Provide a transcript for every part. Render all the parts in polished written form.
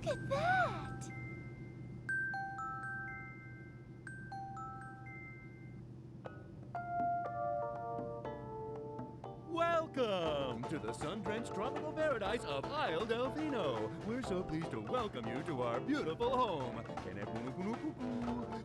Look at that! Welcome to the sun-drenched tropical paradise of Isle Delfino. We're so pleased to welcome you to our beautiful home.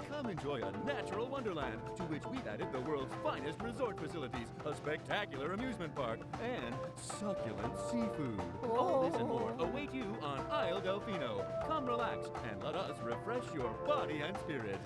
Come enjoy a natural wonderland to which we've added the world's finest resort facilities, a spectacular amusement park, and succulent seafood. All this and more await you on Isle Delfino. Come relax and let us refresh your body and spirit.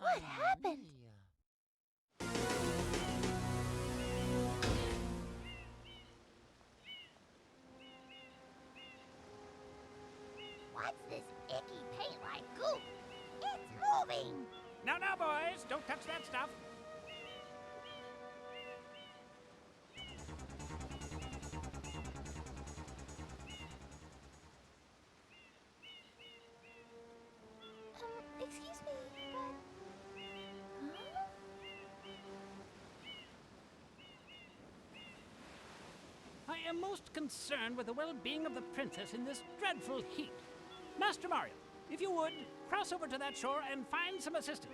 What happened? What's this icky paint-like goop? It's moving! Now, boys, don't touch that stuff. Excuse me, but... Huh? I am most concerned with the well-being of the princess in this dreadful heat. Master Mario, if you would, cross over to that shore and find some assistance.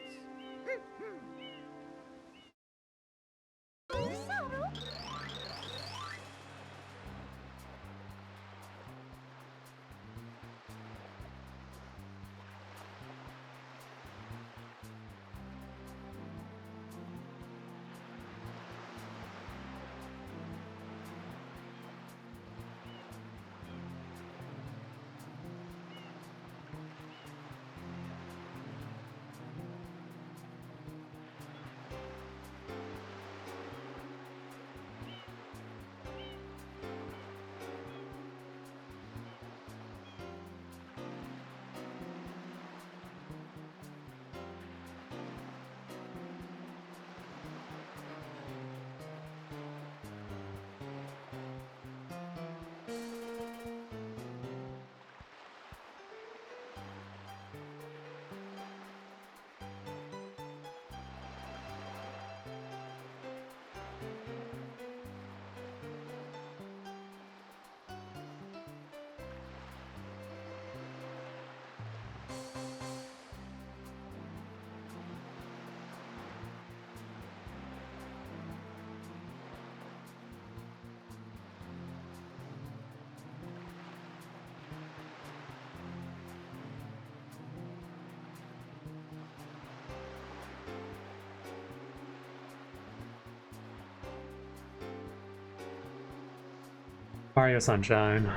Mario Sunshine.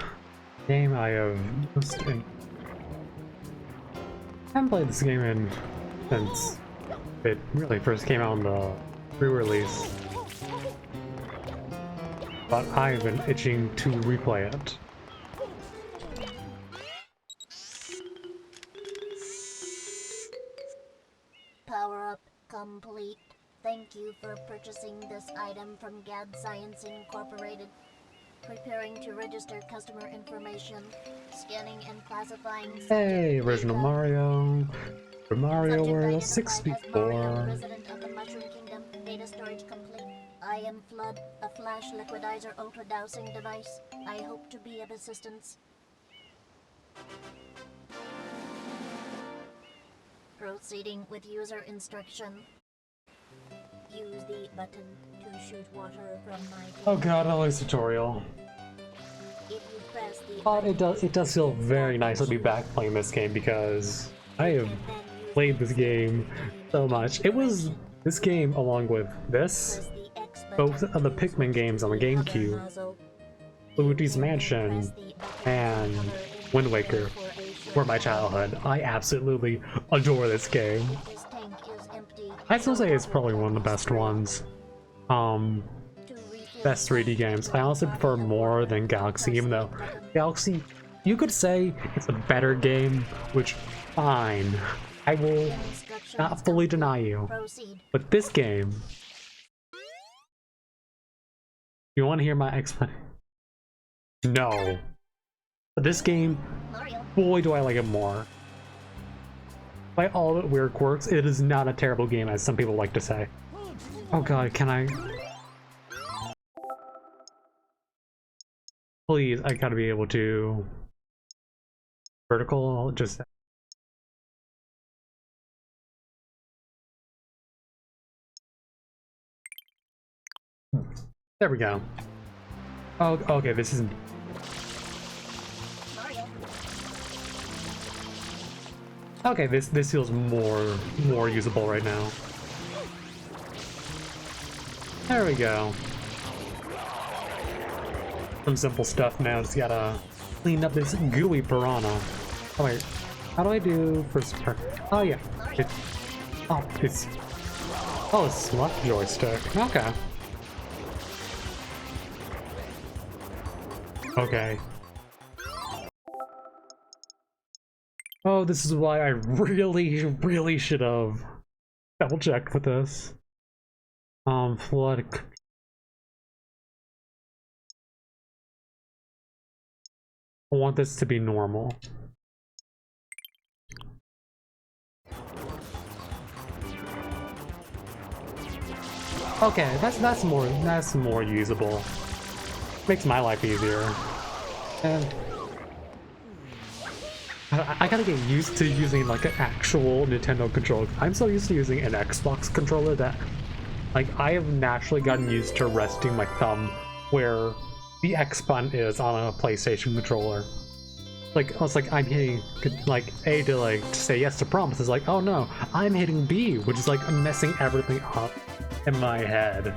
Game I have just haven't played this game in since it really first came out on the pre-release. But I've been itching to replay it. Power up complete. Thank you for purchasing this item from GAD Science Incorporated. Preparing to register customer information. Scanning and classifying. Hey, original Mario. For Mario World 64. Resident of the Mushroom Kingdom. Data storage complete. I am Flood, a flash liquidizer ultra dowsing device. I hope to be of assistance. Proceeding with user instruction. Use the button to shoot water from my tank. Oh god, I like this tutorial. If you press the But it does feel very nice to be back playing this game because I have played this game so much. It was this game along with this, both of the Pikmin games on the GameCube, Luigi's Mansion, and Wind Waker were my childhood. I absolutely adore this game. This tank is empty. I'd still say it's probably one of the best ones. Best 3D games. I honestly prefer more than Galaxy, even though Galaxy, you could say it's a better game, which, fine. I will not fully deny you. Proceed. But this game... You want to hear my explanation? No. But this game, Mario. boy do I like it more. By all the weird quirks, it is not a terrible game, as some people like to say. Oh god, can I... Please, I gotta be able to... Vertical, just... There we go. Oh, okay, this isn't... Mario. Okay, this feels more usable right now. There we go. Some simple stuff now, just gotta clean up this gooey piranha. Oh wait, how do I do first part? Oh yeah, it's it's left joystick. Okay. Okay. Oh, this is why I really should have double checked with this. Flood. I want this to be normal. Okay, that's more usable. Makes my life easier. And I gotta get used to using like an actual Nintendo controller. I'm so used to using an Xbox controller that like I have naturally gotten used to resting my thumb where the X button is on a PlayStation controller. Like it's like I'm hitting like A to like to say yes to promises. Like oh no, I'm hitting B, which is like messing everything up in my head.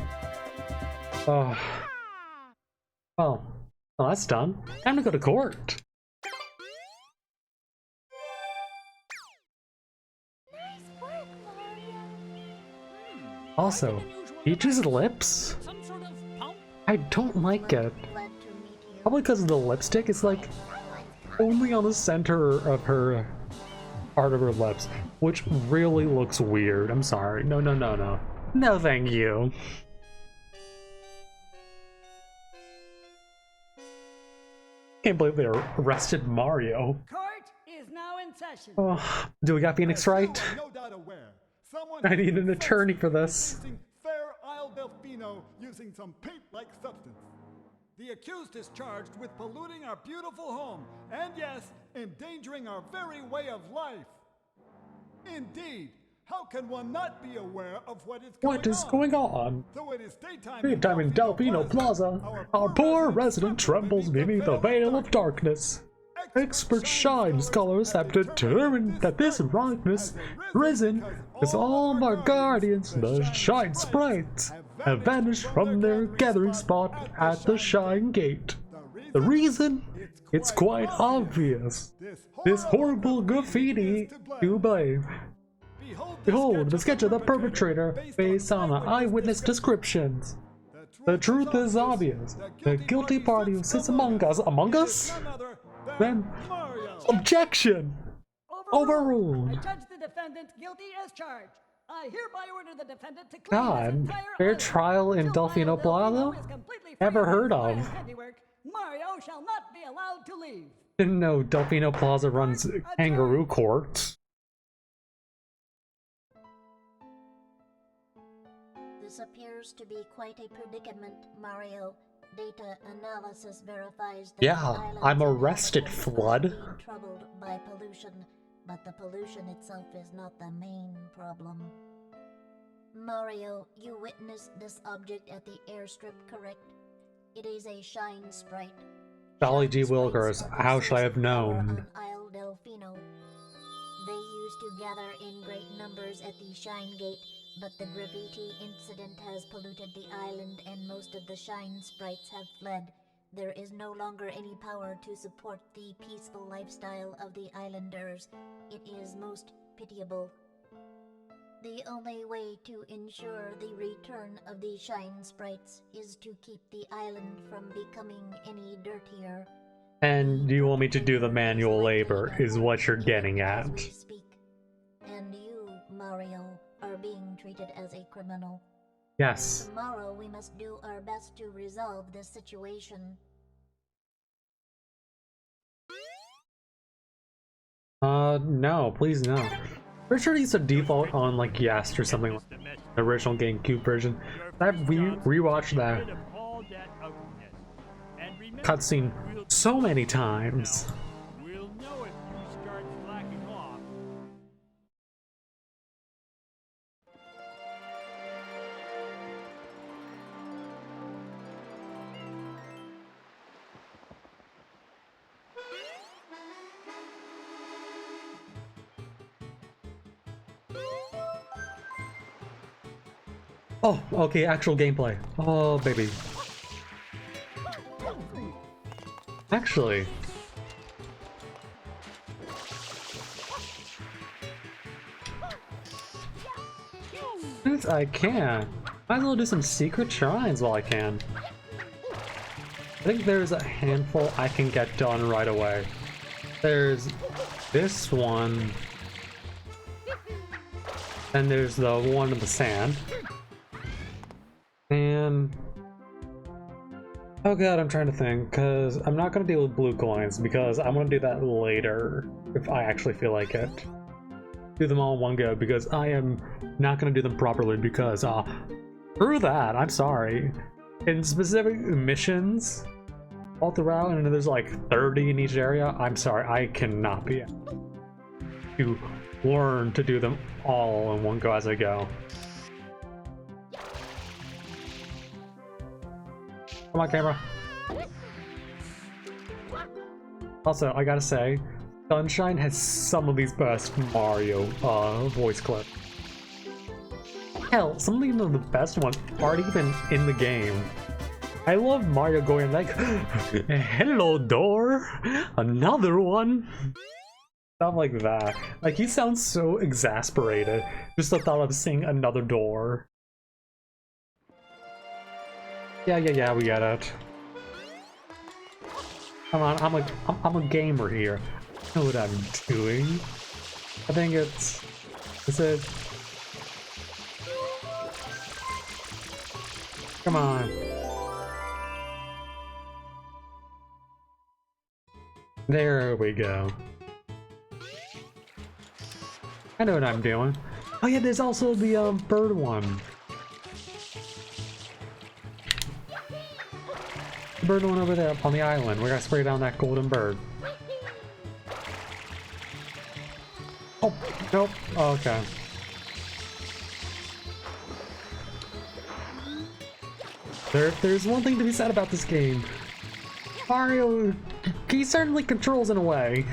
Oh, well, that's done. Time to go to court. Nice work, Mario. Also, Peach's lips? Some sort of pump? I don't like it. Glad to meet you. Probably because of the lipstick. It's like only on the center of her part of her lips, which really looks weird. I'm sorry. No. No, thank you. Can't believe they arrested Mario. Court is now in session. Oh, do we got Phoenix right? No doubt aware. Someone I need an attorney for this. Fair Isle Delfino using some paint-like substance. The accused is charged with polluting our beautiful home, and yes, endangering our very way of life. Indeed, how can one not be aware of what is going on? What is going on? Though it is daytime In Delfino Plaza, our poor resident trembles beneath a veil of darkness. Expert shine scholars have determined that this darkness risen as all of our guardians, the shine sprites, have vanished from their gathering spot at the Shine Gate. The reason? It's quite obvious. This horrible graffiti to blame. Behold, the sketch of the perpetrator based on eyewitness descriptions. The truth is obvious. The guilty party who sits among us. Among us? Then, objection! I Overruled. judge the defendant guilty as charged. I hereby order the defendant to clean God, his entire fair island. trial in Until Delfino Plaza? is completely free Never of his heard vile of. handiwork, Mario shall not be allowed to leave. Didn't know Delfino Plaza runs kangaroo court. This appears to be quite a predicament, Mario. Data analysis verifies that Yeah, the island's I'm arrested, inhabitants are Flood. being troubled by pollution, but the pollution itself is not the main problem. Mario, you witnessed this object at the airstrip, correct? It is a shine sprite. Golly Shine gee sprites willikers, are the how should I source have of power known? on Isle Delfino. They used to gather in great numbers at the Shine Gate, but the graffiti incident has polluted the island and most of the Shine Sprites have fled. There is no longer any power to support the peaceful lifestyle of the islanders. It is most pitiable. The only way to ensure the return of the Shine Sprites is to keep the island from becoming any dirtier. And you want me to do the manual labor, is what you're getting at. As we speak. And you, Mario, are being treated as a criminal. Yes. Tomorrow we must do our best to resolve this situation. No, please no. Pretty sure he's a default on like Yest or something like the original GameCube version. I've rewatched that cutscene so many times. We'll know if you start slacking off. Oh, okay, actual gameplay. Oh, baby. Actually, since I can, might as well do some secret shrines while I can. I think there's a handful I can get done right away. There's this one, and there's the one in the sand. And oh god, I'm trying to think, because I'm not going to deal with blue coins, because I'm going to do that later, if I actually feel like it. Do them all in one go, because I am not going to do them properly, because, screw that, I'm sorry. In specific missions, all throughout, and there's like 30 in each area, I'm sorry, I cannot be to learn to do them all in one go as I go. Come on, camera. Also, I gotta say, Sunshine has some of these best Mario voice clips. Hell, some of the best ones aren't even in the game. I love Mario going like, hello door, another one. Stuff like that. Like, he sounds so exasperated. Just the thought of seeing another door. Yeah, we get it. Come on, I'm a gamer here. I know what I'm doing. I think is it? Come on. There we go. I know what I'm doing. Oh yeah, there's also the bird one. The bird one over there up on the island. We gotta spray down that golden bird. Oh, nope. Oh, okay. There's one thing to be said about this game. Mario, he certainly controls in a way.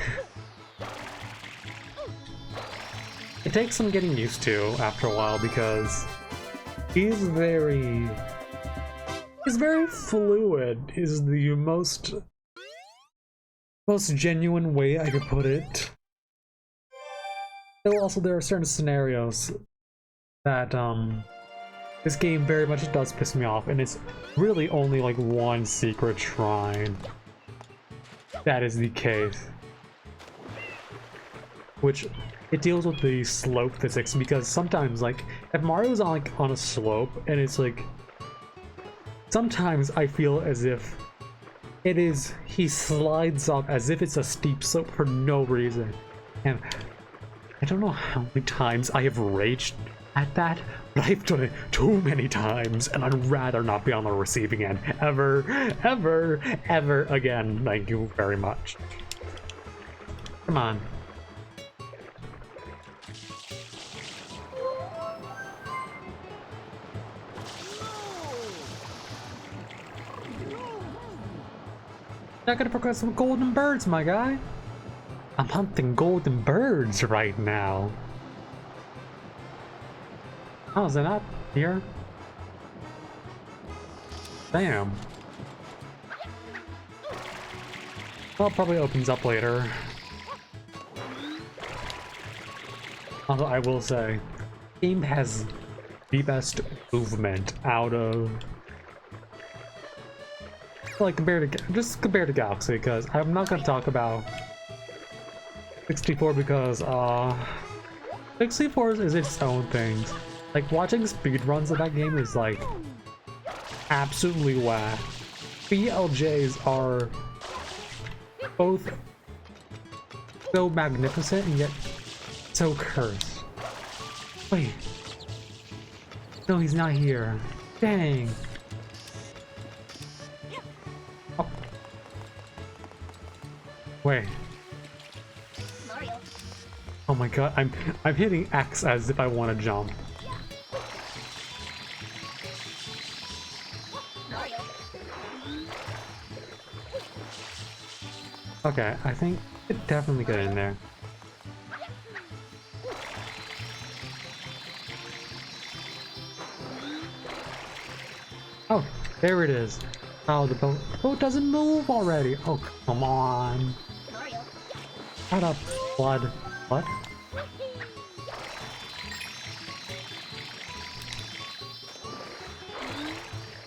It takes some getting used to after a while because he's very fluid is the most genuine way I could put it. Though also there are certain scenarios that this game very much does piss me off, and it's really only like one secret shrine that is the case. Which it deals with the slope physics, because sometimes, like, if Mario's on, like, on a slope, and it's like, sometimes I feel as if he slides up as if it's a steep slope for no reason. And I don't know how many times I have raged at that, but I've done it too many times, and I'd rather not be on the receiving end ever, ever, ever again. Thank you very much. Come on. Not gonna forget some golden birds, my guy. I'm hunting golden birds right now. Oh, is it not here? Damn. Well, it probably opens up later. Although I will say, game has the best movement out of, like, compared to Galaxy, because I'm not gonna talk about 64 because 64 is its own thing. Like, watching speedruns of that game is like absolutely whack. BLJs are both so magnificent and yet so cursed. Wait. No, he's not here. Dang. Oh. Wait. Mario. Oh my god, I'm hitting X as if I want to jump. Mario. Okay, I think it definitely get in there. Oh, there it is. Oh, the boat doesn't move already. Oh, come on. Mario. Shut up, blood. What?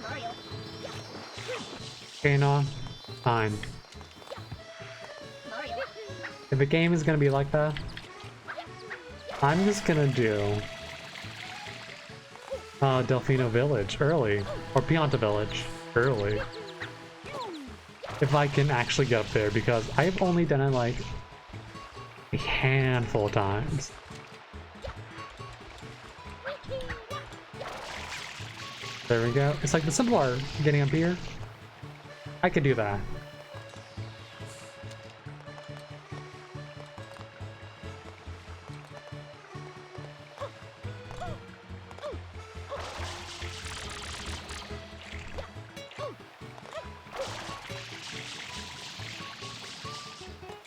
Mario. Okay, no. Fine. Mario. If the game is gonna be like that, I'm just gonna do Delfino Village early, or Pianta Village early, if I can actually get up there, because I've only done it like a handful of times. There we go. It's like the simpler getting up here. I could do that.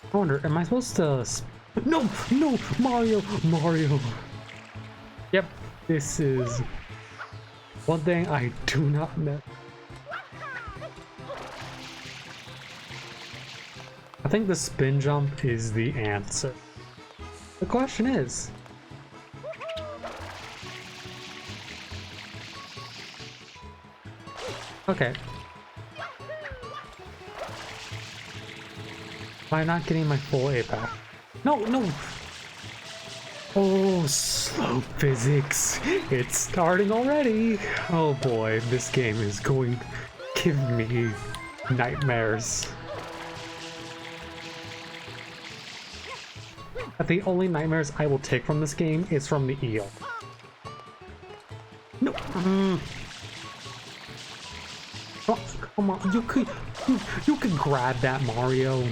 I wonder, am I supposed to... No! No! Mario! Mario! Yep, this is one thing I do not know. I think the spin jump is the answer. The question is... Okay. Am I not getting my full apex? No, no! Oh, slow physics. It's starting already. Oh boy, this game is going to give me nightmares. But the only nightmares I will take from this game is from the eel. No! Oh, come on, you could grab that, Mario.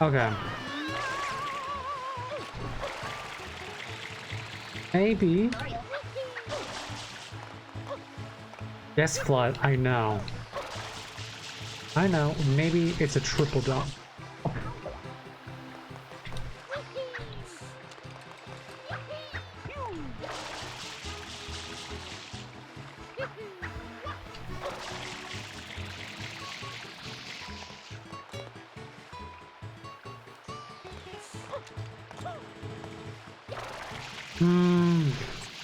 Okay. Maybe. Yes, Flood, I know. I know, maybe it's a triple jump.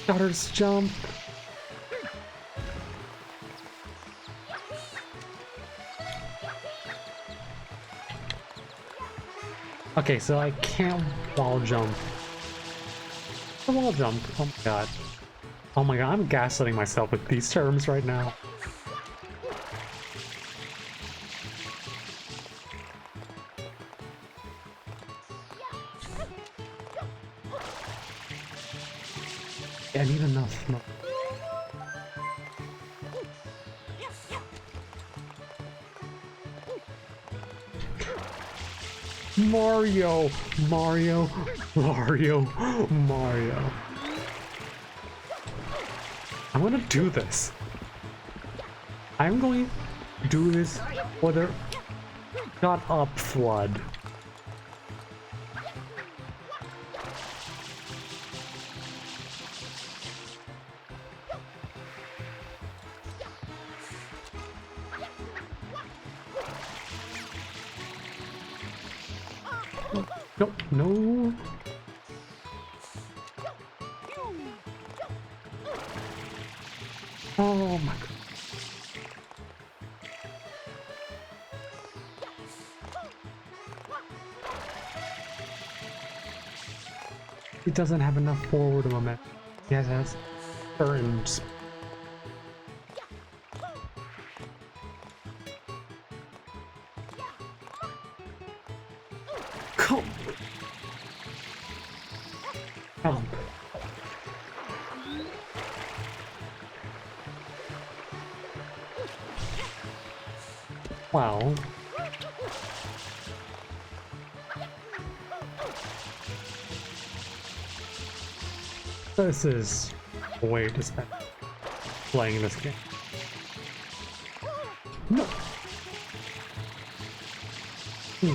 Stutter's jump. Okay, so I can't wall jump. The wall jump. Oh my god. Oh my god, I'm gaslighting myself with these terms right now. I need enough. No. Mario! Mario! Mario! Mario! I'm gonna do this. I'm going to do this whether... Shut up, Flood. No, no. Oh my god. He doesn't have enough forward momentum. He has turns. Come. Come. Wow. This is a way to spend playing this game. No.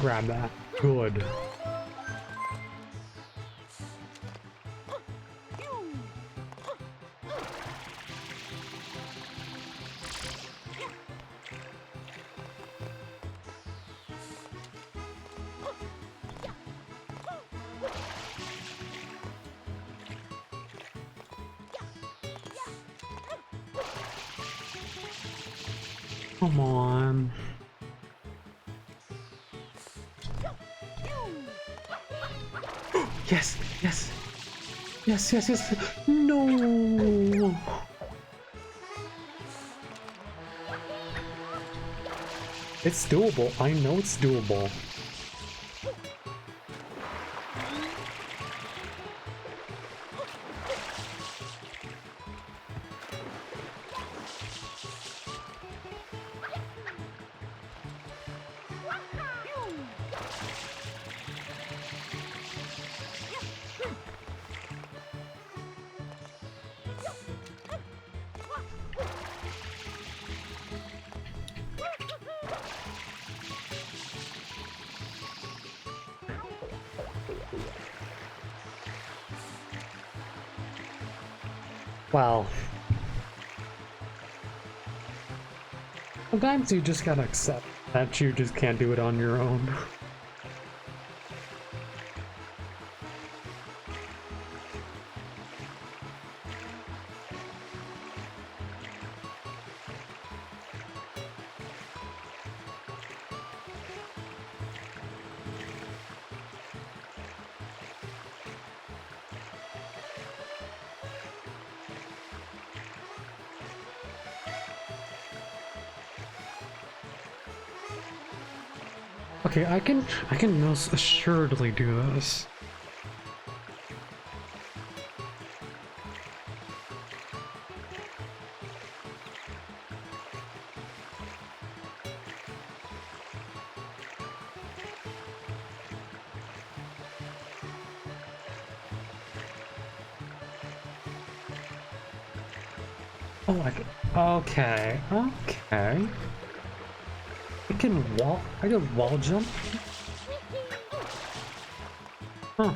Grab that. Good. Come on. Yes, yes. Yes, yes, yes. No. It's doable. I know it's doable. Wow. Sometimes you just gotta accept that you just can't do it on your own. Okay, I can most assuredly do this. Oh my god. Okay, okay. I can wall jump? Huh.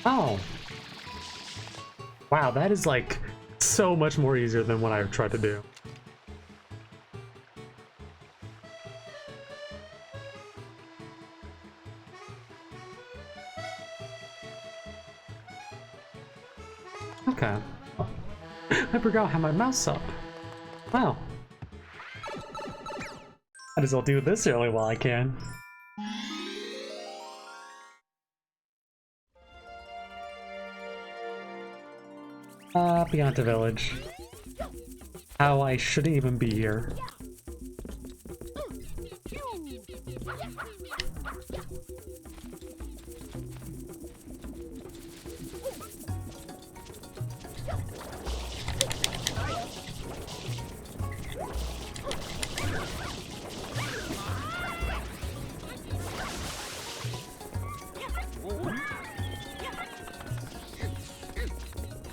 Oh. Wow, that is like so much more easier than what I tried to do. Okay. Oh. I forgot how my mouse up. Wow. Might as well do this early while I can. Beyond the village. How I shouldn't even be here.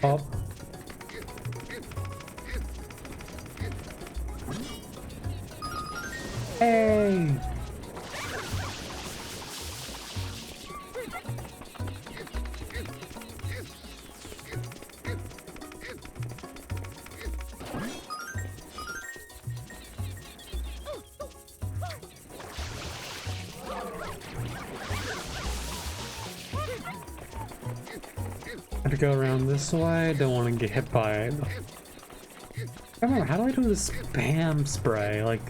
Oh. Hey! I have to go around this way. Don't want to get hit by it. I remember, how do I do the spam spray? Like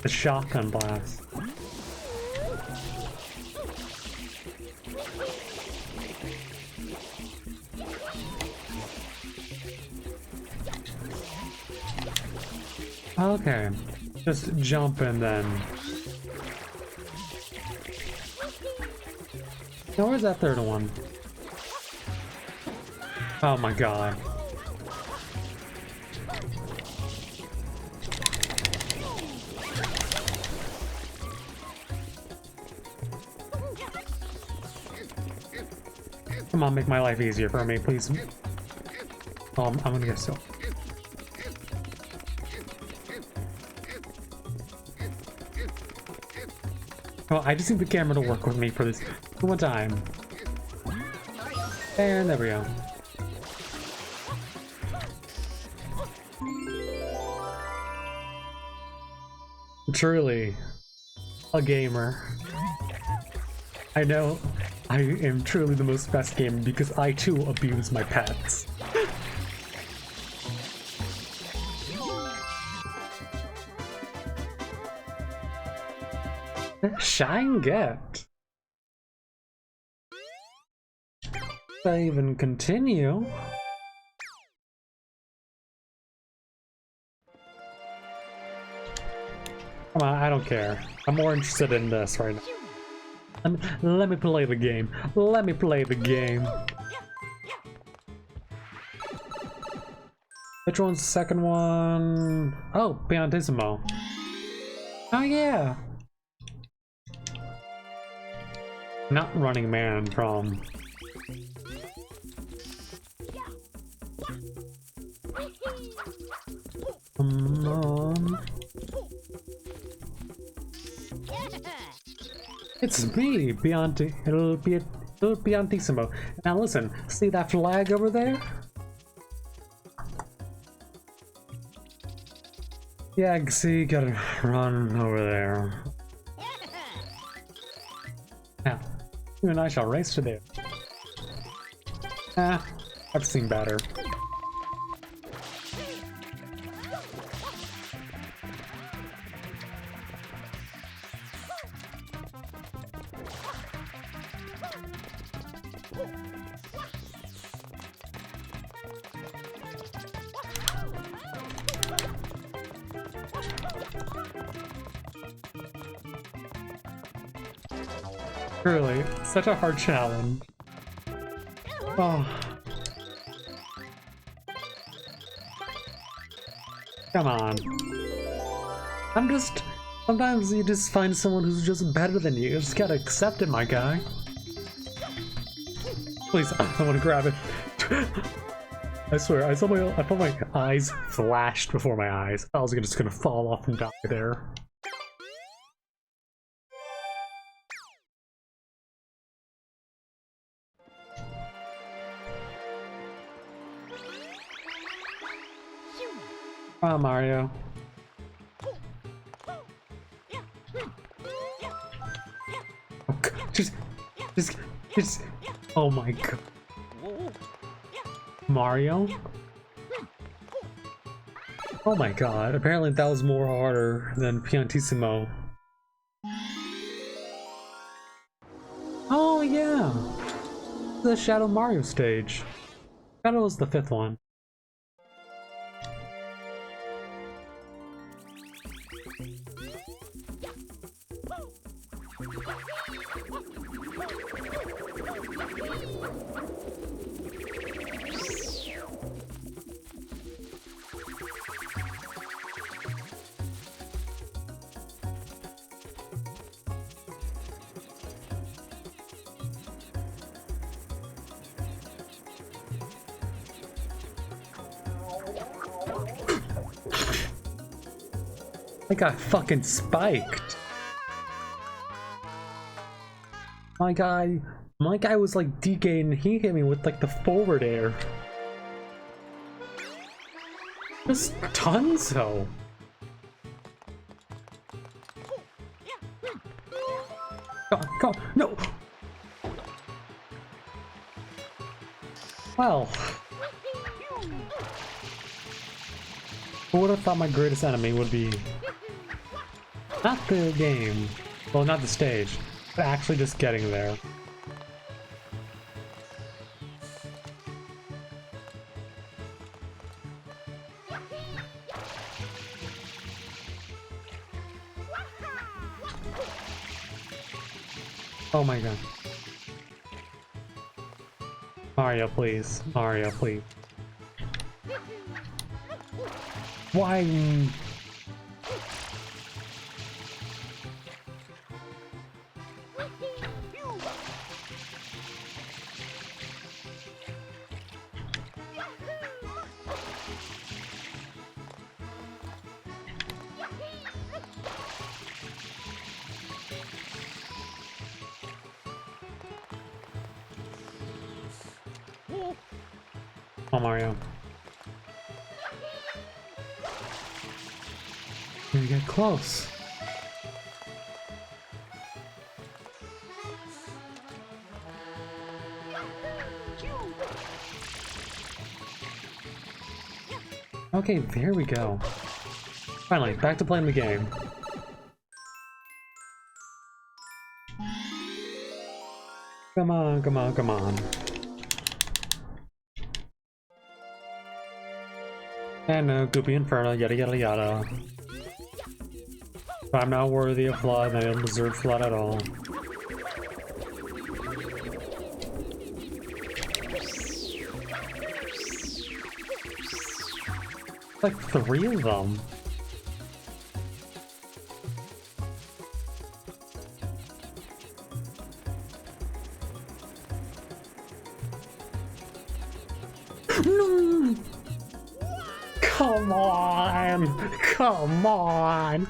the shotgun blast. Okay, just jump and then. Now, where's that third one? Oh my god. Come on, make my life easier for me, please. Oh, I'm gonna get so. Oh, I just need the camera to work with me for this one time. And there we go. Truly a gamer. I know I am truly the most best gamer because I too abuse my pets. Shine get. Save and continue. Come on, I don't care. I'm more interested in this right now. Let me play the game. Let me play the game. Which one's the second one? Oh, Piantissimo. Oh yeah. Not Running Man from... Come on. It's me, it'll be Piantissimo. Now listen, see that flag over there? Yeah, see, gotta run over there. Now, you and I shall race to there. Ah, I've seen better. Truly, such a hard challenge. Oh. Come on. Sometimes you just find someone who's just better than you. You just gotta accept it, my guy. Please, I wanna grab it. I swear, I thought my eyes flashed before my eyes. I was just gonna fall off and die there. Come on, Mario. Oh, God. Just. Oh my God. Mario? Oh my God. Apparently that was more harder than Piantissimo. Oh yeah. The Shadow Mario stage. Shadow was the 5th one. I got fucking spiked. My guy was like DK and he hit me with like the forward air. Just Tunzo. Go, no. Well. Who would have thought my greatest enemy would be not the game, well, not the stage, but actually just getting there. Oh my God. Mario, please. Mario, please. Why? Oh, Mario. You get close. Okay, there we go. Finally, back to playing the game. Come on, come on, come on. And no, Goopy Inferno, yada yada yada. If I'm not worthy of flood, then I don't deserve flood at all. Like 3 of them. No! Come on! Come on!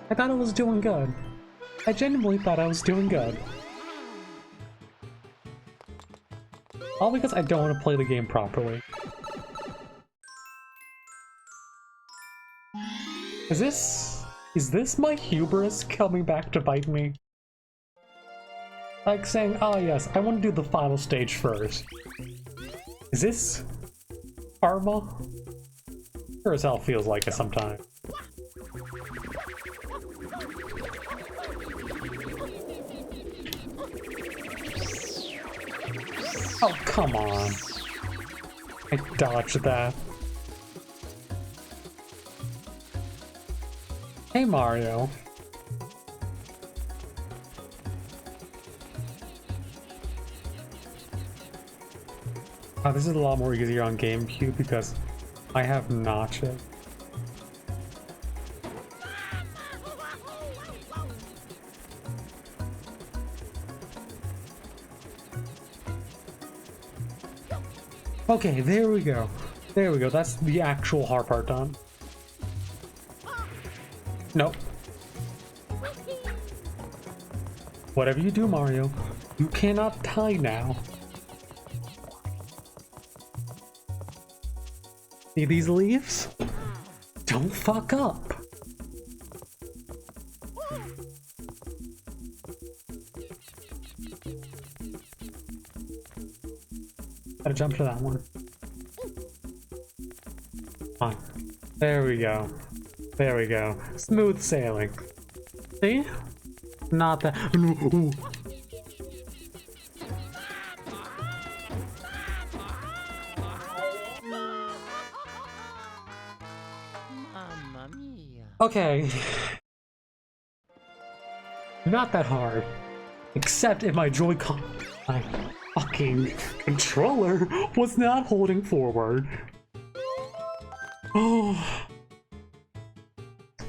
I thought I was doing good. I genuinely thought I was doing good. All because I don't want to play the game properly. Is this my hubris coming back to bite me? Like saying, oh yes, I want to do the final stage first. Is this karma? Sure as hell feels like it sometimes. Oh, come on. I dodged that. Hey, Mario. This is a lot more easier on GameCube because I have notches. Okay, there we go. There we go. That's the actual hard part done. Nope. Whatever you do, Mario, you cannot die now. See these leaves? Don't fuck up. Gotta jump to that one. Fine. There we go. There we go. Smooth sailing. See? Not that. Ooh. Mamma mia. Okay. Not that hard. Except if my Joy-Con, my fucking controller, was not holding forward. Oh.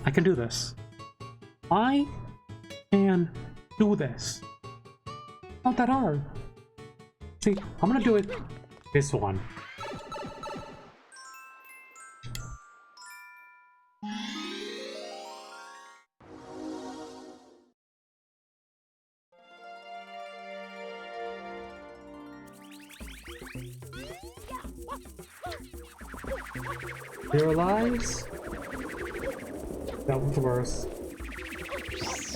I can do this. I can do this. Not that hard. See, I'm gonna do it this one. Zero lives? That was worse.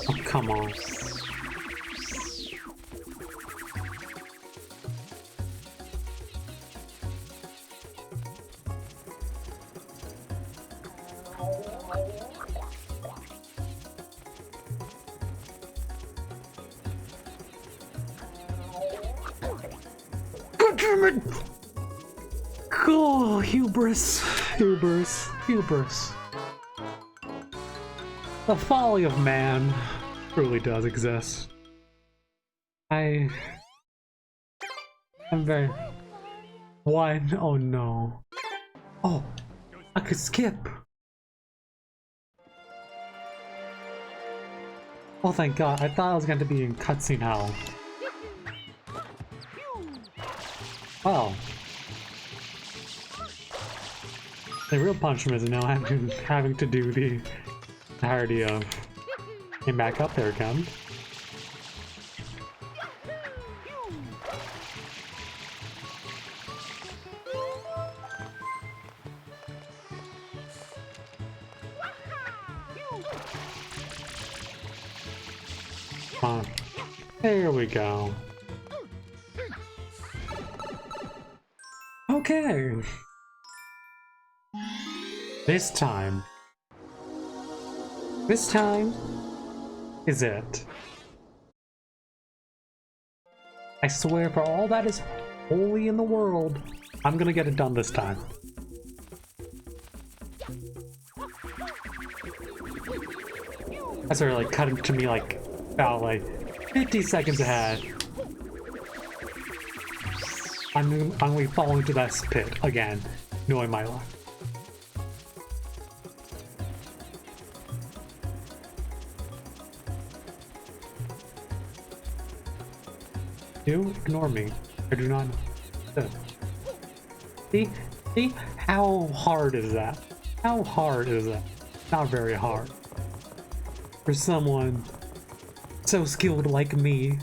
Oh, come on. God damn it! Oh, hubris. Hubris. Hubris. The folly of man truly does exist. I'm very... What? Oh no. Oh, I could skip. Oh, thank God. I thought I was going to be in cutscene hell. Well. The real punishment is now having to do the entirety of getting back up there again. There we go. Okay. This time is it. I swear for all that is holy in the world, I'm gonna get it done this time. That's really like cutting to me like about like 50 seconds ahead. I'm gonna be falling to that pit again, knowing my luck. Do ignore me. I do not know. See how hard is that? How hard is that? Not very hard. For someone so skilled like me.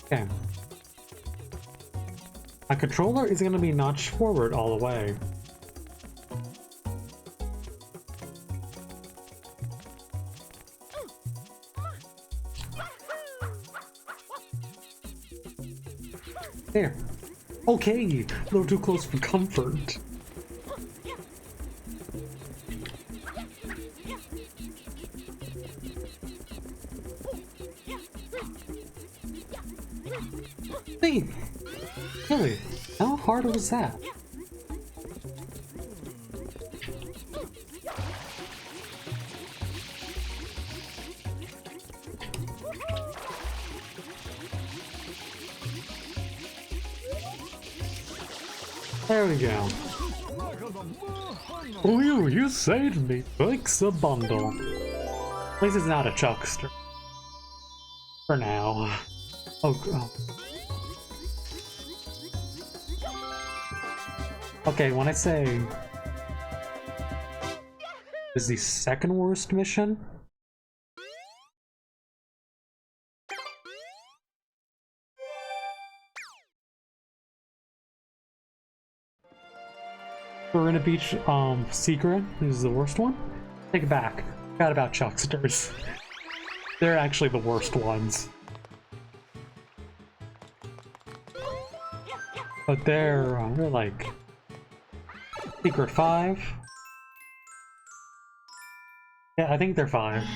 Okay. My controller is gonna be notched forward all the way. There. Okay, a little too close for comfort. Hey, really? How hard was that? There we go. Oh, you saved me. Thanks a bundle. At least it's not a chuckster. For now. Oh. Okay, when I say this is the second worst mission, Marina Beach secret is the worst one. Take it back. Forgot about Chucksters. They're actually the worst ones. But they're like Secret 5. Yeah, I think they're 5. I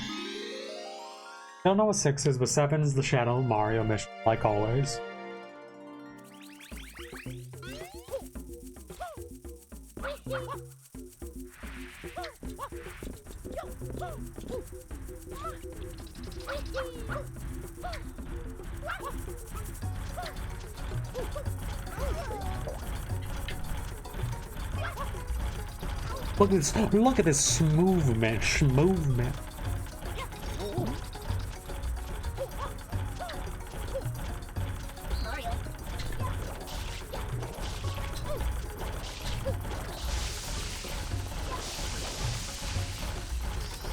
don't know what 6 is, but 7 is the Shadow Mario mission, like always. Look at this movement.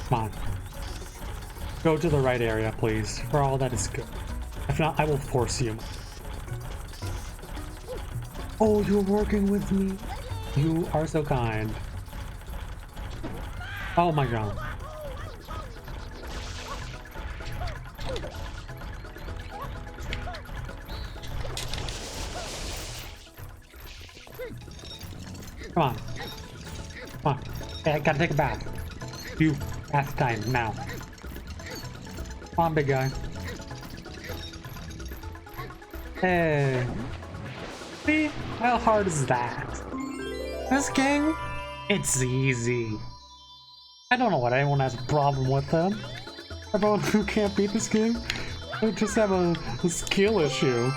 Come on. Go to the right area, please. For all that is good. If not, I will force you. Oh, you're working with me. You are so kind. Oh my god. Come on. Come on. Hey, I gotta take a bath. You, bath time, now. Come on, big guy. Hey. See? How hard is that? This game? It's easy. I don't know what anyone has a problem with them. Everyone who can't beat this game, they just have a skill issue.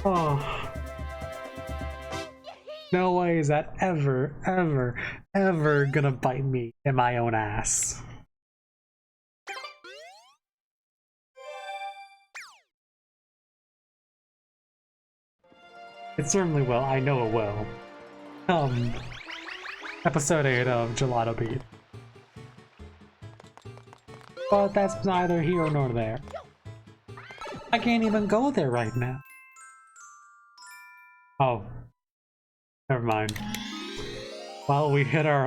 Oh. No way is that ever gonna bite me in my own ass. It certainly will. I know it will. Episode 8 of Gelato Beat. But that's neither here nor there. I can't even go there right now. Oh. Never mind. Well, we hit our,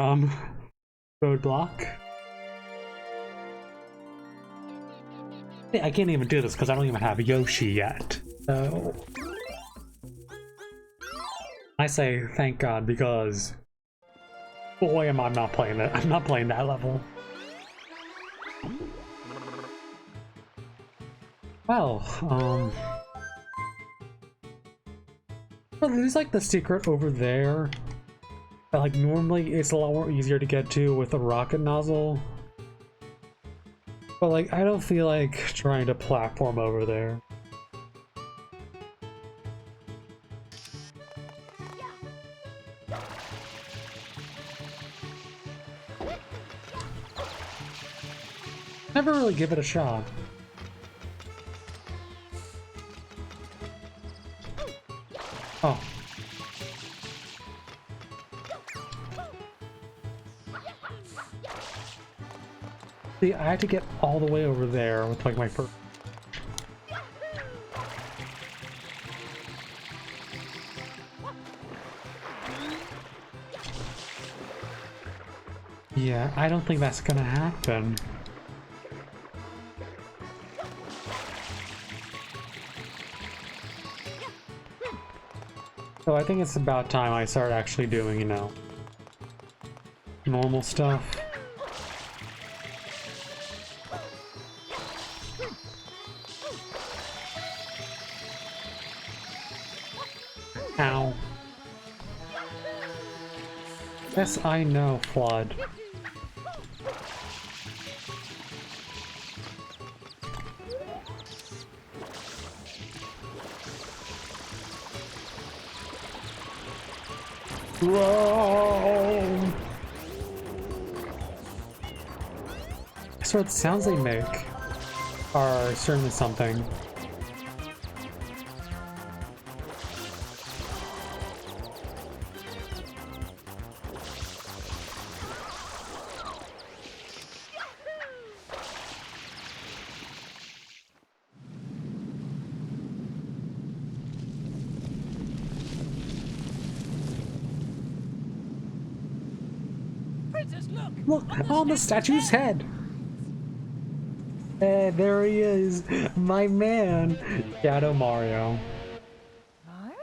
roadblock. I can't even do this because I don't even have Yoshi yet. So... I say thank God because... boy, am I not playing it. I'm not playing that level. Well, well, there's like the secret over there. But like normally it's a lot more easier to get to with a rocket nozzle. But like I don't feel like trying to platform over there. Never really give it a shot. Oh. See, I had to get all the way over there with like my first. Yeah, I don't think that's gonna happen. So I think it's about time I start actually doing, you know, normal stuff. Ow. Yes, I know, Flood. Whoa! I swear the sounds they make are certainly something. Look, on the statue's head! Hey, there he is! My man! Shadow Mario. Mario?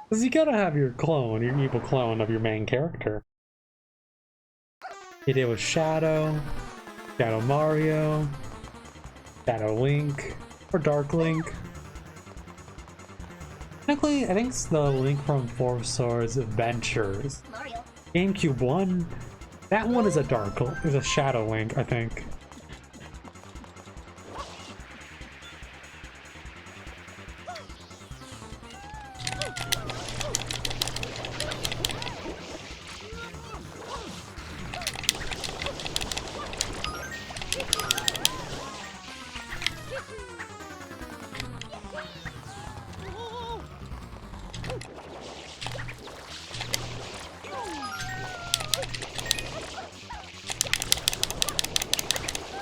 Because you gotta have your clone, your evil clone of your main character. It was Shadow, Shadow Mario, Shadow Link, or Dark Link. Technically, I think it's the Link from Four Swords Adventures. Mario. GameCube one, that one is a Shadow Link, I think.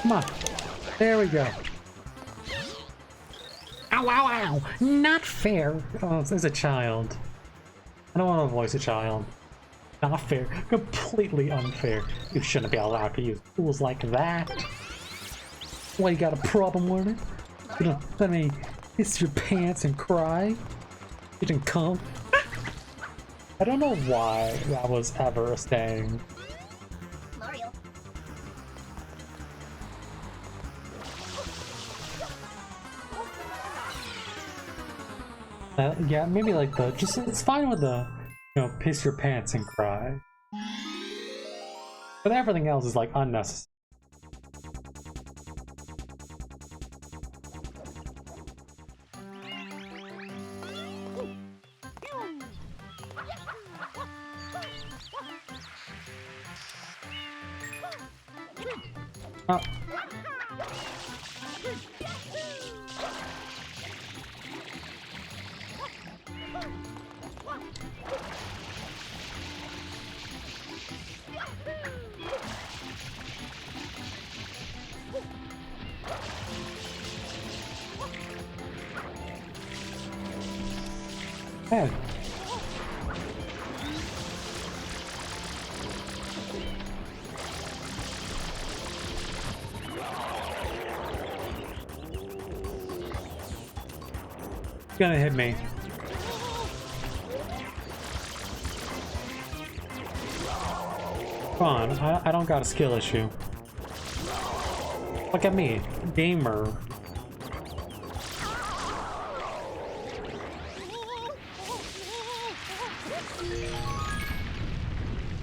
Come on. There we go. Ow, ow, ow. Not fair. Oh, there's a child. I don't want to voice a child. Not fair. Completely unfair. You shouldn't be allowed to use tools like that. Why, you got a problem with it? You don't let me piss your pants and cry? You didn't come? I don't know why that was ever a saying. Mario. Yeah, maybe like the just it's fine with the piss your pants and cry, but everything else is like unnecessary. Oh. Hey. Gonna hit me. Come on, I don't got a skill issue. Look at me, gamer.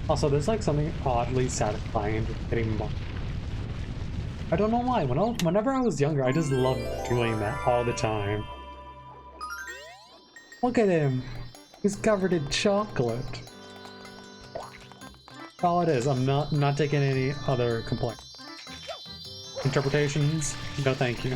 Also, there's like something oddly satisfying in hitting more. I don't know why. Whenever I was younger, I just loved doing that all the time. Look at him. He's covered in chocolate. That's all it is. I'm not taking any other complaints. Interpretations? No, thank you.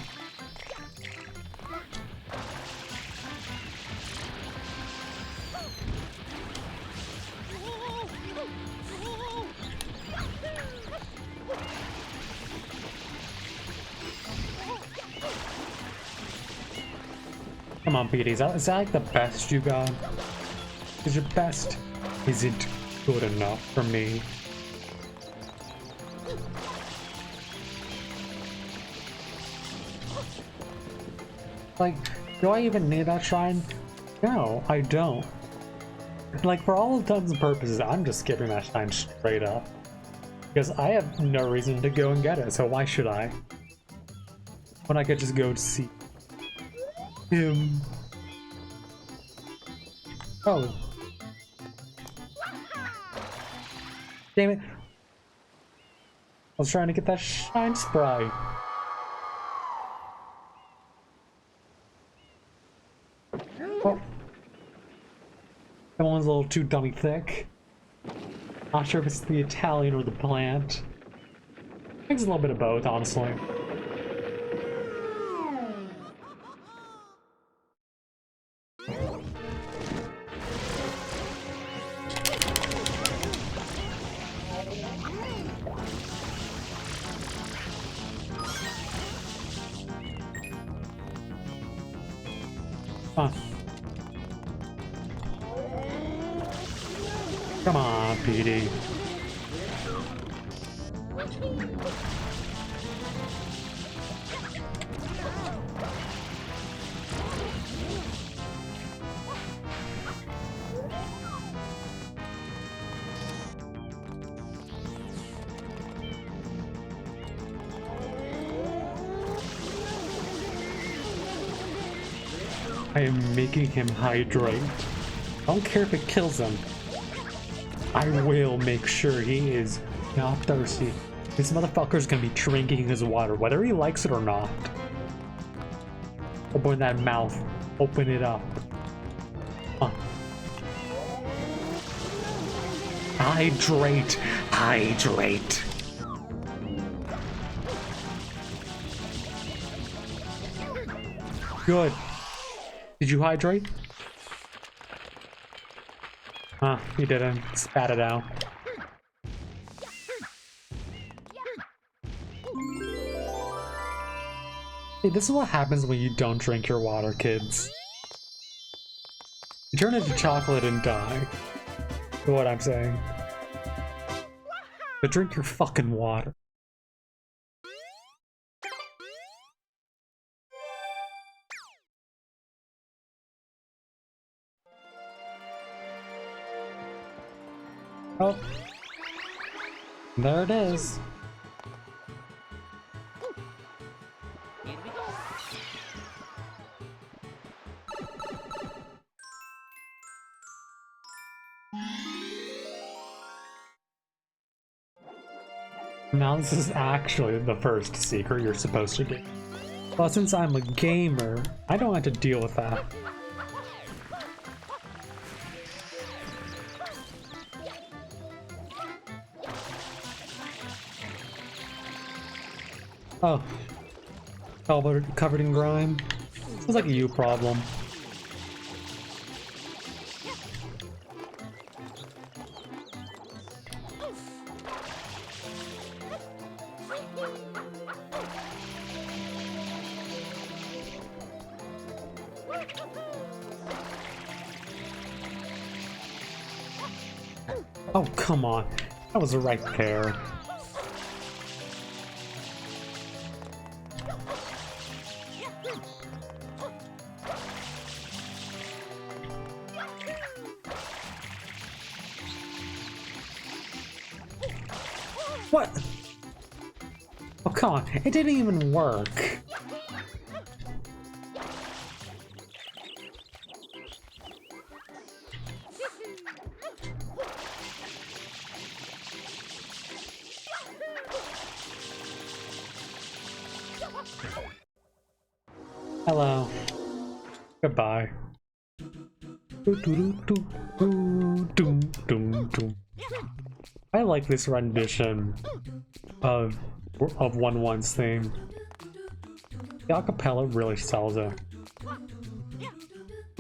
Come on, PD, is that like the best you got? Because your best isn't good enough for me. Like, do I even need that shrine? No, I don't. Like, for all intents and purposes, I'm just skipping that shrine straight up. Because I have no reason to go and get it, so why should I? When I could just go to see him. Oh. Damn it. I was trying to get that shine spray. Oh. That one's a little too dummy thick. Not sure if it's the Italian or the plant. I think it's a little bit of both, honestly. Huh. Come on, PD. I am making him hydrate. I don't care if it kills him. I will make sure he is not thirsty. This motherfucker's gonna be drinking his water, whether he likes it or not. Open that mouth. Open it up. Hydrate. Hydrate. Good. Did you hydrate? Huh, you didn't. Spat it out. Hey, this is what happens when you don't drink your water, kids. You turn into chocolate and die. That's what I'm saying. But drink your fucking water. Oh. There it is. Here we go. Now this is actually the first secret you're supposed to get. Well, since I'm a gamer, I don't have to deal with that. Oh. Covered in grime? Sounds like a you problem. Oh, come on. That was right there. What? Oh, come on. It didn't even work. Hello. Goodbye. I like this rendition of 1-1's theme. The acapella really sells it.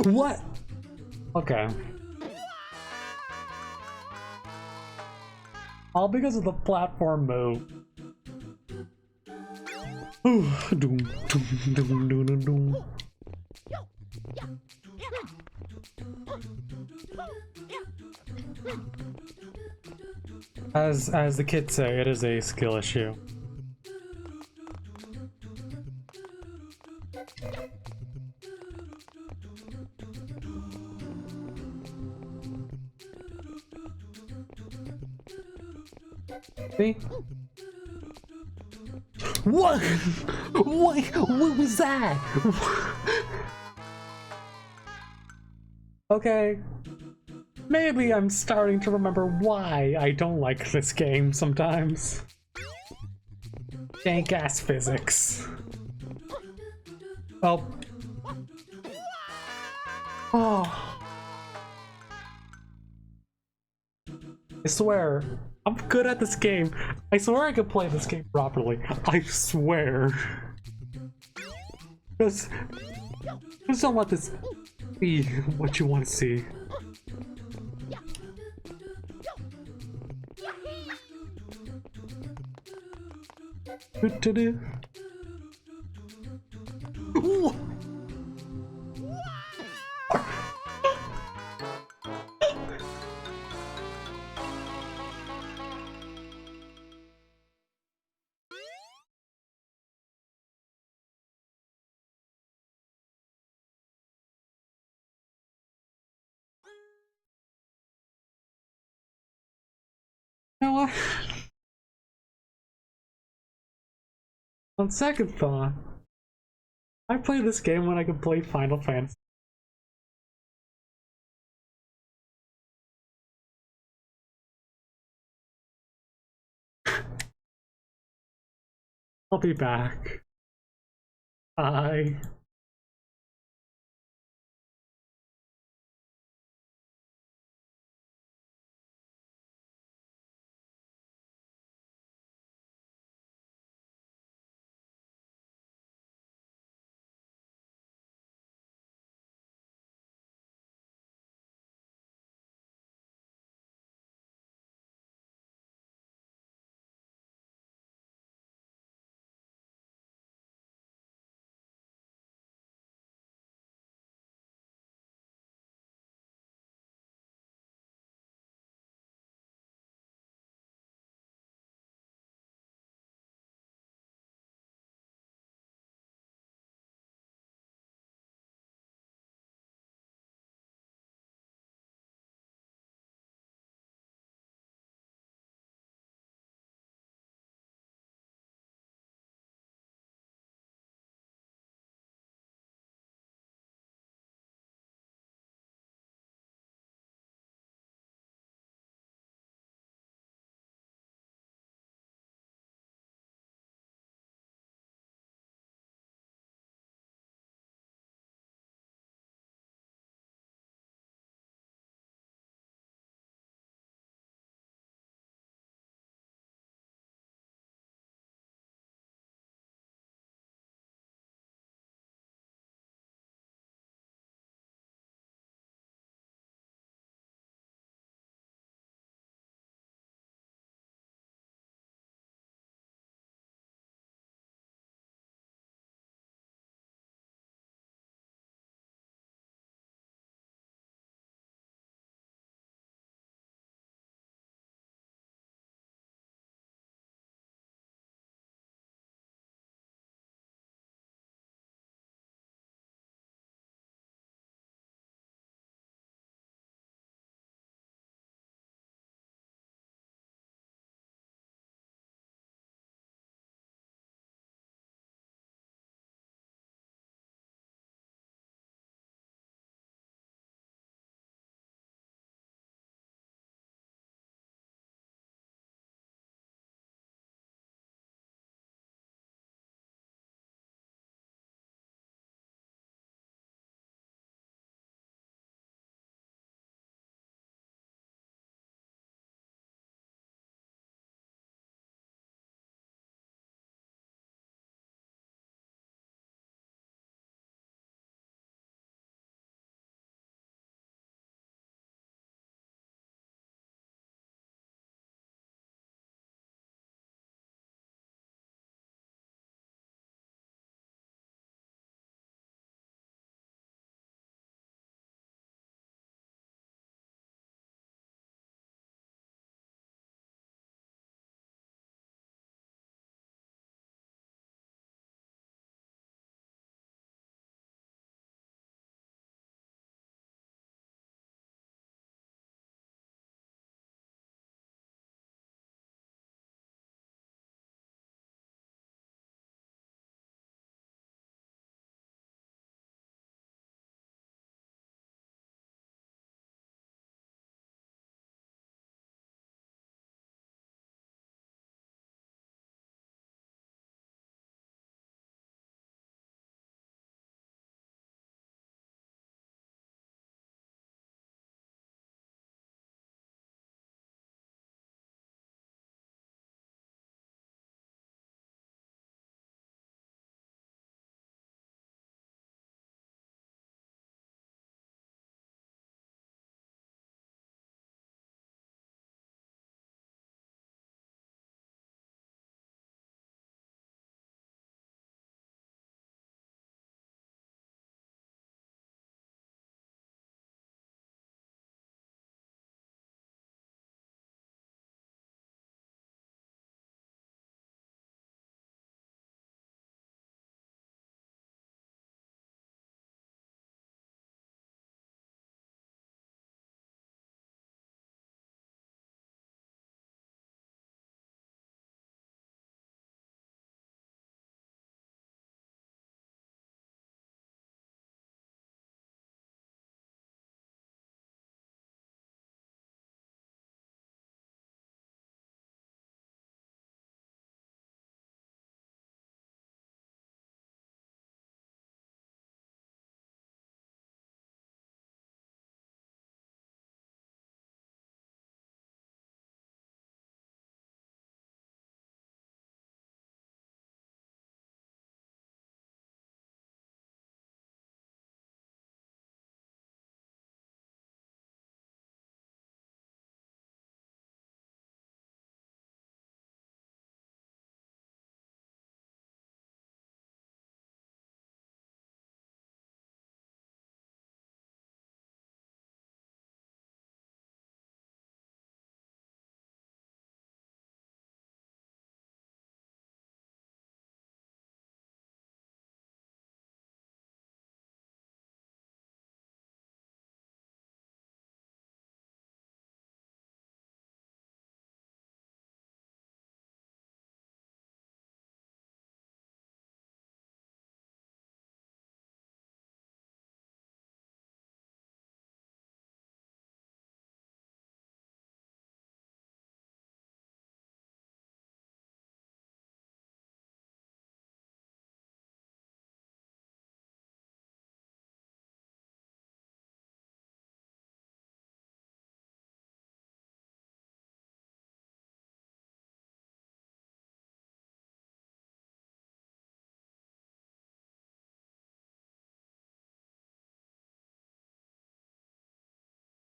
What? Okay. All because of the platform move. As the kids say, it is a skill issue. See? What? What was that? Okay. Maybe I'm starting to remember why I don't like this game sometimes. Dank ass physics. Oh. Oh. I swear, I'm good at this game. I swear I could play this game properly. I swear. Just don't let this be what you want to see. Ooh. know what? On second thought, I play this game when I can play Final Fantasy. I'll be back. Bye.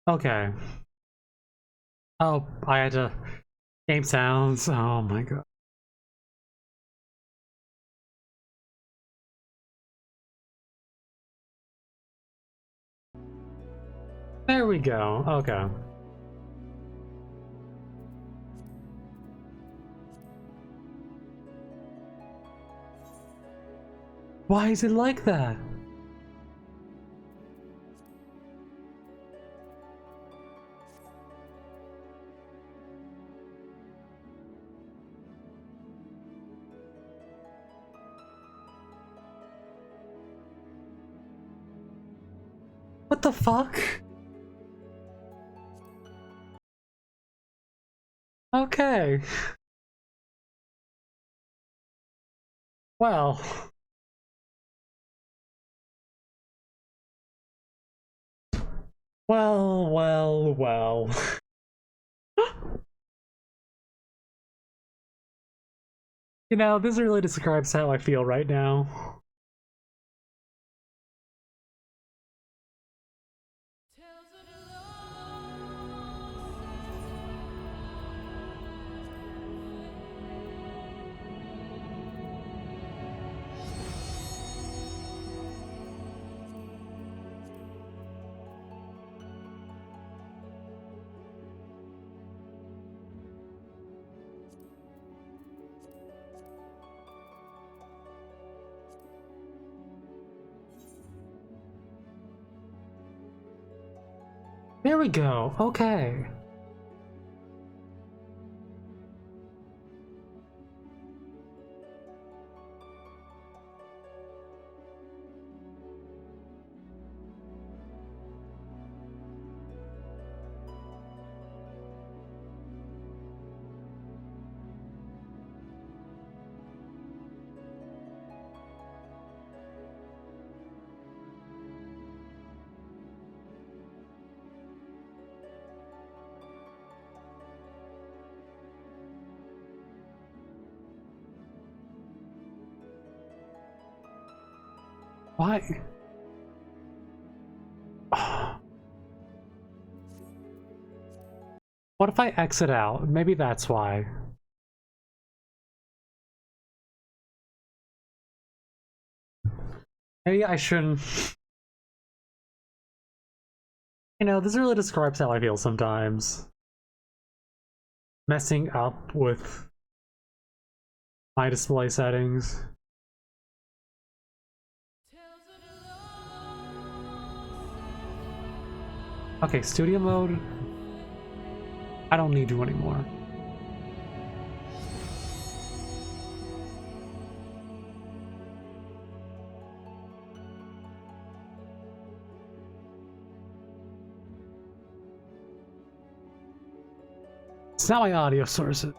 Okay. Oh, I had to... Game sounds. Oh my god. There we go. Okay. Why is it like that? What the fuck? Okay. Well. Well. You know, this really describes how I feel right now. There we go. Okay. Why? What if I exit out? Maybe that's why. Maybe I shouldn't... You know, this really describes how I feel sometimes. Messing up with my display settings. Okay, studio mode. I don't need to anymore. It's not my audio sources.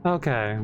Okay.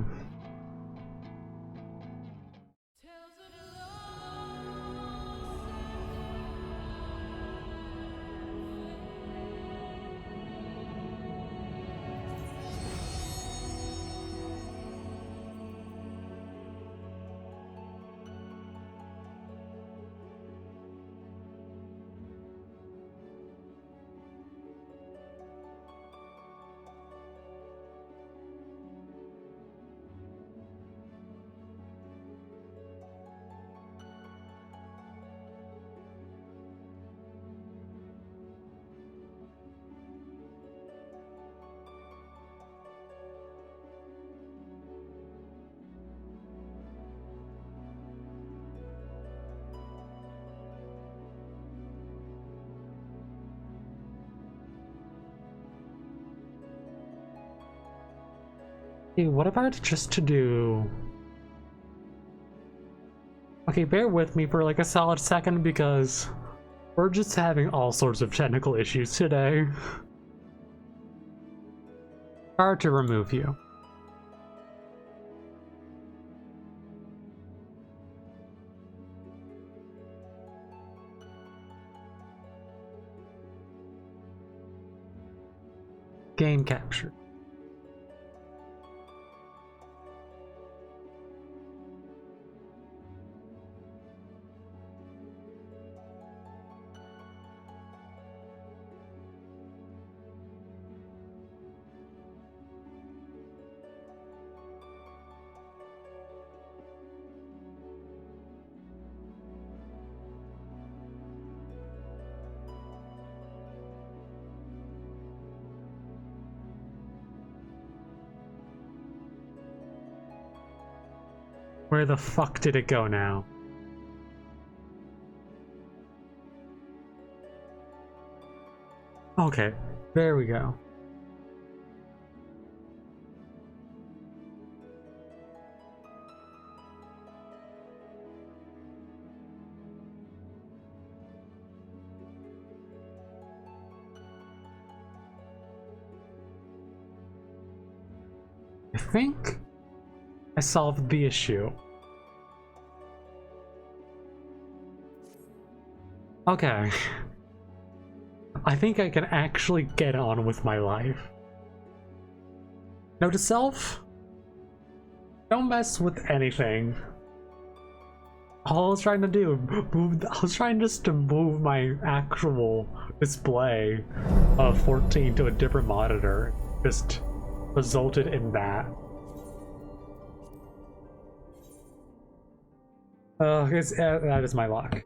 Hey, what about just to do... Okay, bear with me for like a solid second because we're just having all sorts of technical issues today. Hard to remove you. Game capture. Where the fuck did it go now? Okay, there we go. I think I solved the issue. Okay. I think I can actually get on with my life. Note to self, don't mess with anything. All I was trying to do, I was trying just to move my actual display of 14 to a different monitor. Just resulted in that. That is my luck.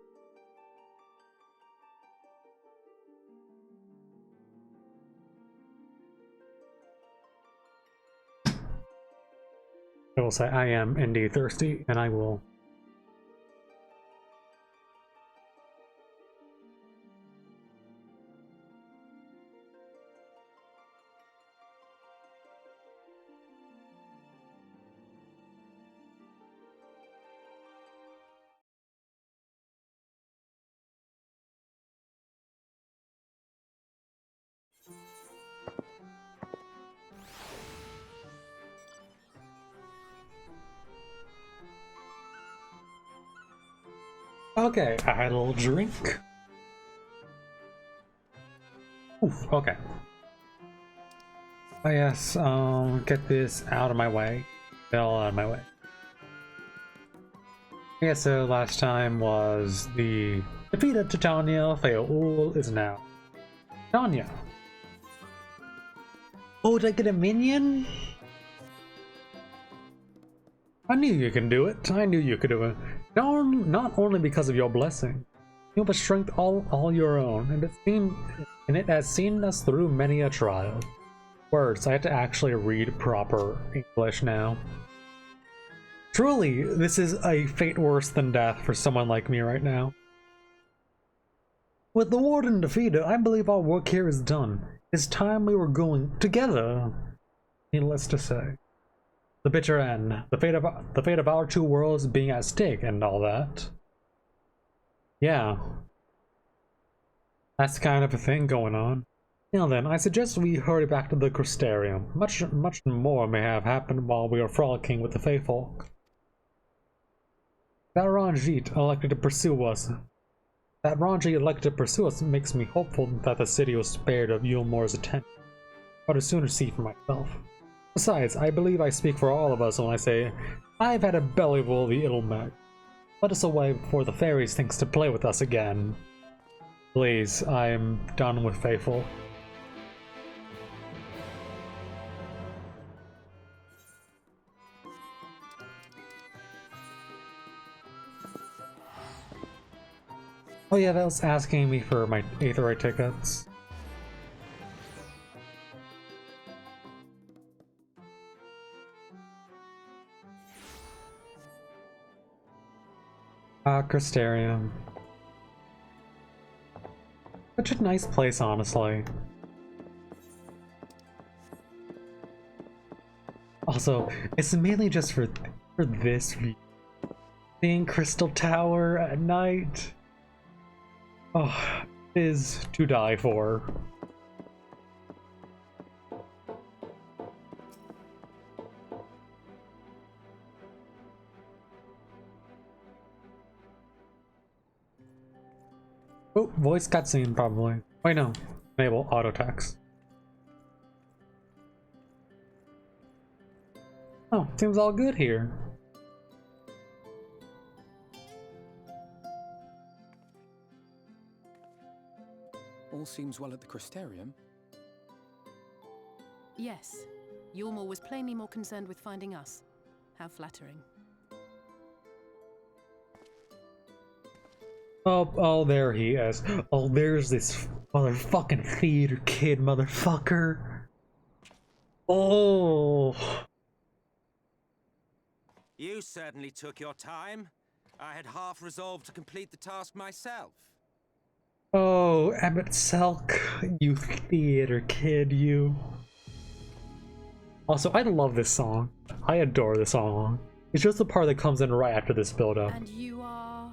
I will say I am indeed thirsty, and I will. Okay, I had a little drink. Oof, okay. Oh yes, get this out of my way. Get all out of my way. Yeah, so last time was the defeat of Titania. Fail is now Titania. Oh, did I get a minion? I knew you can do it. I knew you could do it. Not only because of your blessing, you have a strength all your own, and it has seen us through many a trial. Words, I have to actually read proper English now. Truly, this is a fate worse than death for someone like me right now. With the warden defeated, I believe our work here is done. It's time we were going together. Needless to say. The bitter end, the fate of our two worlds being at stake and all that. Yeah. That's kind of a thing going on. Now then, I suggest we hurry back to the Crystarium. Much more may have happened while we were frolicking with the Faefolk. That Ranjit elected to pursue us. Makes me hopeful that the city was spared of Yulmore's attention. But I'd sooner see for myself. Besides, I believe I speak for all of us when I say, I've had a bellyful of the Ilmag. Let us away before the fairies thinks to play with us again. Please, I am done with Faithful. Oh yeah, that was asking me for my Aetheryte tickets. Crystarium. Such a nice place, honestly. Also, it's mainly just for this view. Seeing Crystal Tower at night. Oh, is to die for. Oh, voice cutscene probably. Wait, no. Enable auto text. Oh, seems all good here. All seems well at the Crystarium. Yes. Yulmore was plainly more concerned with finding us. How flattering. Oh, there he is. Oh, there's this motherfucking theater kid, motherfucker. Oh. You certainly took your time. I had half resolved to complete the task myself. Oh, Emmett Selk, you theater kid, you. Also, I love this song. I adore this song. It's just the part that comes in right after this build-up. And you are...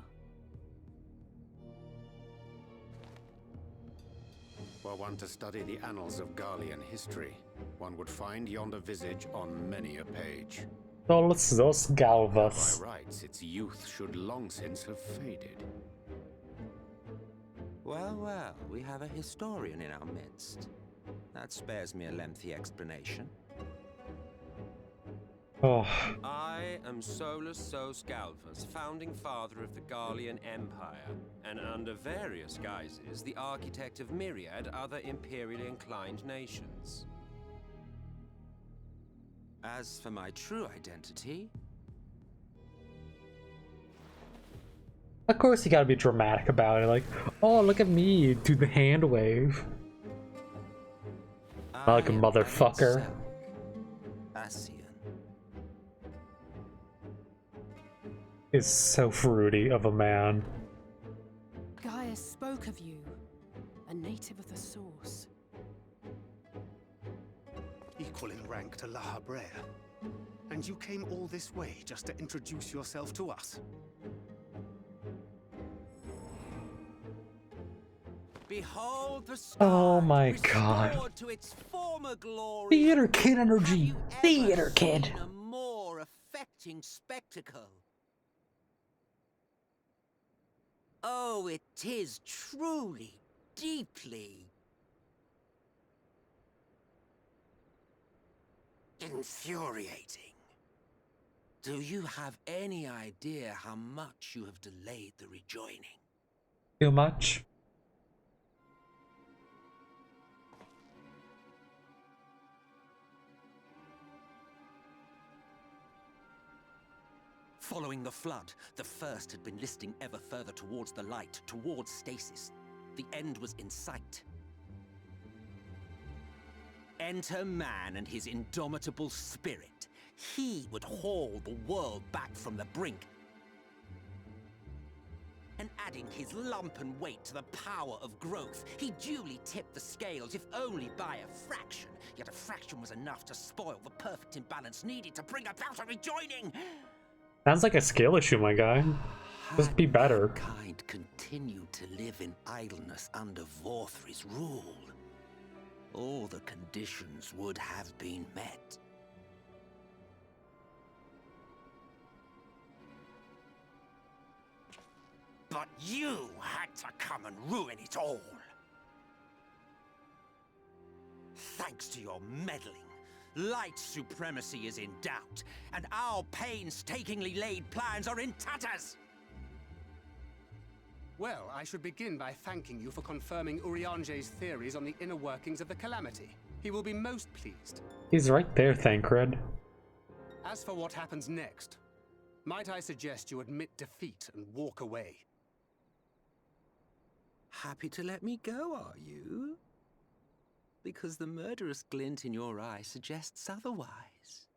Were one to study the annals of Garlean history, one would find yonder visage on many a page. Solus Galvas. By rights, its youth should long since have faded. Well, well, we have a historian in our midst. That spares me a lengthy explanation. Oh. I am Solus Sos Galvas, founding father of the Garlean Empire, and under various guises, the architect of myriad other imperially inclined nations. As for my true identity... Of course you gotta be dramatic about it, like, oh, look at me, do the hand wave. Like a motherfucker. Asian. Is so fruity of a man. Gaius spoke of you. A native of the Source. Equal in rank to La Habrea. And you came all this way just to introduce yourself to us? Behold the sky, Oh my god. restored to its former glory. Theater kid energy. Have you Theater ever kid. seen a more affecting spectacle? Oh, it is truly, deeply infuriating. Do you have any idea how much you have delayed the rejoining? Too much. Following the flood, the first had been listing ever further towards the light, towards stasis. The end was in sight. Enter man and his indomitable spirit. He would haul the world back from the brink. And adding his lumpen weight to the power of growth, he duly tipped the scales, if only by a fraction. Yet a fraction was enough to spoil the perfect imbalance needed to bring about a rejoining. Sounds like a skill issue, my guy. Just be better. Mankind continued to live in idleness under Vorthri's rule, all the conditions would have been met. But you had to come and ruin it all. Thanks to your meddling, light supremacy is in doubt, and our painstakingly laid plans are in tatters! Well, I should begin by thanking you for confirming Urianger's theories on the inner workings of the Calamity. He will be most pleased. He's right there, Thancred. As for what happens next, might I suggest you admit defeat and walk away? Happy to let me go, are you? Because the murderous glint in your eye suggests otherwise.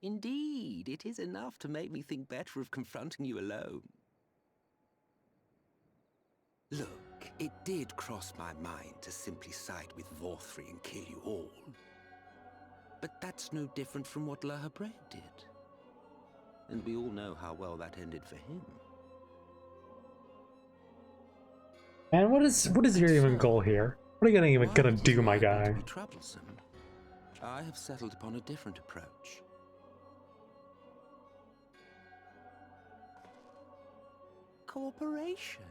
Indeed, it is enough to make me think better of confronting you alone. Look, it did cross my mind to simply side with Vorthri and kill you all. But that's no different from what La Habre did. And we all know how well that ended for him. And what is your even goal here? What are you even gonna do, my guy? Troublesome. I have settled upon a different approach. Cooperation.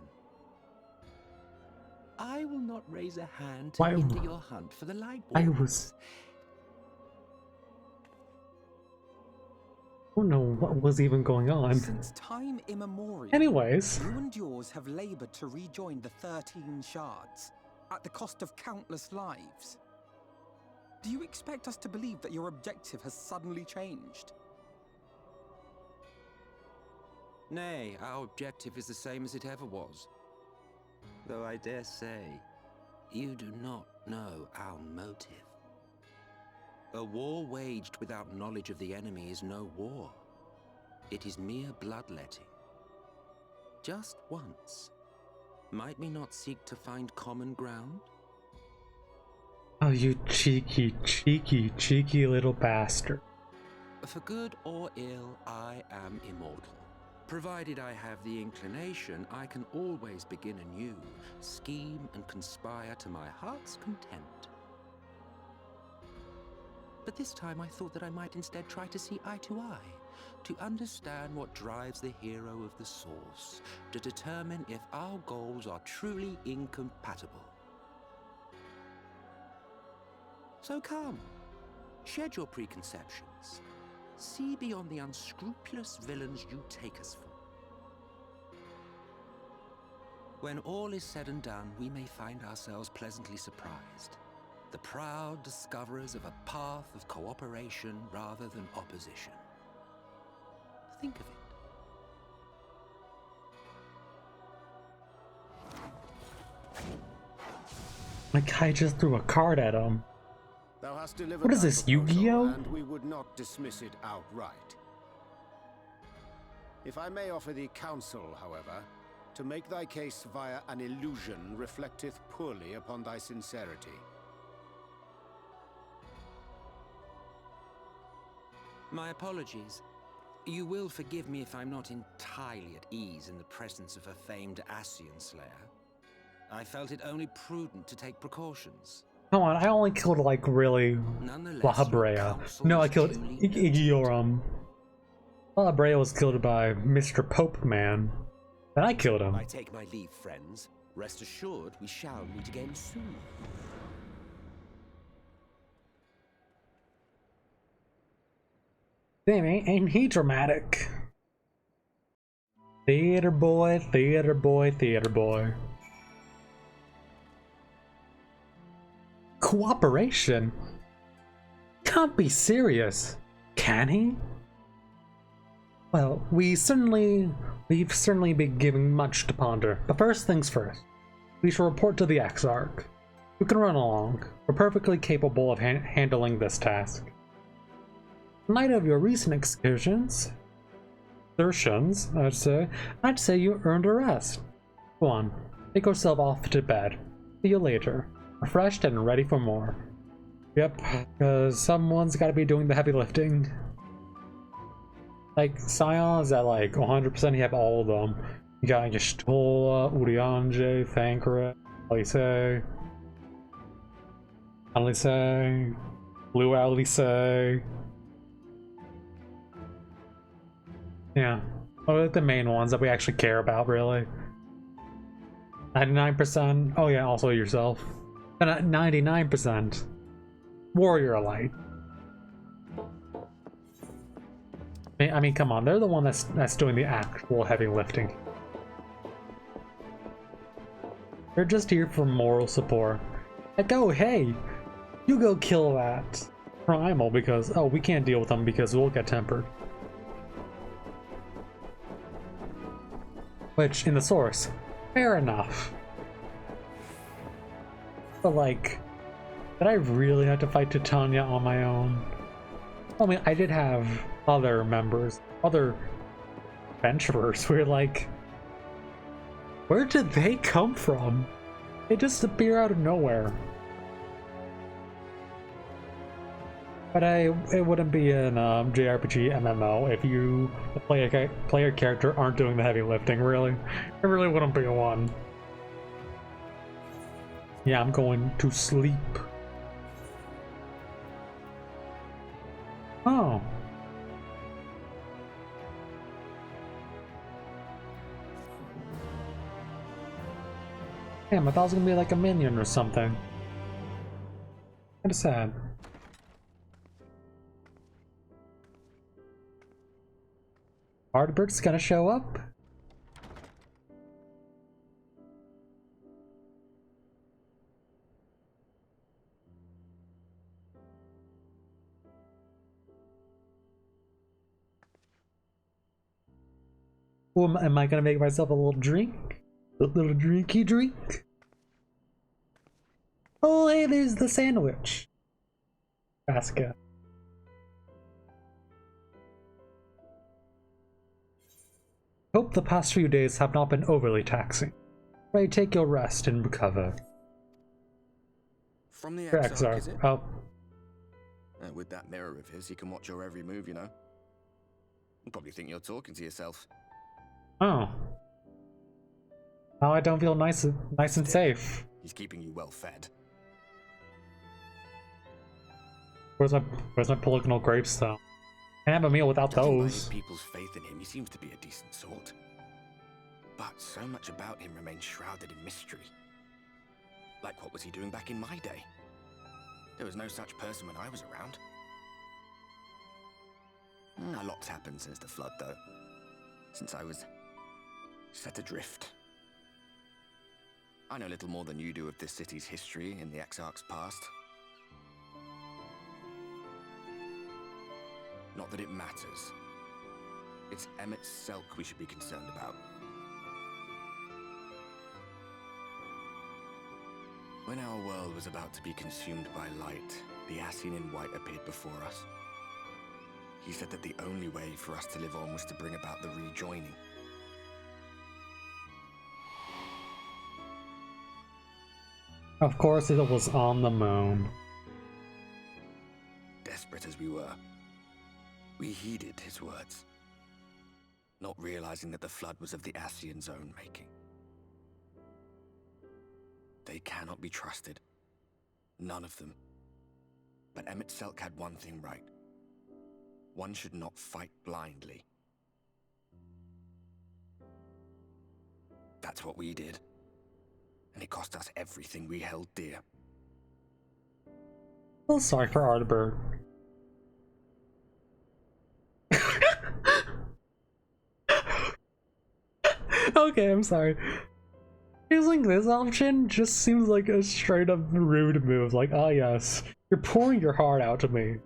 I will not raise a hand to hinder your hunt for the light I don't know what was even going on. Since time immemorial, Anyways, you and yours have labored to rejoin the 13 shards, at the cost of countless lives. Do you expect us to believe that your objective has suddenly changed? Nay, our objective is the same as it ever was. Though I dare say, you do not know our motive. A war waged without knowledge of the enemy is no war. It is mere bloodletting. Just once, might we not seek to find common ground? oh, you cheeky, cheeky, cheeky little bastard. For good or ill, I am immortal. Provided I have the inclination, I can always begin anew, scheme and conspire to my heart's content. But this time I thought that I might instead try to see eye to eye, to understand what drives the hero of the source, to determine if our goals are truly incompatible. So come, shed your preconceptions. See beyond the unscrupulous villains you take us for. When all is said and done, we may find ourselves pleasantly surprised. The proud discoverers of a path of cooperation rather than opposition. Think of it. My guy just threw a card at him. Thou hast delivered What is thy this, proposal, Yu-Gi-Oh? And we would not dismiss it outright. If I may offer thee counsel, however, to make thy case via an illusion reflecteth poorly upon thy sincerity. My apologies. You will forgive me if I'm not entirely at ease in the presence of a famed Ascian Slayer. I felt it only prudent to take precautions. Come on, I only killed like really La Habrea. No, I killed Igiorum. La Habrea was killed by Mr. Pope Man. And I killed him. I take my leave, friends. Rest assured, we shall meet again soon. Damn, ain't he dramatic? Theater boy, theater boy, theater boy. Cooperation? Can't be serious, can he? Well, we've certainly been given much to ponder, but first things first. We shall report to the Exarch. You can run along. We're perfectly capable of handling this task. In light of your recent exertions, I'd say you earned a rest. Go on, take yourself off to bed. See you later, refreshed and ready for more. Yep, because someone's got to be doing the heavy lifting. Like, Scion's at like 100%, you have all of them. You got Yestola, Urianger, Thancred, Alice, Blue Alice. Yeah, well, the main ones that we actually care about, really. 99%, oh yeah, also yourself. And at 99%, Warrior Light. I mean, come on, they're the one that's doing the actual heavy lifting. They're just here for moral support. Like, oh, hey, you go kill that primal because, oh, we can't deal with them because we'll get tempered. Which, in the source, fair enough. But like, did I really have to fight Titania on my own? I mean, I did have other members, other adventurers who were like, where did they come from? They just appear out of nowhere. But it wouldn't be an JRPG MMO if the player character aren't doing the heavy lifting, really. It really wouldn't be one. Yeah, I'm going to sleep. Oh. Damn, I thought it was gonna be like a minion or something. Kinda sad. Ardbert's gonna show up? Well, am I gonna make myself a little drink? A little drinky drink? Oh, hey, there's the sandwich. Basket. Hope the past few days have not been overly taxing. Pray take your rest and recover. From the Exarch, is it? Oh. With that mirror of his, he can watch your every move, you know. You probably think you're talking to yourself. Oh. Now I don't feel nice and safe. He's keeping you well fed. Where's my polygonal gravestone? Can't have a meal without those. People's faith in him, he seems to be a decent sort. But so much about him remains shrouded in mystery. Like, what was he doing back in my day? There was no such person when I was around. A lot's happened since the flood, though. Since I was set adrift. I know little more than you do of this city's history in the Exarch's past. Not that it matters. It's Emmett Selk we should be concerned about. When our world was about to be consumed by light, the Ascian in white appeared before us. He said that the only way for us to live on was to bring about the rejoining. Of course it was on the moon. Desperate as we were, we heeded his words, not realizing that the flood was of the Ascian's own making. They cannot be trusted. None of them. But Emmett Selk had one thing right. One should not fight blindly. That's what we did. And it cost us everything we held dear. Well, sorry for Ardberg. Okay, I'm sorry. Using this option just seems like a straight up rude move. Like, ah, yes, you're pouring your heart out to me.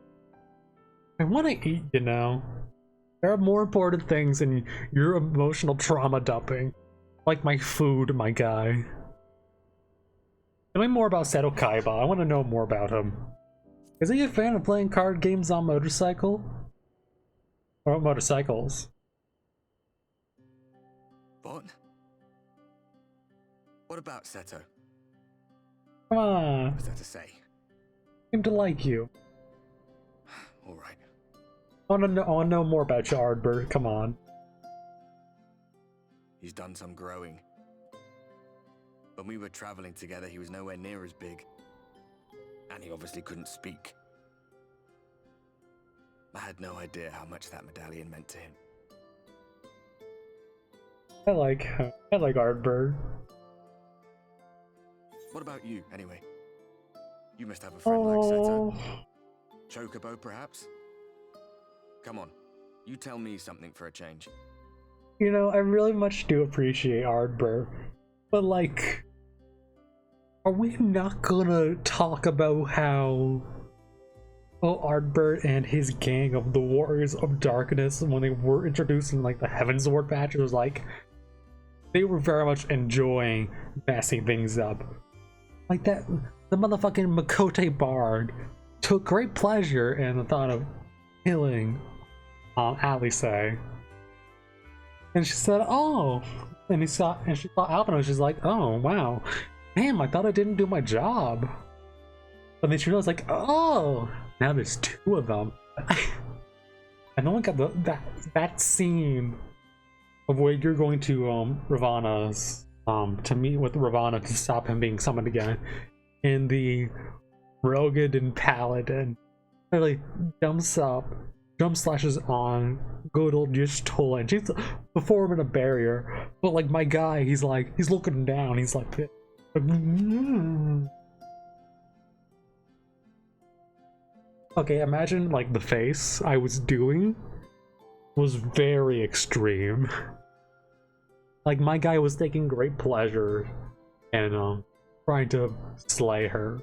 I want to eat, you know. There are more important things than your emotional trauma dumping. Like my food, my guy. Tell me more about Seto Kaiba. I want to know more about him. Is he a fan of playing card games on motorcycle? Or motorcycles? What? What about Seto? Come on. What was that to say? Seem to like you. Alright. I want to know more about you, Ardberg. Come on. He's done some growing. When we were traveling together, he was nowhere near as big. And he obviously couldn't speak. I had no idea how much that medallion meant to him. I like Ardberg. What about you, anyway? You must have a friend like Seto. Chocobo, perhaps? Come on, you tell me something for a change. You know, I really much do appreciate Ardberg, but like, are we not gonna talk about how Ardberg and his gang of the Warriors of Darkness, when they were introduced in like the Heavensward patch, it was like they were very much enjoying messing things up. Like that, the motherfucking Makote Bard took great pleasure in the thought of killing Alice. And she said, oh, and she saw Albino, she's like, oh wow, damn, I thought I didn't do my job. But then she realized like, oh, Now there's two of them. I don't got that scene of where you're going to Ravana's to meet with Ravana to stop him being summoned again, and the Rogan and Paladin really jump slashes on good old Y'shtola, and she's performing a barrier, but like my guy, he's looking down, he's like okay, imagine like the face I was doing was very extreme. Like my guy was taking great pleasure in trying to slay her.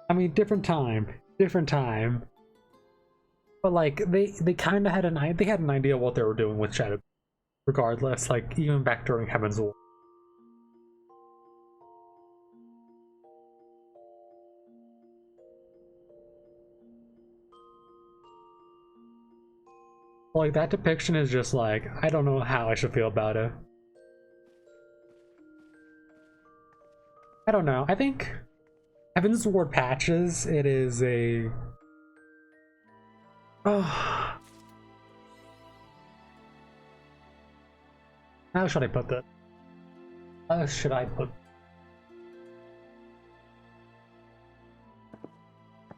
I mean, different time. But like they kind of had an idea what they were doing with Shadow, regardless. Like even back during Heaven's War. Like that depiction is just like, I don't know how I should feel about it. I don't know. I think Heaven's Ward patches, it is a how should I put that? How should I put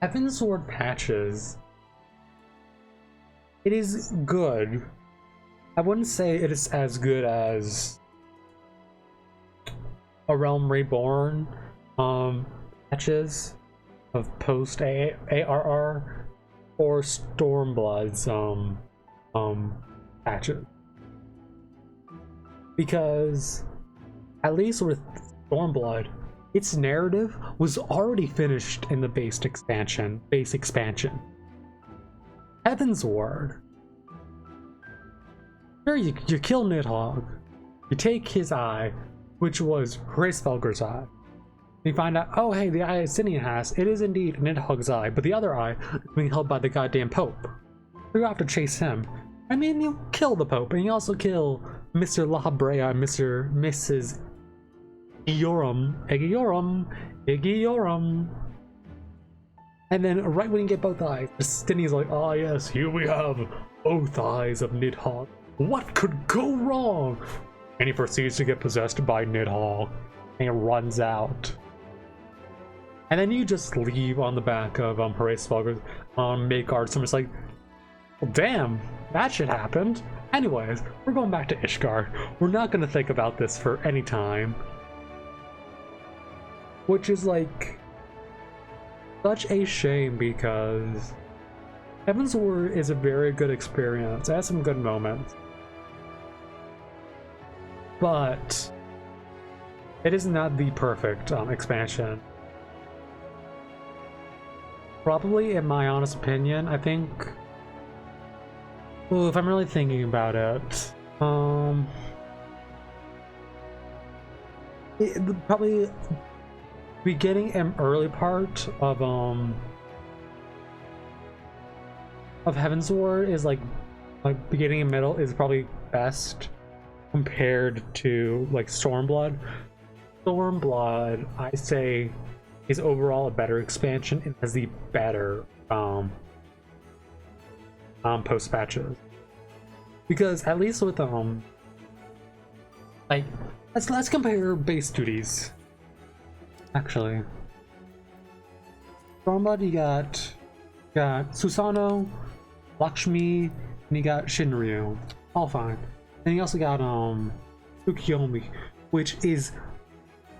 Heaven's Sword patches? It is good. I wouldn't say it is as good as A Realm Reborn patches of post ARR or Stormblood's patches. Because at least with Stormblood, its narrative was already finished in the base expansion. Heaven's Ward. Sure, you kill Nidhogg. You take his eye, which was Hraesvelgur's eye. You find out, oh hey, the eye Cinia has, it is indeed Nidhogg's eye, but the other eye is being held by the goddamn Pope. So you have to chase him. And then you kill the Pope, and you also kill Mr. La Brea and Mrs. Igiorum. And then right when you get both eyes, Justinian's like, oh yes, here we have both eyes of Nidhogg. What could go wrong? And he proceeds to get possessed by Nidhogg and runs out. And then you just leave on the back of Hraesvelgur's Midgard. So I'm just like, well, damn, that shit happened. Anyways, we're going back to Ishgard. We're not gonna think about this for any time. Which is like such a shame, because Heaven's Ward is a very good experience. It has some good moments. But it is not the perfect expansion. Probably, in my honest opinion, I think, if I'm really thinking about it, probably beginning an early part of Heaven's Ward is like beginning and middle is probably best compared to like Stormblood. Stormblood, I say, is overall a better expansion and has the better post patches, because at least with like let's compare base duties. Actually, Stormblood, you got Susanoo, Lakshmi, and you got Shinryu, all fine. And you also got Tsukiyomi, which is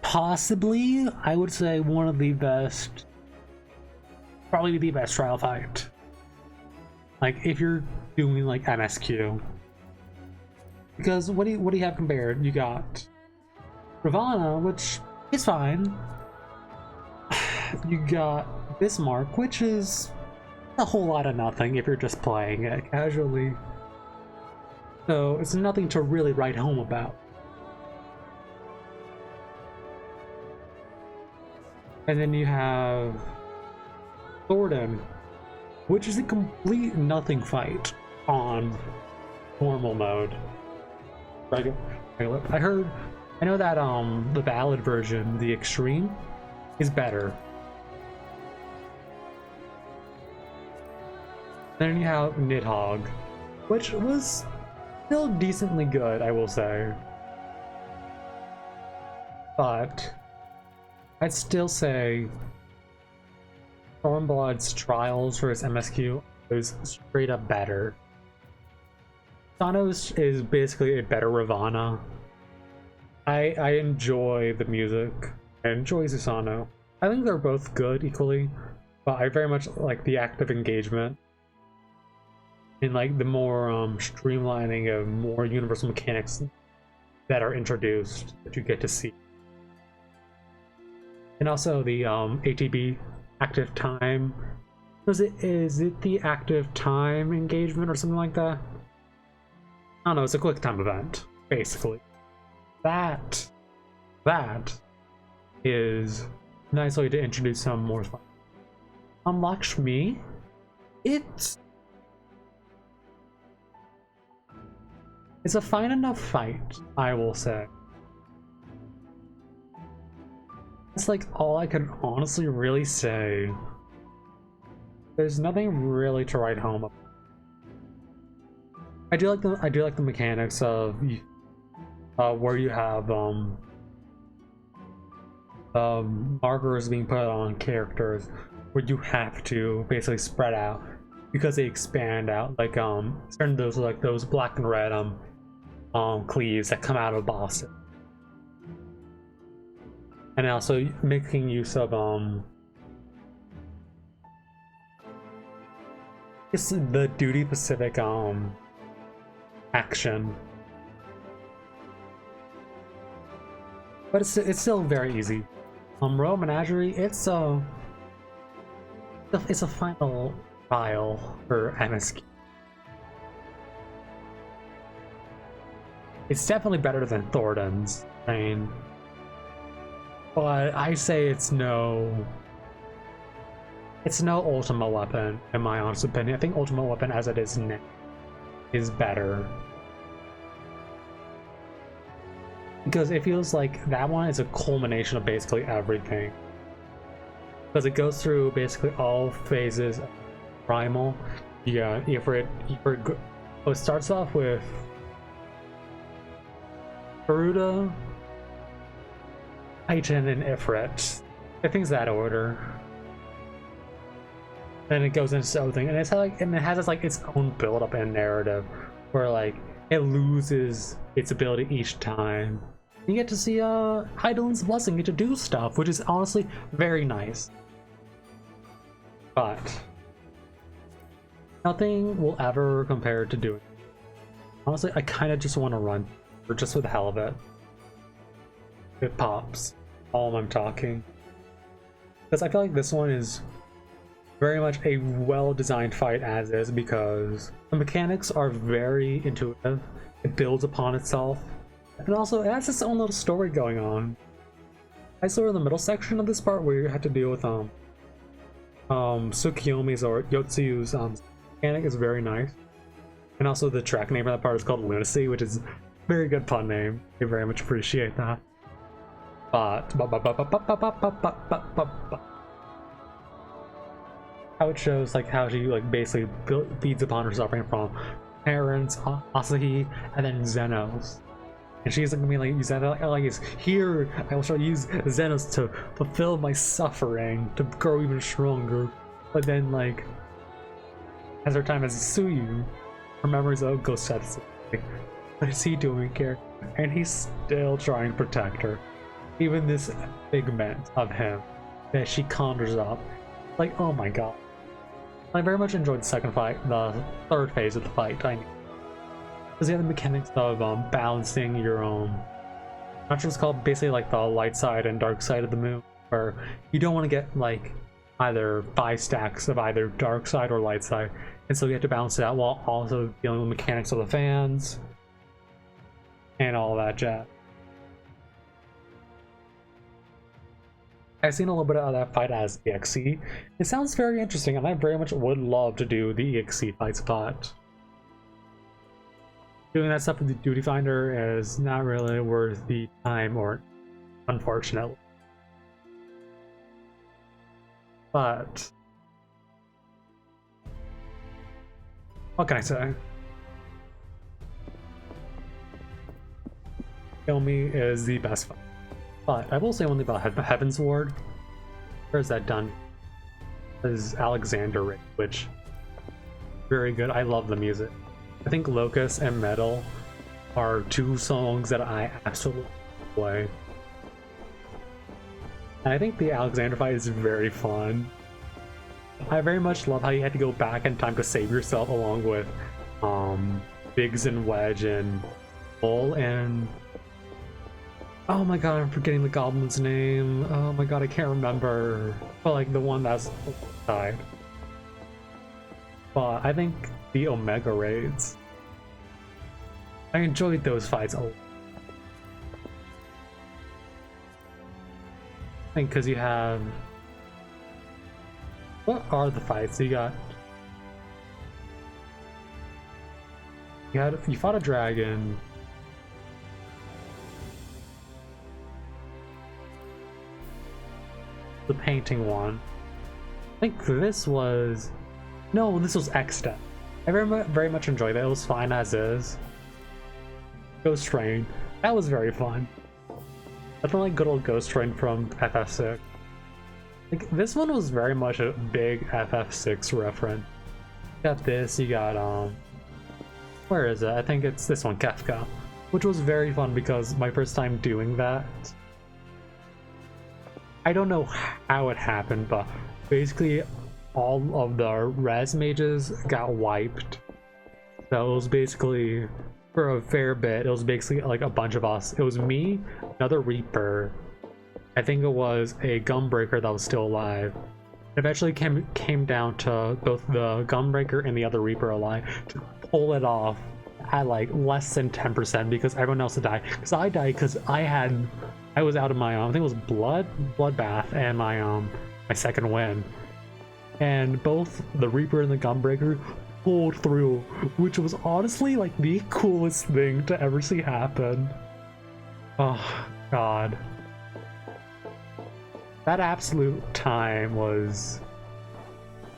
possibly, I would say, one of the best, probably the best trial fight. Like if you're doing like MSQ, because what do you have compared? You got Ravana, which is fine. You got Bismarck, which is a whole lot of nothing if you're just playing it casually. So it's nothing to really write home about. And then you have Thornton, which is a complete nothing fight on normal mode. I heard I know that the ballad version, the extreme, is better. Then you have Nidhogg, which was still decently good, I will say. But I'd still say Stormblood's Trials for his MSQ is straight up better. Sano's is basically a better Ravana. I enjoy the music. I enjoy Susano. I think they're both good equally, but I very much like the active engagement and like the more streamlining of more universal mechanics that are introduced that you get to see. And also the ATB active time. Is it the active time engagement or something like that? I don't know, it's a quick time event, basically. That is a nice way to introduce some more fun. Lakshmi, it's a fine enough fight, I will say. That's like all I can honestly really say. There's nothing really to write home about. I do like the mechanics of where you have markers being put on characters where you have to basically spread out because they expand out, like certain those black and red cleaves that come out of Boston. And also making use of it's the Duty Pacific action, but it's still very easy. Royal Menagerie, it's a final trial for MSQ. It's definitely better than Thornton's, I mean, but I say it's no Ultima Weapon, in my honest opinion. I think Ultima Weapon as it is now is better. Because it feels like that one is a culmination of basically everything. Because it goes through basically all phases of Primal. Yeah, it starts off with Garuda, Titan, and Ifrit. I think it's that order. Then it goes into everything, and it has its own build-up and narrative, where like it loses its ability each time. You get to see Heidelin's Blessing get to do stuff, which is honestly very nice. But nothing will ever compare to doing it. Honestly, I kind of just want to run, or just for the hell of it. It pops. All I'm talking, because I feel like this one is very much a well-designed fight as is, because the mechanics are very intuitive. It builds upon itself, and also it has its own little story going on. I saw in the middle section of this part where you have to deal with Tsukiyomi's or Yotsuyu's mechanic is very nice, and also the track name for that part is called Lunacy, which is a very good pun name. I very much appreciate that. But how it shows like how she like basically feeds upon her suffering from parents, Asahi, and then Zenos, and she's like, Zenos like is here. I will try to use Zenos to fulfill my suffering to grow even stronger. But then like as her time as Tsuyu, her memories of Ghost Setsu, like, what is he doing here? And he's still trying to protect her. Even this figment of him that she conjures up, like, oh my god. I very much enjoyed the second fight, the third phase of the fight, I mean. Because you have the mechanics of balancing your not just called basically like the light side and dark side of the moon, where you don't want to get like either 5 stacks of either dark side or light side, and so you have to balance it out while also dealing with mechanics of the fans and all that jazz. I've seen a little bit of that fight as EXE. It sounds very interesting, and I very much would love to do the EXE fight spot. doing that stuff with the duty finder is not really worth the time, or unfortunately. But what can I say? Kill Me is the best fight. But I will say only about Heaven's Ward. Where's that done? Is Alexander Rate, which very good. I love the music. I think Locust and Metal are two songs that I absolutely play. And I think the Alexander fight is very fun. I very much love how you had to go back in time to save yourself, along with Biggs and Wedge and Bull and oh my god, I'm forgetting the goblin's name. Oh my god, I can't remember. But like the one that's died. But I think the Omega raids, I enjoyed those fights a lot. I think because you have, what are the fights you got? You fought a dragon. The painting one. I think this was, no, this was X-Step. I very much enjoyed it. It was fine as is. Ghost Train. That was very fun. Definitely good old Ghost Train from FF6. Like, this one was very much a big FF6 reference. You got this, you got, where is it? I think it's this one, Kefka. Which was very fun because my first time doing that, I don't know how it happened, but basically all of the res mages got wiped. So it was basically, for a fair bit, it was basically like a bunch of us. It was me, another Reaper, I think it was a Gunbreaker that was still alive. It eventually came down to both the Gunbreaker and the other Reaper alive to pull it off at like less than 10% because everyone else had died. Because I died because I was out of my I think it was Bloodbath and my second win. And both the Reaper and the Gunbreaker pulled through, which was honestly like the coolest thing to ever see happen. Oh god. That absolute time was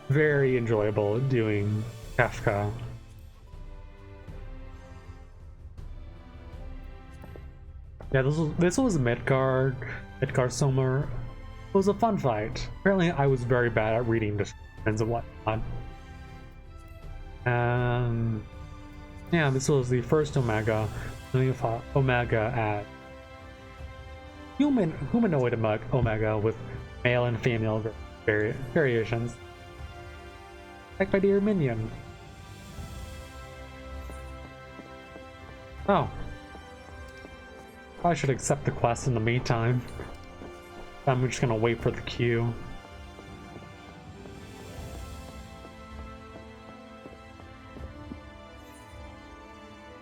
very enjoyable doing Kefka. Yeah, this was Midgard Summer. It was a fun fight. Apparently I was very bad at reading descriptions and whatnot. Yeah, this was the first Omega. Then you fought Omega at humanoid Omega with male and female variations. Like my dear minion. Oh. I should accept the quest in the meantime. I'm just gonna wait for the queue.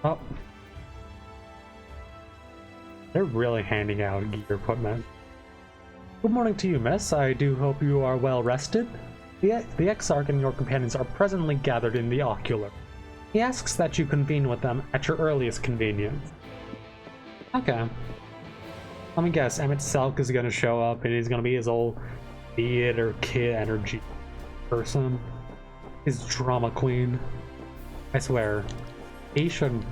Oh. They're really handing out gear equipment. Good morning to you, miss. I do hope you are well rested. The Exarch and your companions are presently gathered in the Ocular. He asks that you convene with them at your earliest convenience. Okay. Let me guess, Emmett Selk is gonna show up and he's gonna be his old theater kid energy person. His drama queen. I swear, he should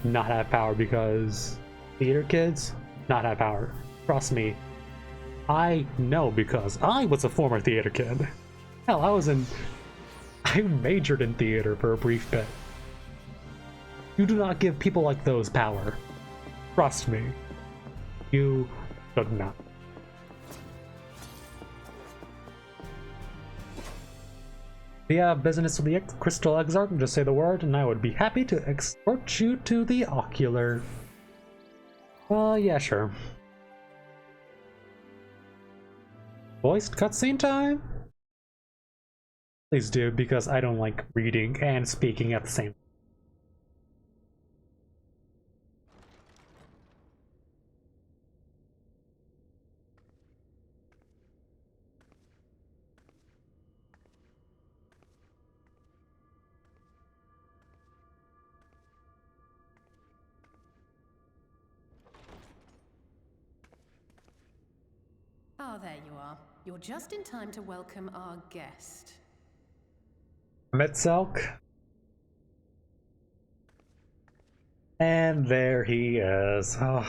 not have power because theater kids not have power. Trust me. I know because I was a former theater kid. Hell, I majored in theater for a brief bit. You do not give people like those power. Trust me. You should not. If you have business with the Crystal Exarch, just say the word and I would be happy to escort you to the Ocular. Yeah, sure. Voiced cutscene time? Please do, because I don't like reading and speaking at the same time. Ah, there you are. You're just in time to welcome our guest. Metzelk. And there he is. Oh.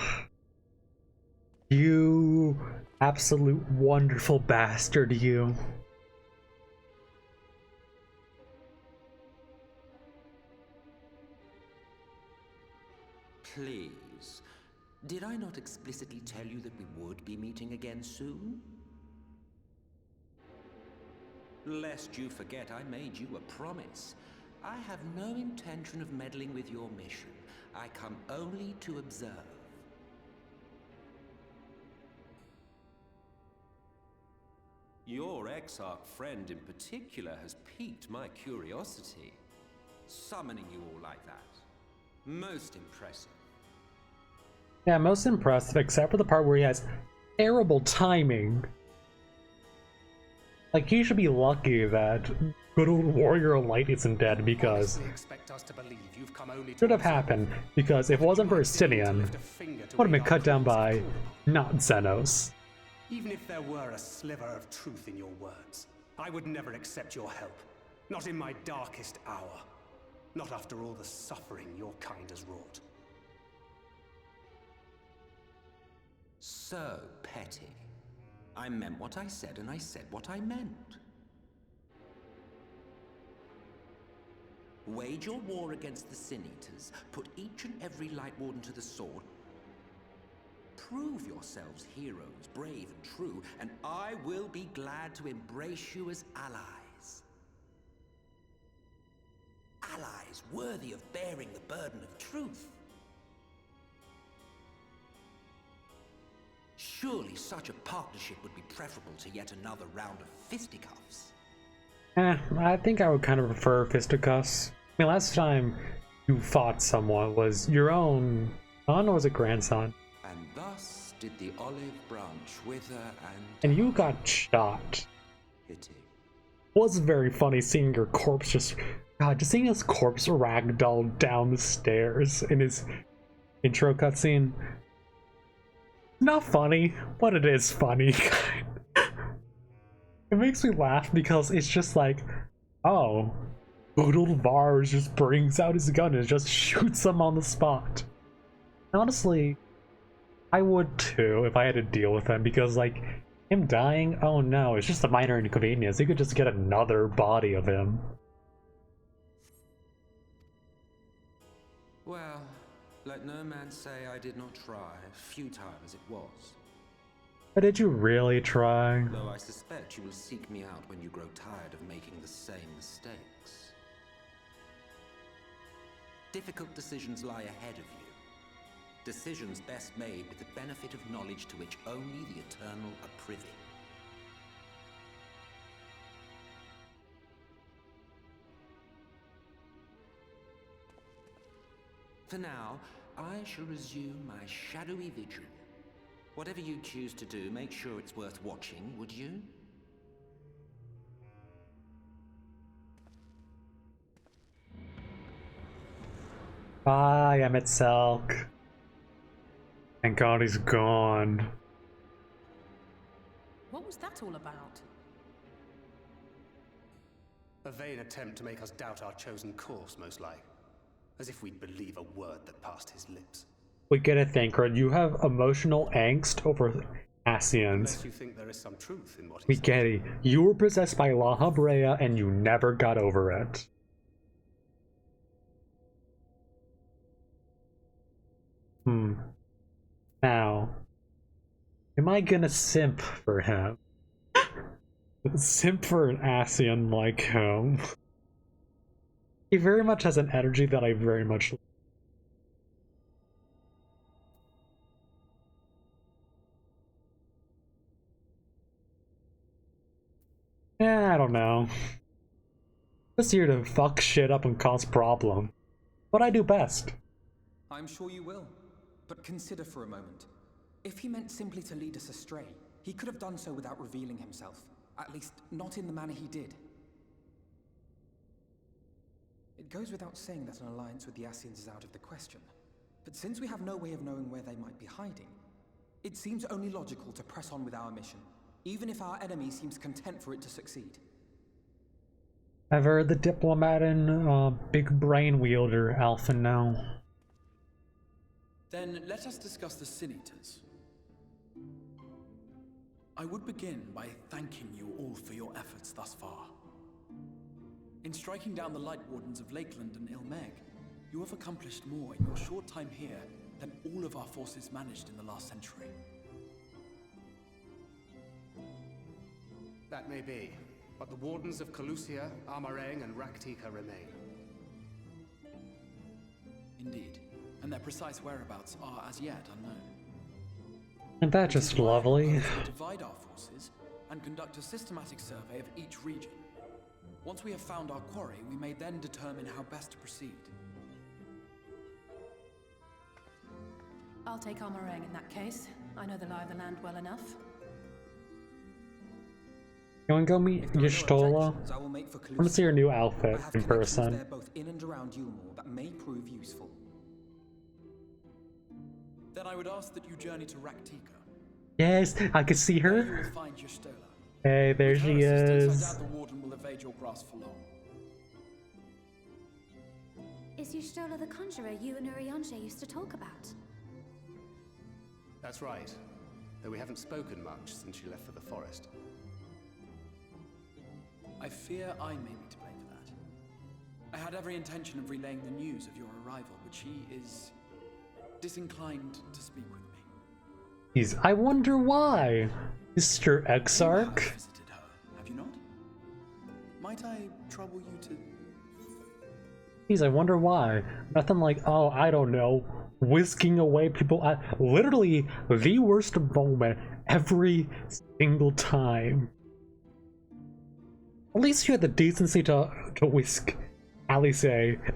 You absolute wonderful bastard, you. Please, did I not explicitly tell you that we would be meeting again soon? Lest you forget, I made you a promise. I have no intention of meddling with your mission. I come only to observe. Your Exarch friend in particular has piqued my curiosity. Summoning you all like that. Most impressive. Yeah, most impressive, except for the part where he has terrible timing. Like, he should be lucky that good old Warrior of Light isn't dead, because it should have happened, because if it wasn't for Justinian, it would have been cut down by not Xenos. Even if there were a sliver of truth in your words, I would never accept your help. Not in my darkest hour. Not after all the suffering your kind has wrought. So petty. I meant what I said, and I said what I meant. Wage your war against the Sin Eaters, put each and every Light Warden to the sword, prove yourselves heroes, brave and true, and I will be glad to embrace you as allies. Allies worthy of bearing the burden of truth. Surely such a partnership would be preferable to yet another round of fisticuffs. I think I would kind of prefer fisticuffs. I mean, last time you fought someone was your own son, or was it grandson? And thus did the olive branch wither and you got shot. Pity. It was very funny seeing your corpse just seeing his corpse ragdoll down the stairs in his intro cutscene. Not funny, but it is funny. It makes me laugh because it's just like, oh, Boodle Vars just brings out his gun and just shoots him on the spot. Honestly, I would too if I had to deal with him, because like, him dying, oh no, it's just a minor inconvenience. You could just get another body of him. Well, let no man say I did not try, futile as it was. But did you really try? Though I suspect you will seek me out when you grow tired of making the same mistakes. Difficult decisions lie ahead of you. Decisions best made with the benefit of knowledge to which only the eternal are privy. For now, I shall resume my shadowy vigil. Whatever you choose to do, make sure it's worth watching, would you? Bye, Emetzelk. Thank God he's gone. What was that all about? A vain attempt to make us doubt our chosen course, most like. As if we'd believe a word that passed his lips. We get it, Thancred. You have emotional angst over Ascians. Unless you think there is some truth in what he We said. get it. You were possessed by La Habrea and you never got over it. Now, am I gonna simp for him? Simp for an Ascian like him. He very much has an energy that I very much. I don't know. Just here to fuck shit up and cause problem. What I do best. I'm sure you will. But consider for a moment. If he meant simply to lead us astray, he could have done so without revealing himself. At least, not in the manner he did. It goes without saying that an alliance with the Ascians is out of the question. But since we have no way of knowing where they might be hiding, it seems only logical to press on with our mission. even if our enemy seems content for it to succeed. Ever the diplomat and big brain wielder, Alpha now. Then let us discuss the Sin Eaters. I would begin by thanking you all for your efforts thus far. In striking down the Light Wardens of Lakeland and Ilmeg, you have accomplished more in your short time here than all of our forces managed in the last century. That may be, but the Wardens of Calusia, Amarang, and Raktika remain. Indeed, and their precise whereabouts are as yet unknown. Isn't that just lovely? Divide our forces and conduct a systematic survey of each region. Once we have found our quarry, we may then determine how best to proceed. I'll take Amarang in that case. I know the lie of the land well enough. You wanna go meet Y'shtola? I will make for I wanna see her new outfit I have in connections person. there both in and around Yulmore that may prove useful. Then I would ask that you journey to Raktika. Yes, I can see There you her. will find Y'shtola. Hey, there With her she assistance, is. I doubt the Warden will evade your grasp for long. Is Y'shtola the conjurer you and Urianger used to talk about? That's right, though we haven't spoken much since she left for the forest. I fear I may be to blame for that. I had every intention of relaying the news of your arrival, but she is disinclined to speak with me. I wonder why. Mr. Exarch? Visited her, have you not? Might I trouble you to... Jeez, I wonder why. Nothing like, oh, I don't know, whisking away people at literally the worst moment every single time. At least you had the decency to whisk Alice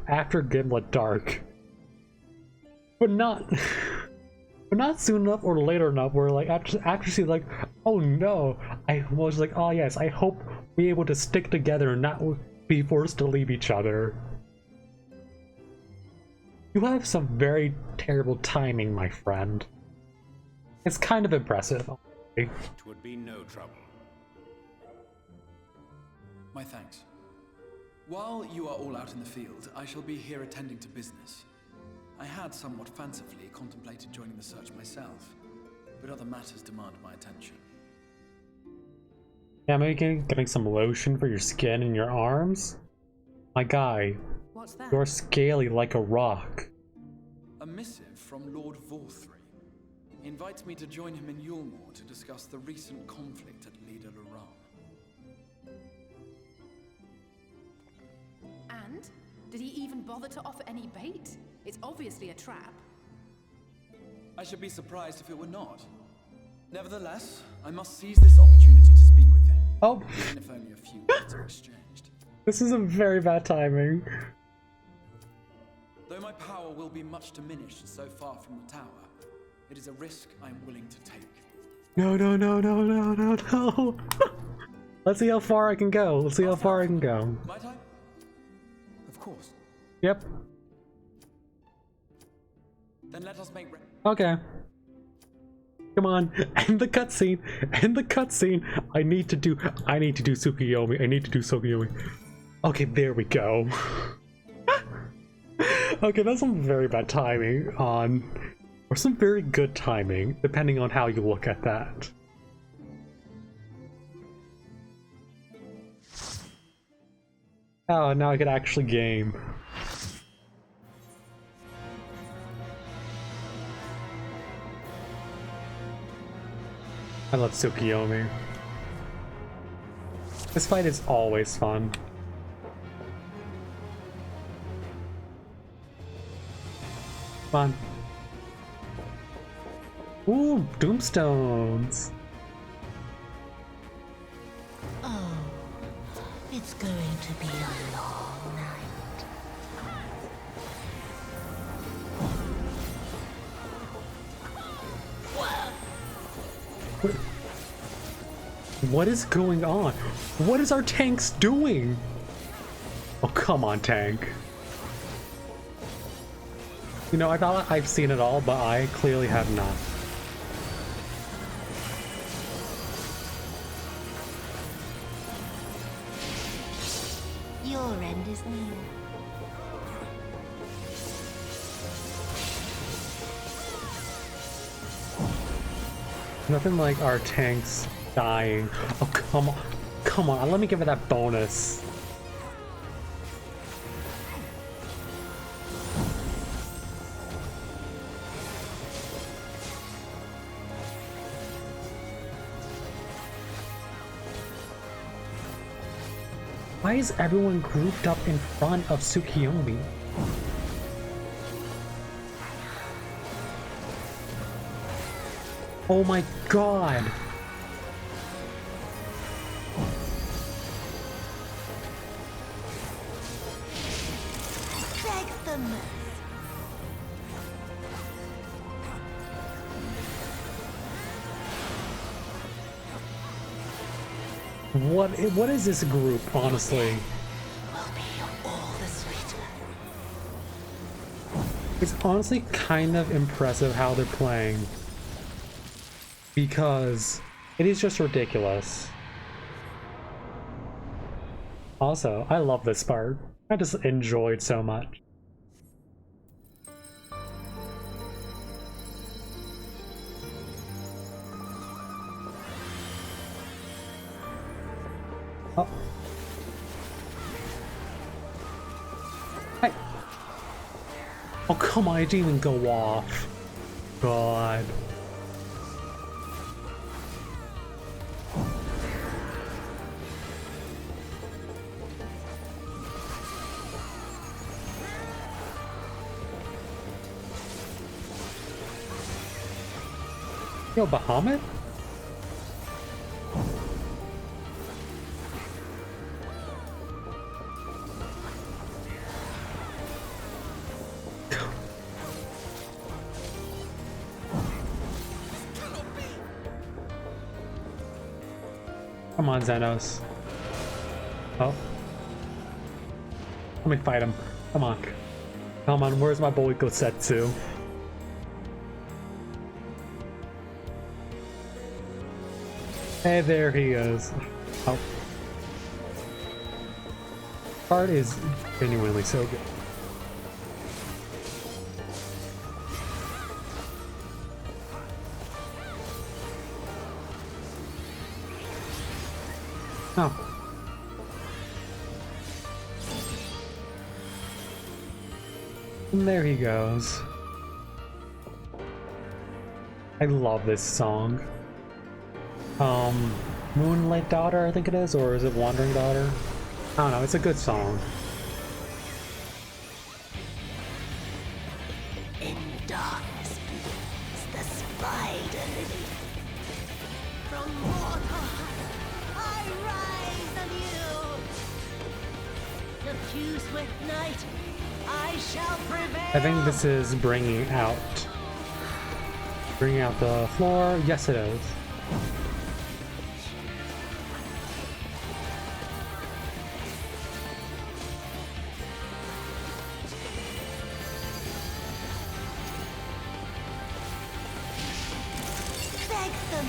after Gimlet Dark. But not soon enough or later enough where like after she's like, oh no, I was like, oh yes, I hope we're able to stick together and not be forced to leave each other. You have some very terrible timing, my friend. It's kind of impressive. It would be no trouble. My thanks. While you are all out in the field, I shall be here attending to business. I had somewhat fancifully contemplated joining the search myself, but other matters demand my attention. Yeah, maybe getting some lotion for your skin and your arms? My guy, What's that? you're scaly like a rock. A missive from Lord Vorthry invites me to join him in Yulmore to discuss the recent conflict at Lida Luram. And? Did he even bother to offer any bait? It's obviously a trap. I should be surprised if it were not. Nevertheless, I must seize this opportunity to speak with him. Oh. Even if only a few words are exchanged. This is a very bad timing. Though my power will be much diminished so far from the tower, it is a risk I am willing to take. No, no, no, no, no, no, no. Let's see how far I can go. Let's see how far I can go. Might I? Of course. Yep. Then let us make Okay. Come on, end the cutscene. End the cutscene. I need to do Tsukuyomi. I need to do Tsukuyomi. Okay, there we go. Okay, that's some very bad timing or some very good timing, depending on how you look at that. Oh, now I can actually game. I love Tsukuyomi. This fight is always fun. Come on. Ooh, Doomstones. Oh, it's going to be a long night. What is going on? What is our tanks doing? Oh, come on, tank. You know, I thought I've seen it all, but I clearly have not. your end is near. Nothing like our tanks dying. Oh, come on. Come on, let me give it that bonus. Why is everyone grouped up in front of Tsukiyomi? Oh my god! Beg the mercy. What is this group, honestly? Will be all the sweeter. It's honestly kind of impressive how they're playing. Because it is just ridiculous. Also, I love this part. I just enjoy it so much. Oh. Hey. Oh, come on, it didn't even go off. God. Yo, Bahamut? Come on, Xenos. Oh. Let me fight him. Come on. Come on, where's my boy Gosetsu? Hey, there he is. Oh. Card is genuinely so good. Oh. And there he goes. I love this song. Moonlight Daughter, I think it is, or is it Wandering Daughter? I don't know, it's a good song. In darkness bleeds the spider lily. From mortal I rise anew. Suffused with night, I shall prevail. I think this is bringing out the floor. Yes, it is. Beg them.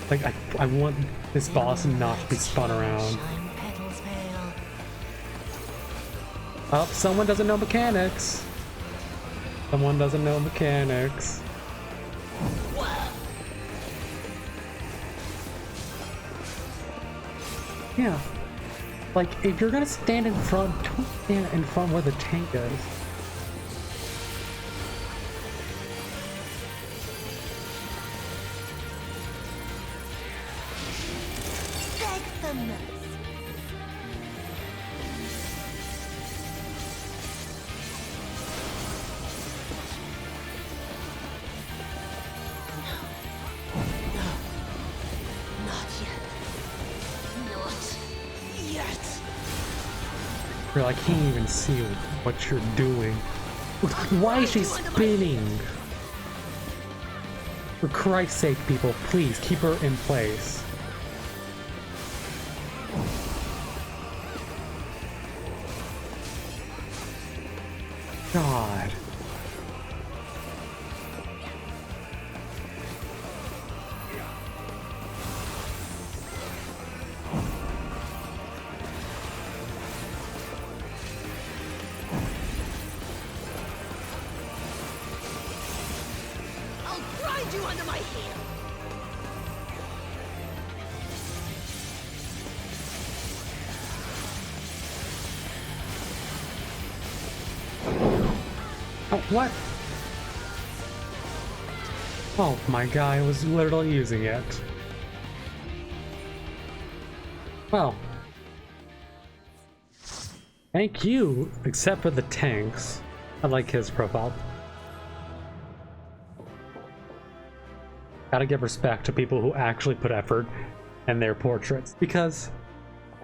Like, I want this boss not to be spun around. Oh, someone doesn't know mechanics. Someone doesn't know mechanics. Yeah. Like, if you're gonna stand in front, don't stand in front where the tank is. I can't even see what you're doing. Why is she spinning? For Christ's sake, people, please keep her in place. God. I'll grind you under my heel. Oh, what? Oh my god, I was literally using it. Well. Thank you, except for the tanks. I like his profile. Gotta give respect to people who actually put effort in their portraits, because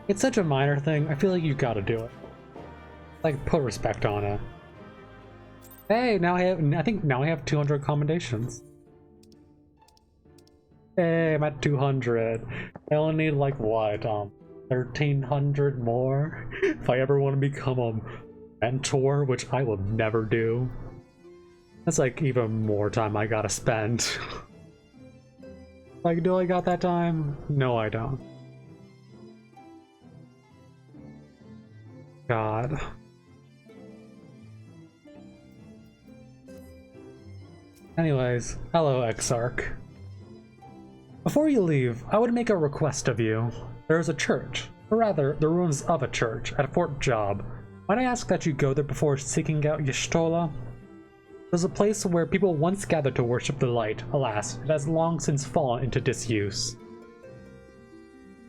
it's such a minor thing. I feel like you gotta do it. Like, put respect on it. Hey, I think now I have 200 commendations. Hey, I'm at 200. I only need like what, 1,300 more if I ever want to become a mentor, which I will never do. That's like even more time I gotta spend. Like, do I got that time? No, I don't. God. Anyways, hello, Exarch. Before you leave, I would make a request of you. There is a church, or rather, the ruins of a church, at Fort Job. Might I ask that you go there before seeking out Y'shtola? It was a place where people once gathered to worship the light. Alas, it has long since fallen into disuse.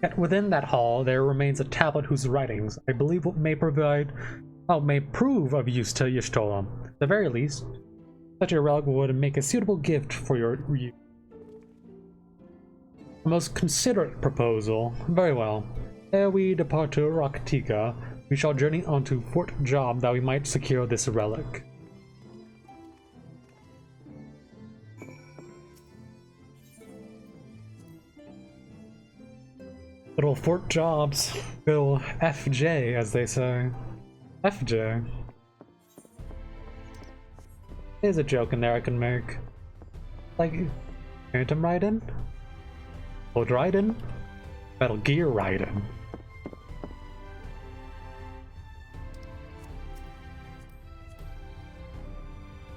Yet within that hall, there remains a tablet whose writings, I believe, may prove of use to Y'shtola. At the very least, such a relic would make a suitable gift for your use. A most considerate proposal. Very well. Ere we depart to Rakatika, we shall journey on to Fort Job that we might secure this relic. Little Fort Jobs. Little FJ, as they say. FJ. There's a joke in there I can make. Like, Phantom Raiden? Old Raiden? Metal Gear Raiden.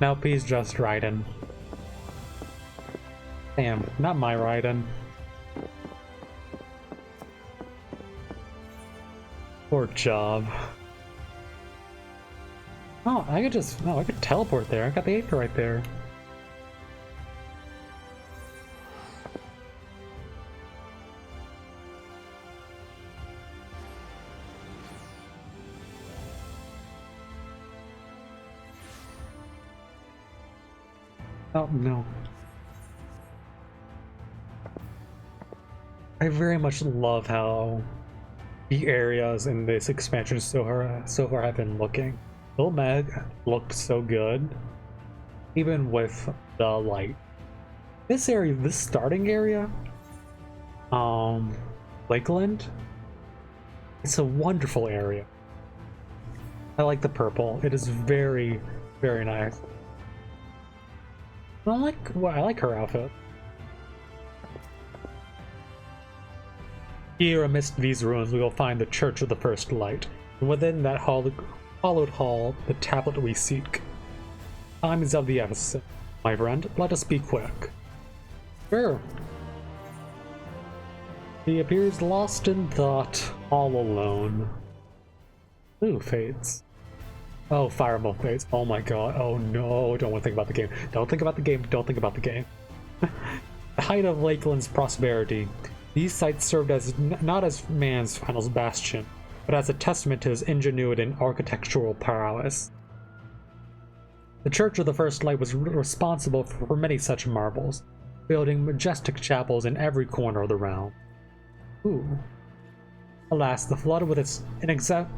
Nope, he's just Raiden. Damn, not my Raiden. Poor job. Oh, I could teleport there. I got the acre right there. Oh, no. I very much love how the areas in this expansion so far have been looking. Ilmeg looked so good, even with the light. This area, this starting area, Lakeland, it's a wonderful area. I like the purple. It is very, very nice. I like her outfit. Here amidst these ruins we will find the Church of the First Light, and within that hallowed hall, the tablet we seek. Time is of the essence, my friend. Let us be quick. Sure. He appears lost in thought, all alone. Ooh, Fates. Oh, Fire Emblem Fates. Oh my god. Oh no, don't want to think about the game. Don't think about the game. Don't think about the game. The height of Lakeland's prosperity. These sites served as not as man's final bastion, but as a testament to his ingenuity and architectural prowess. The Church of the First Light was responsible for many such marvels, building majestic chapels in every corner of the realm. Ooh. Alas, the flood with its inexorable,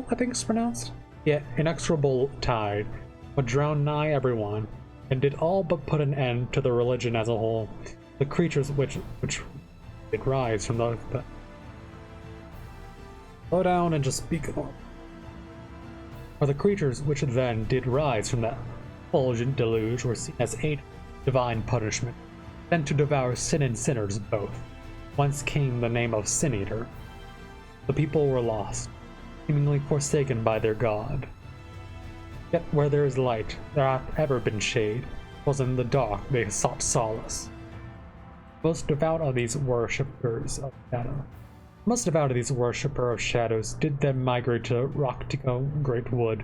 I think it's pronounced? Yeah, inexorable tide would drown nigh everyone, and did all but put an end to the religion as a whole. The creatures which did rise from the slow down and just speak normal. For the creatures which then did rise from that fulgent deluge were seen as a divine punishment, sent to devour sin and sinners both. Whence came the name of Sin Eater. The people were lost, seemingly forsaken by their god. Yet where there is light, there hath ever been shade, 'twas in the dark they sought solace. Most devout of these worshippers of shadow. Most devout of these worshippers of shadows did then migrate to Roctico Great Wood,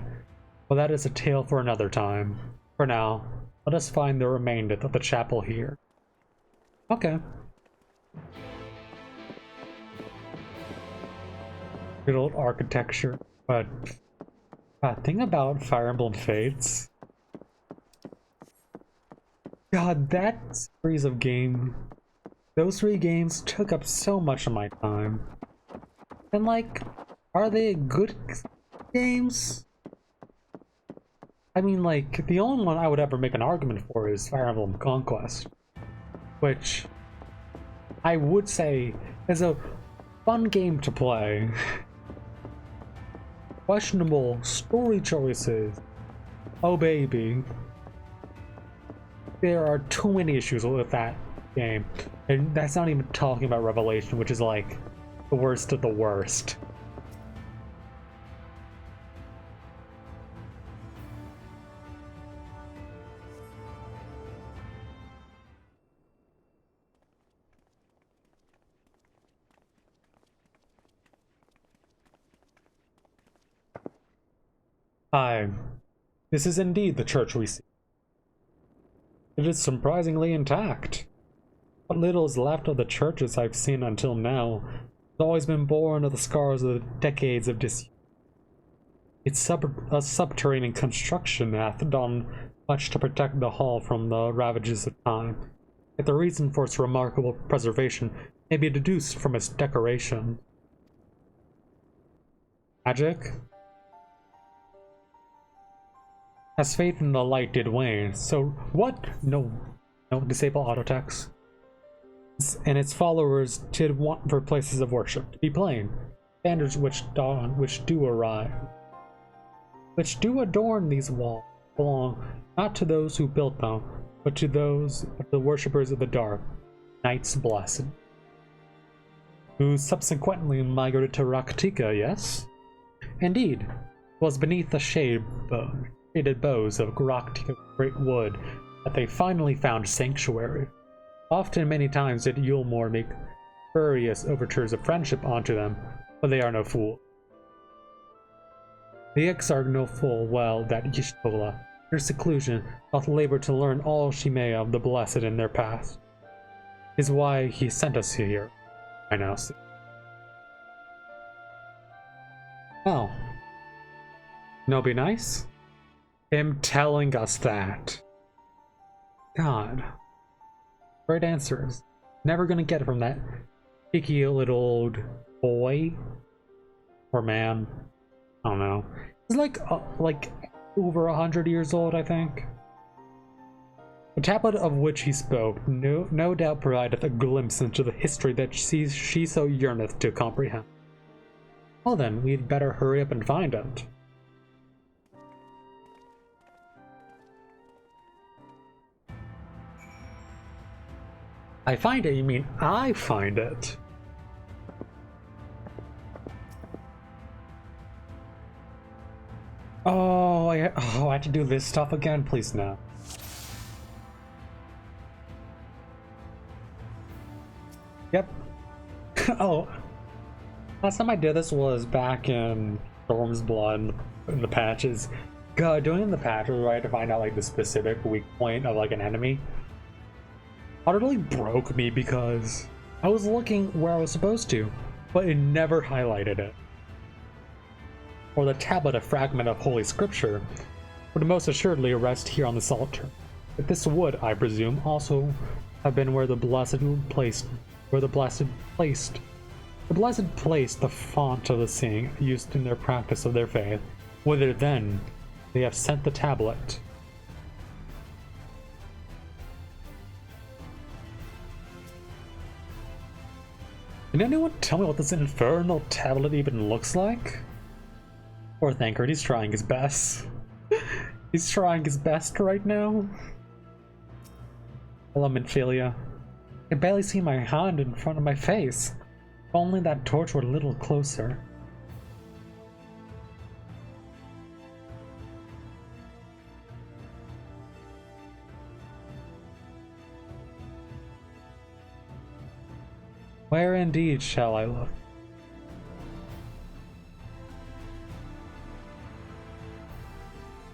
but that is a tale for another time. For now, let us find the remainder of the chapel here. Okay. Good old architecture, but thing about Fire Emblem Fates. God, that series of games, those 3 games took up so much of my time. And like, are they good games? I mean, like, the only one I would ever make an argument for is Fire Emblem Conquest, which I would say is a fun game to play. Questionable story choices. Oh baby. There are too many issues with that game. And that's not even talking about Revelation, which is like the worst of the worst. Aye, this is indeed the church we see. It is surprisingly intact. What little is left of the churches I've seen until now has always been born of the scars of the decades of disuse. Its subterranean construction hath done much to protect the hall from the ravages of time, yet the reason for its remarkable preservation may be deduced from its decoration. Magic? As faith in the light did wane, so what? No, disable auto text. And its followers did want for places of worship to be plain, standards which do arrive, which do adorn these walls, belong not to those who built them, but to those of the worshippers of the dark, knights blessed, who subsequently migrated to Raktika. Yes, indeed, it was beneath the shaded boughs of Raktika Great Wood that they finally found sanctuary. Often, many times did Yulmore make furious overtures of friendship onto them, but they are no fool. The Exarch know full well that Y'shtola, her seclusion, doth labor to learn all she may of the blessed in their past. Is why he sent us here, I now see. Oh. No be nice? Him telling us that. God. Great answers. Never gonna get it from that picky little old boy. Or man. I don't know. He's like over 100 years old, I think. The tablet of which he spoke no doubt provideth a glimpse into the history that she so yearneth to comprehend. Well then, we'd better hurry up and find it. I find it, you mean I find it? Oh, I have to do this stuff again? Please no. Yep. Oh. Last time I did this was back in Storm's Blood in the patches. God, doing the patches right to find out like the specific weak point of like an enemy utterly broke me because I was looking where I was supposed to, but it never highlighted it. Or the tablet, a fragment of Holy Scripture, would most assuredly rest here on this altar. But this would, I presume, also have been where the Blessed placed the font of the saying used in their practice of their faith, whither then they have sent the tablet. Can anyone tell me what this infernal tablet even looks like? Poor Thancred, he's trying his best. He's trying his best right now. Hello, Minfilia. I can barely see my hand in front of my face. If only that torch were a little closer. Where indeed shall I look?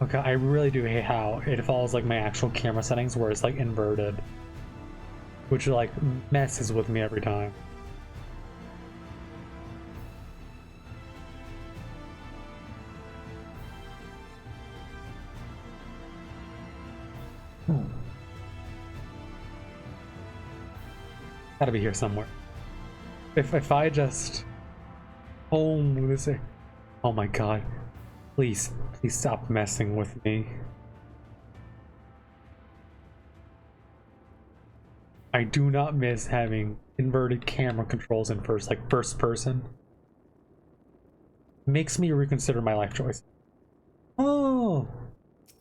Okay, I really do hate how it follows like my actual camera settings where it's like inverted. Which like messes with me every time. Gotta be here somewhere. If I just... Oh my god. Please stop messing with me. I do not miss having inverted camera controls in first person. Makes me reconsider my life choice. Oh,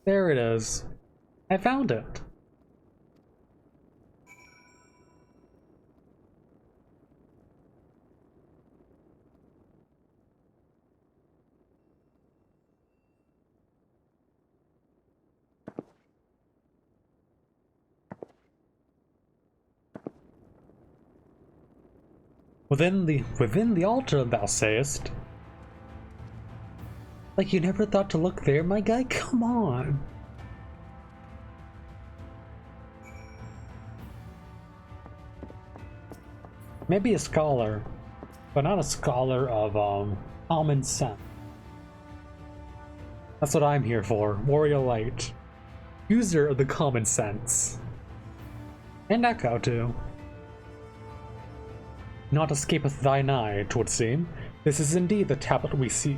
there it is. I found it. Within the altar, thou sayest? Like you never thought to look there, my guy? Come on. Maybe a scholar, but not a scholar of common sense. That's what I'm here for, Warrior Light. User of the common sense. And Echo too. Naught escapeth thine eye, 'twould seem. This is indeed the tablet we see.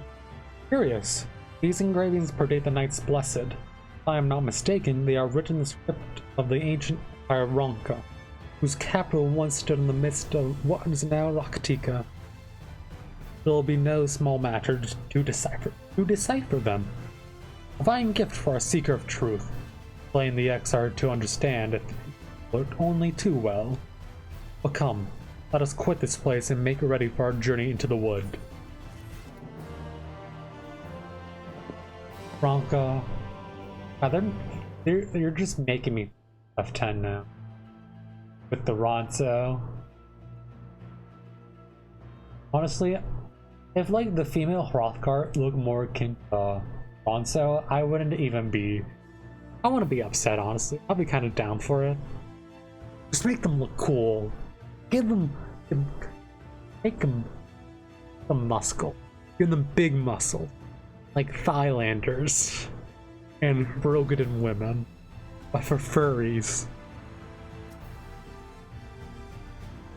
Curious, these engravings predate the Knights Blessed. If I am not mistaken, they are written in the script of the ancient Empire Ronka, whose capital once stood in the midst of what is now Raktika. It will be no small matter to decipher them. A fine gift for a seeker of truth. Plain the X are to understand it, but only too well. But come. Let us quit this place and make ready for our journey into the wood. Ronka. You're just making me F10 now. With the Ronso. Honestly, if like the female Hrothgar looked more akin to Ronso, I wouldn't even be... I wouldn't be upset, honestly. I'll be kind of down for it. Just make them look cool. Make them some muscle. Give them big muscle. Like Thailanders. And Rogadan women. But for furries.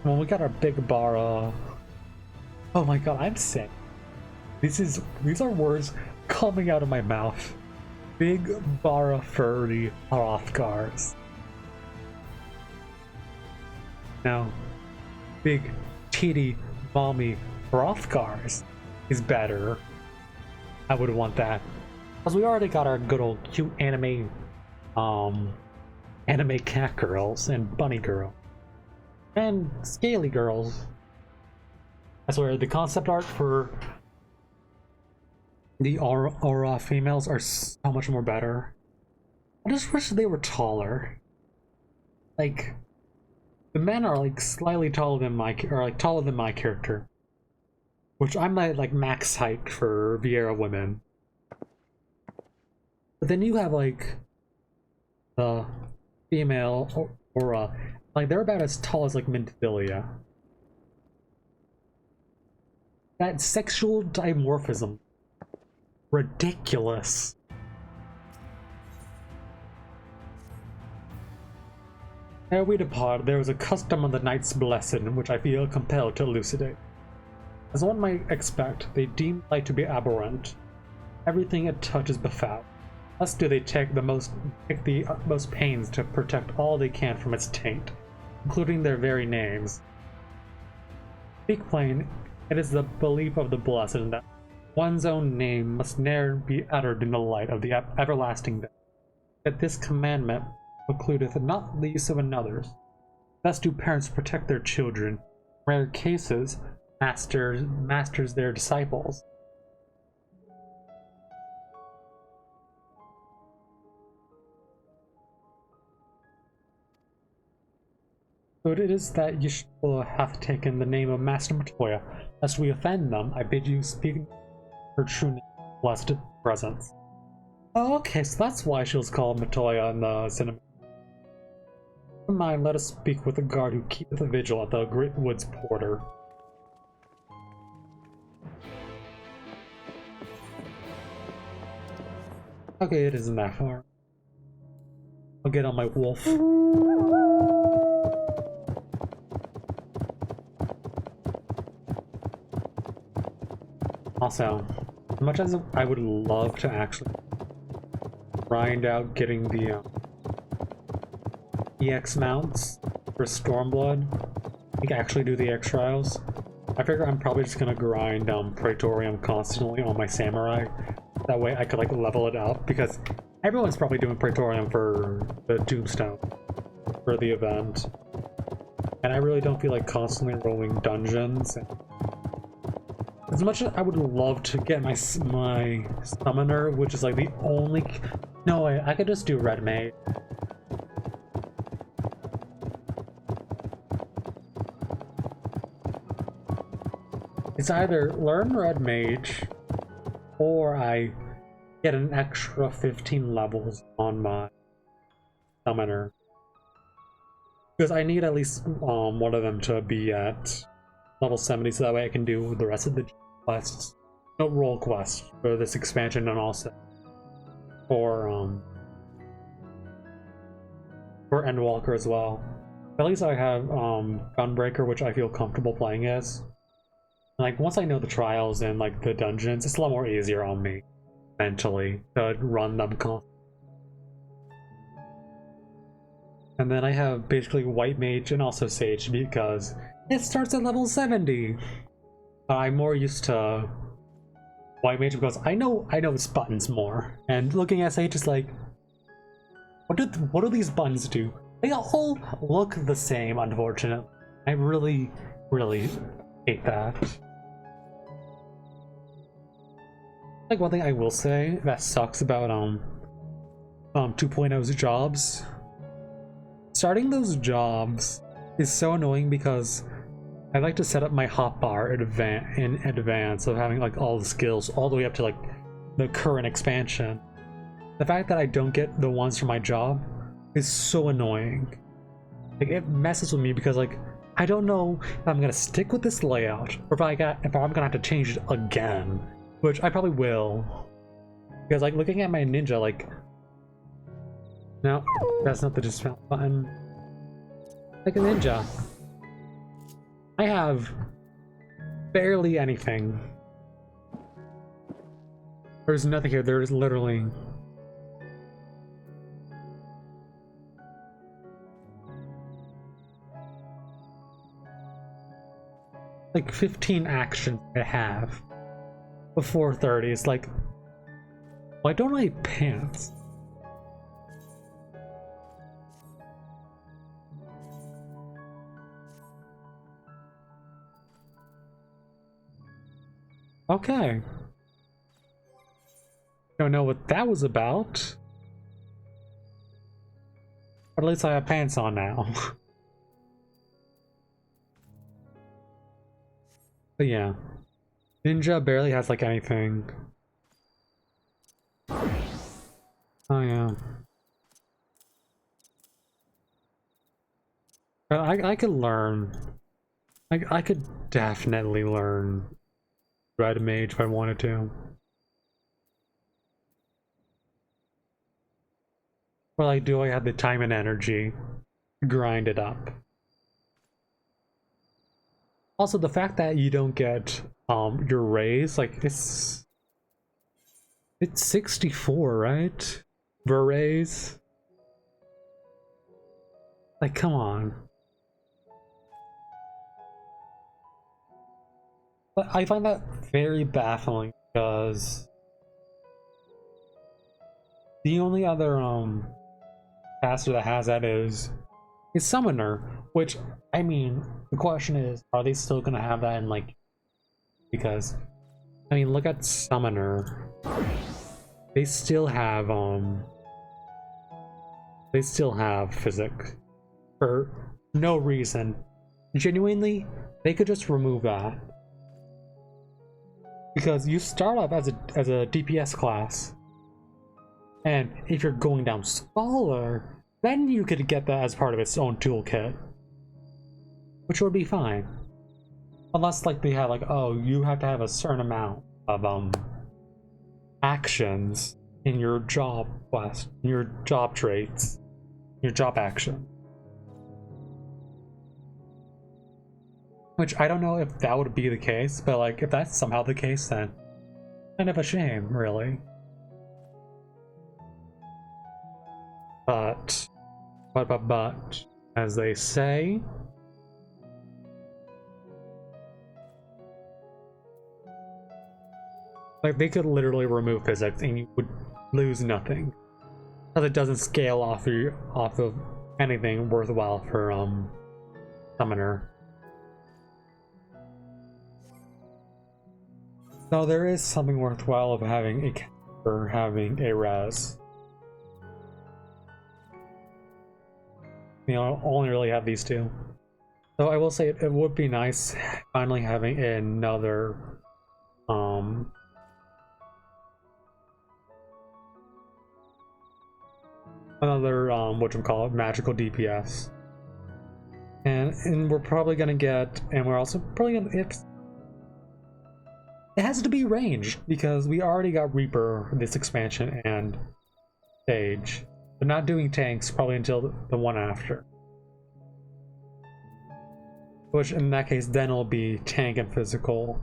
Well, we got our big Bara. Oh my god, I'm sick. These are words coming out of my mouth. Big Bara furry Hrothgars. Now, big titty mommy Hrothgars is better. I would want that. Because we already got our good old cute anime cat girls and bunny girl. And scaly girls. I swear, the concept art for the aura females are so much more better. I just wish they were taller. Like, the men are like slightly taller than my character, which I'm at like max height for Vieira women. But then you have like the female aura, like they're about as tall as like Minfilia. That sexual dimorphism, ridiculous. Ere we depart, there is a custom of the Knights Blessed which I feel compelled to elucidate. As one might expect, they deem light to be abhorrent. Everything it touches befoul. Thus do they take the utmost pains to protect all they can from its taint, including their very names. Speak plain, it is the belief of the blessed that one's own name must ne'er be uttered in the light of the everlasting day. That this commandment precludeth not the use of another's. Thus do parents protect their children. In rare cases, masters their disciples. But it is that Yeshua hath taken the name of Master Matoya. Lest we offend them, I bid you speak her true name, blessed presence. Oh, okay, so that's why she was called Matoya in the cinema. Never mind, let us speak with the guard who keepeth a vigil at the Great Woods Porter. Okay, it isn't that far. I'll get on my wolf. Also, as much as I would love to actually grind out getting the EX mounts for Stormblood, like actually do the EX trials, I figure I'm probably just gonna grind Praetorium constantly on my Samurai. That way I could like level it up, because everyone's probably doing Praetorium for the Doomstone for the event. And I really don't feel like constantly rolling dungeons. As much as I would love to get my summoner, which is like the only... No way, I could just do Red Mage. It's either learn Red Mage, or I get an extra 15 levels on my summoner. Because I need at least one of them to be at level 70, so that way I can do the rest of the quests. No, role quests for this expansion, and also for Endwalker as well. At least I have Gunbreaker, which I feel comfortable playing as. Like, once I know the trials and like the dungeons, it's a lot more easier on me mentally to run them constantly. And then I have basically White Mage and also Sage, because it starts at level 70. I'm more used to White Mage because I know its buttons more. And looking at Sage is like, what do these buttons do? They all look the same, unfortunately. I really, really hate that. Like, one thing I will say that sucks about 2.0's jobs. Starting those jobs is so annoying because I like to set up my hotbar in advance of having like all the skills all the way up to like the current expansion. The fact that I don't get the ones for my job is so annoying. Like, it messes with me because like I don't know if I'm gonna stick with this layout or if I'm gonna have to change it again, which I probably will. Because like looking at my ninja, like, no, that's not the dismount button. Like a ninja, I have barely anything. There's nothing here. There is literally like 15 actions I have before 30. It's like, why don't I have pants? Okay. Don't know what that was about. But at least I have pants on now. But yeah. Ninja barely has like anything. Oh yeah. But I could learn. I could definitely learn Red Mage if I wanted to. Well, like, do I have the time and energy to grind it up? Also, the fact that you don't get your raise, like, it's 64, right? For raise? Like, come on. But I find that very baffling because the only other caster that has that is Summoner, which, I mean, the question is, are they still gonna have that in, like, because, I mean, look at Summoner. They still have physics for no reason. Genuinely, they could just remove that. Because you start off as a DPS class. And if you're going down Scholar, then you could get that as part of its own toolkit. Which would be fine. Unless, like, they have, like, oh, you have to have a certain amount of, actions in your job quest, your job traits, your job action. Which, I don't know if that would be the case, but, like, if that's somehow the case, then kind of a shame, really. But, as they say, like, they could literally remove physics and you would lose nothing, because it doesn't scale off of anything worthwhile for Summoner. So there is something worthwhile of having a caster having a res. You know, only really have these two. So I will say it would be nice finally having another whatchamacallit, magical DPS. And we're probably gonna get, and we're also probably gonna, it has to be ranged, because we already got Reaper this expansion and Sage. They're not doing tanks probably until the one after. Which in that case then it'll be tank and physical.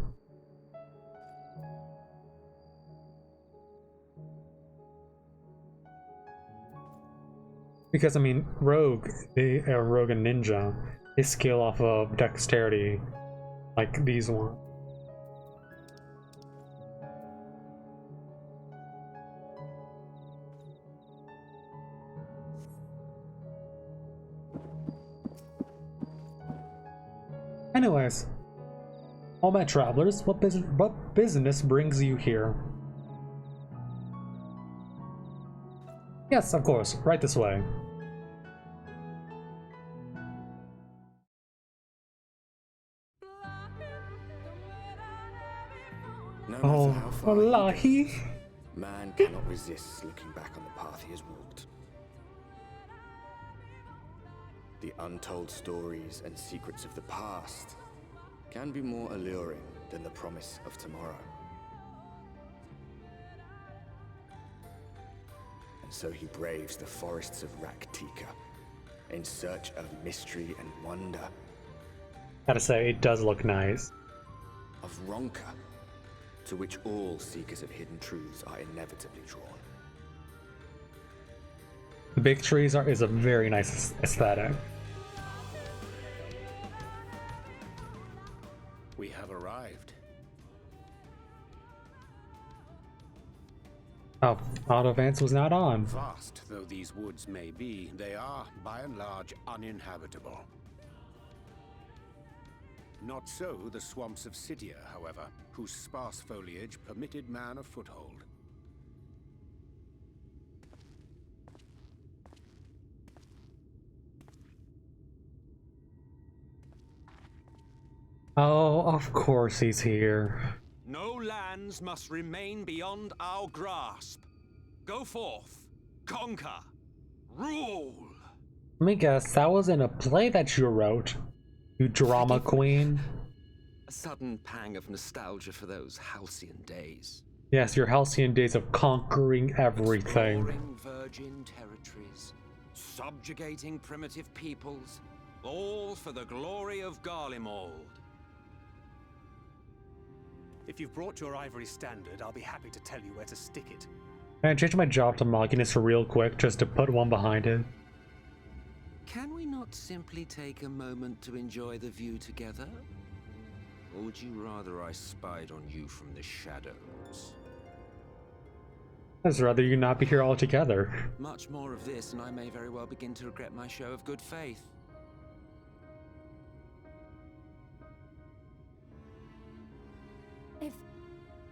Because I mean, Rogue and Ninja, they scale off of dexterity like these ones. Anyways, all my travelers, what business brings you here? Yes, of course, right this way. No matter how far he wallahi. goes, man cannot resist looking back on the path he has walked. The untold stories and secrets of the past can be more alluring than the promise of tomorrow. And so he braves the forests of Raktika in search of mystery and wonder. Gotta say, it does look nice. Of Ronka, to which all seekers of hidden truths are inevitably drawn. The big trees is a very nice aesthetic. We have arrived. Oh, auto-advance was not on. Vast though these woods may be, they are, by and large, uninhabitable. Not so the swamps of Cydia, however, whose sparse foliage permitted man a foothold. Oh, of course he's here. No lands must remain beyond our grasp. Go forth, conquer, rule. Let me guess, that was in a play that you wrote, you drama queen. A sudden pang of nostalgia for those halcyon days. Yes, your halcyon days of conquering everything. Exploring virgin territories, subjugating primitive peoples, all for the glory of Garlemald. If you've brought your ivory standard, I'll be happy to tell you where to stick it. Can I change my job to Mockiness real quick, just to put one behind it? Can we not simply take a moment to enjoy the view together? Or would you rather I spied on you from the shadows? I'd rather you not be here altogether. Much more of this, and I may very well begin to regret my show of good faith.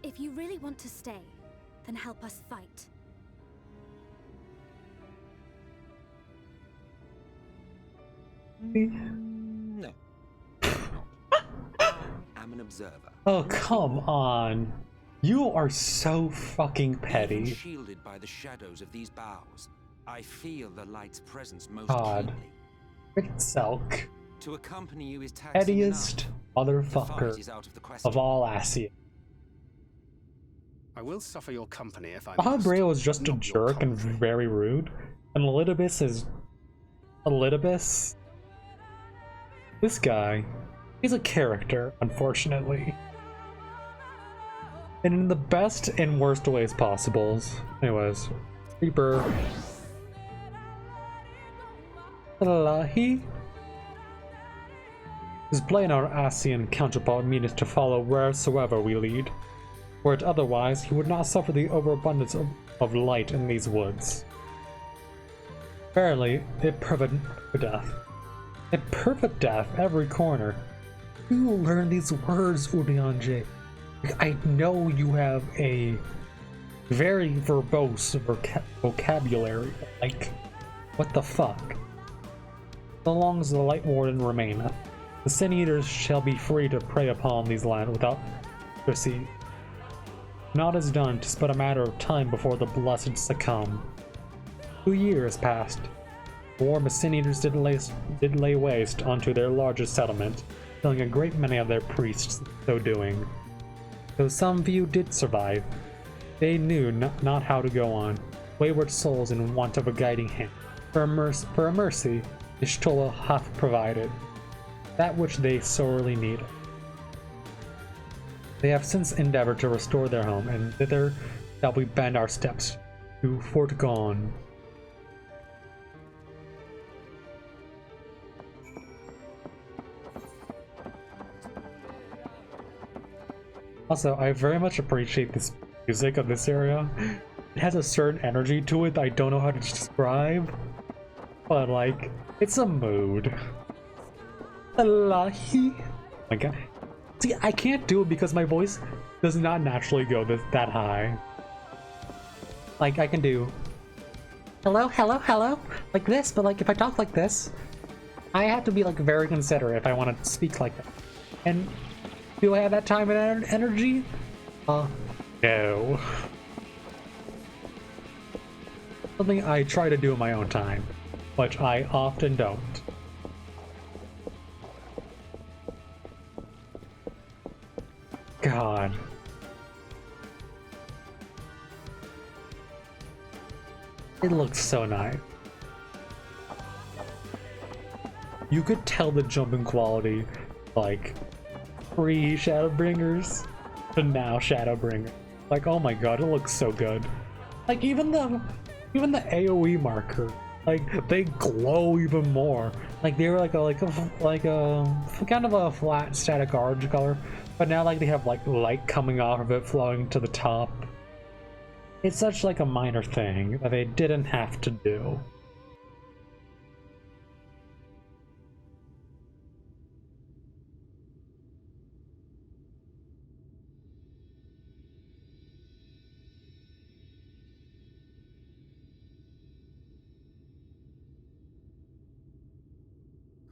If you really want to stay, then help us fight. No. I'm an observer. Oh, come on. You are so fucking petty. Even shielded by the shadows of these boughs, I feel the light's presence most God. keenly. Selk. To accompany you is taxing Pettiest motherfucker of all Assia. I will suffer your company if I Brea was just a jerk and very rude, and Elidibus is... Elidibus? This guy, he's a character, unfortunately. And in the best and worst ways possible. Anyways, Reaper. He is playing our Asian counterpart means to follow wheresoever we lead. Were it otherwise, he would not suffer the overabundance of light in these woods. Verily, a perfect death. A perfect death every corner. You will learn these words, Urianger. I know you have a very verbose vocabulary. Like, what the fuck? So long as the Light Warden remaineth, the Sin Eaters shall be free to prey upon these lands without mercy. Naught is done, 'tis but a matter of time before the blessed succumb. 2 years passed. The war of Sin Eaters did lay waste unto their largest settlement, killing a great many of their priests so doing. Though some few did survive, they knew not how to go on, wayward souls in want of a guiding hand. For a mercy, Y'shtola hath provided, that which they sorely needed. They have since endeavored to restore their home, and thither shall we bend our steps to Fort Gone. Also, I very much appreciate this music of this area. It has a certain energy to it that I don't know how to describe, but like, it's a mood. Allahi. Oh my god. See, I can't do it because my voice does not naturally go that high. Like, I can do hello, hello, hello, like this, but like if I talk like this, I have to be like very considerate if I want to speak like that. And do I have that time and energy? No. Something I try to do in my own time, which I often don't. God. It looks so nice. You could tell the jumping quality, like, pre-Shadowbringers to now Shadowbringer. Like, oh my god, it looks so good. Like, even the AoE marker, like, they glow even more. Like, they were like a kind of a flat static orange color, but now like they have like light coming off of it flowing to the top. It's such like a minor thing that they didn't have to do.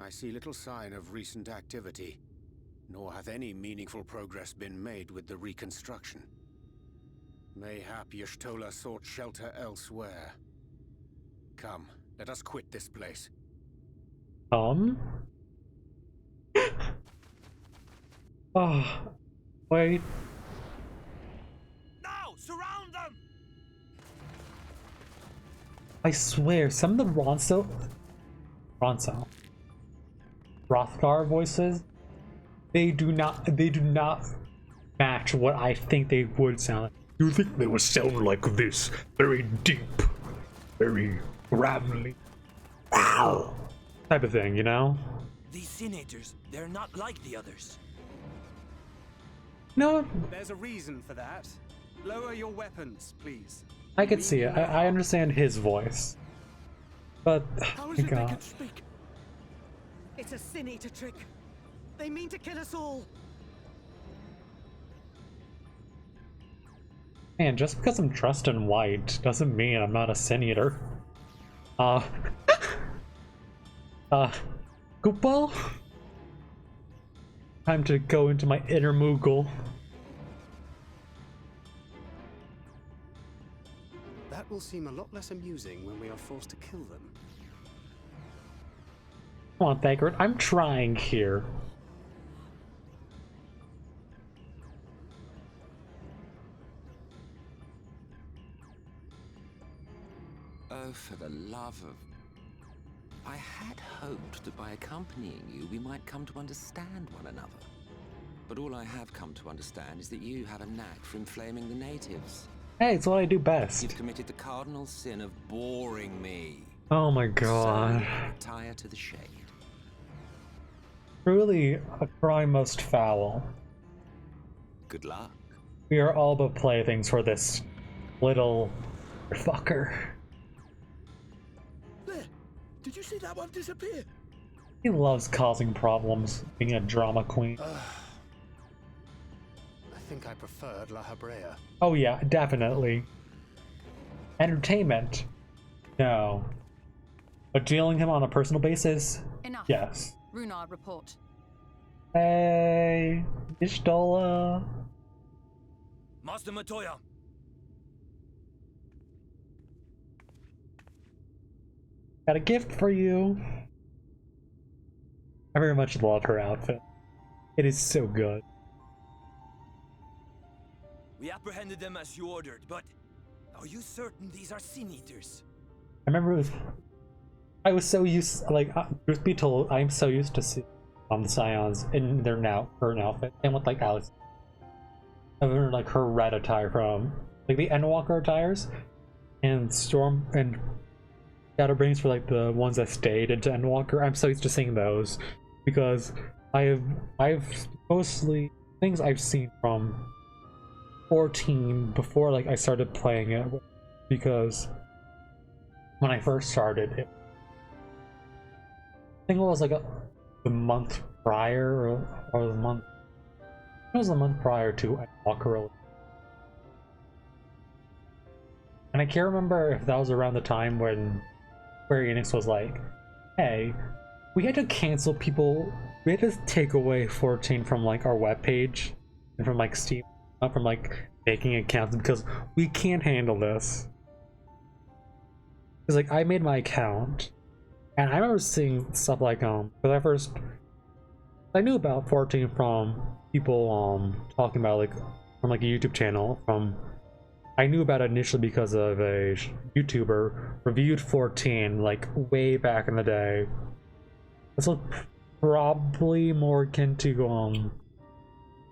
I see little sign of recent activity, nor hath any meaningful progress been made with the reconstruction. Mayhap Y'shtola sought shelter elsewhere. Come, let us quit this place. Oh, wait. Now, surround them! I swear, some of the Hrothgar voices, they do not match what I think they would sound like. You think they would sound like this? Very deep, very gravelly, wow, type of thing, you know? These Sin Eaters, they're not like the others. No, There's a reason for that. Lower your weapons, please. I could see it. I understand his voice. But, How is my it they God. can speak? It's a Sin Eater trick. They mean to kill us all. Man, just because I'm dressed in white doesn't mean I'm not a Sin Eater. Goopball? Time to go into my inner Moogle. That will seem a lot less amusing when we are forced to kill them. Come on, Thagard, I'm trying here. Oh, for the love of... I had hoped that by accompanying you, we might come to understand one another. But all I have come to understand is that you have a knack for inflaming the natives. Hey, it's what I do best. You've committed the cardinal sin of boring me. Oh my God. So, retire to the shade. Truly a crime most foul. Good luck. We are all but playthings for this little fucker. There. Did you see that one disappear? He loves causing problems, being a drama queen. I think I preferred La Habrea. Oh yeah, definitely. Entertainment? No. But dealing him on a personal basis? Enough. Yes. Runard, report. Hey, Ishtola. Master Matoya. Got a gift for you. I very much love her outfit. It is so good. We apprehended them as you ordered, but are you certain these are Sin Eaters? I remember I was so used, like, truth be told, I'm so used to see the Scions in their current outfit, and with like Alex, or like her red attire from like the Endwalker attires, and Storm and Shadowbringers for like the ones that stayed into Endwalker. I'm so used to seeing those because I've mostly things I've seen from 14 before like I started playing it, because when I first started it, I think it was like the month prior or the month, it was the month prior to Endwalker. And I can't remember if that was around the time when Square Enix was like, hey, we had to cancel people, we had to take away 14 from like our webpage and from like Steam, not from like making accounts, because we can't handle this. Because like I made my account and I remember seeing stuff like because I knew about 14 from people talking about like from like a YouTube channel from I knew about it initially because of a YouTuber reviewed 14 like way back in the day. This was probably more akin to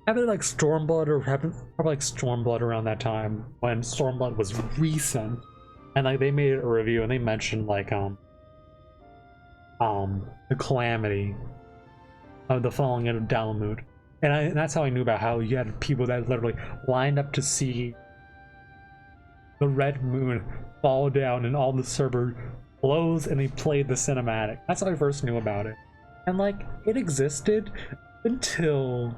either like Stormblood or probably like Stormblood around that time when Stormblood was recent, and like they made a review and they mentioned like the calamity of the falling of Dalamud, and that's how I knew about how you had people that literally lined up to see the red moon fall down and all the server blows and they played the cinematic. That's how I first knew about it. And like it existed until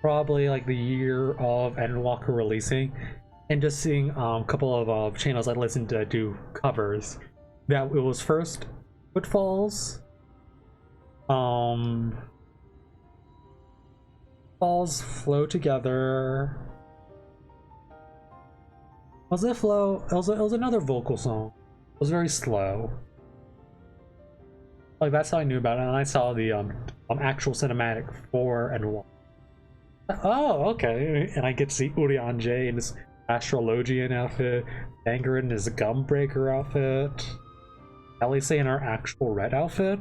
probably like the year of Endwalker releasing, and just seeing a couple of channels I listened to do covers. That it was first Footfalls, Falls Flow Together. Was it Flow? It was another vocal song. It was very slow. Like that's how I knew about it, and I saw the actual cinematic for Endwalker. Oh, okay. And I get to see Urianger in his Astrologian outfit, Banger in his Gumbreaker outfit, Alice in her actual red outfit.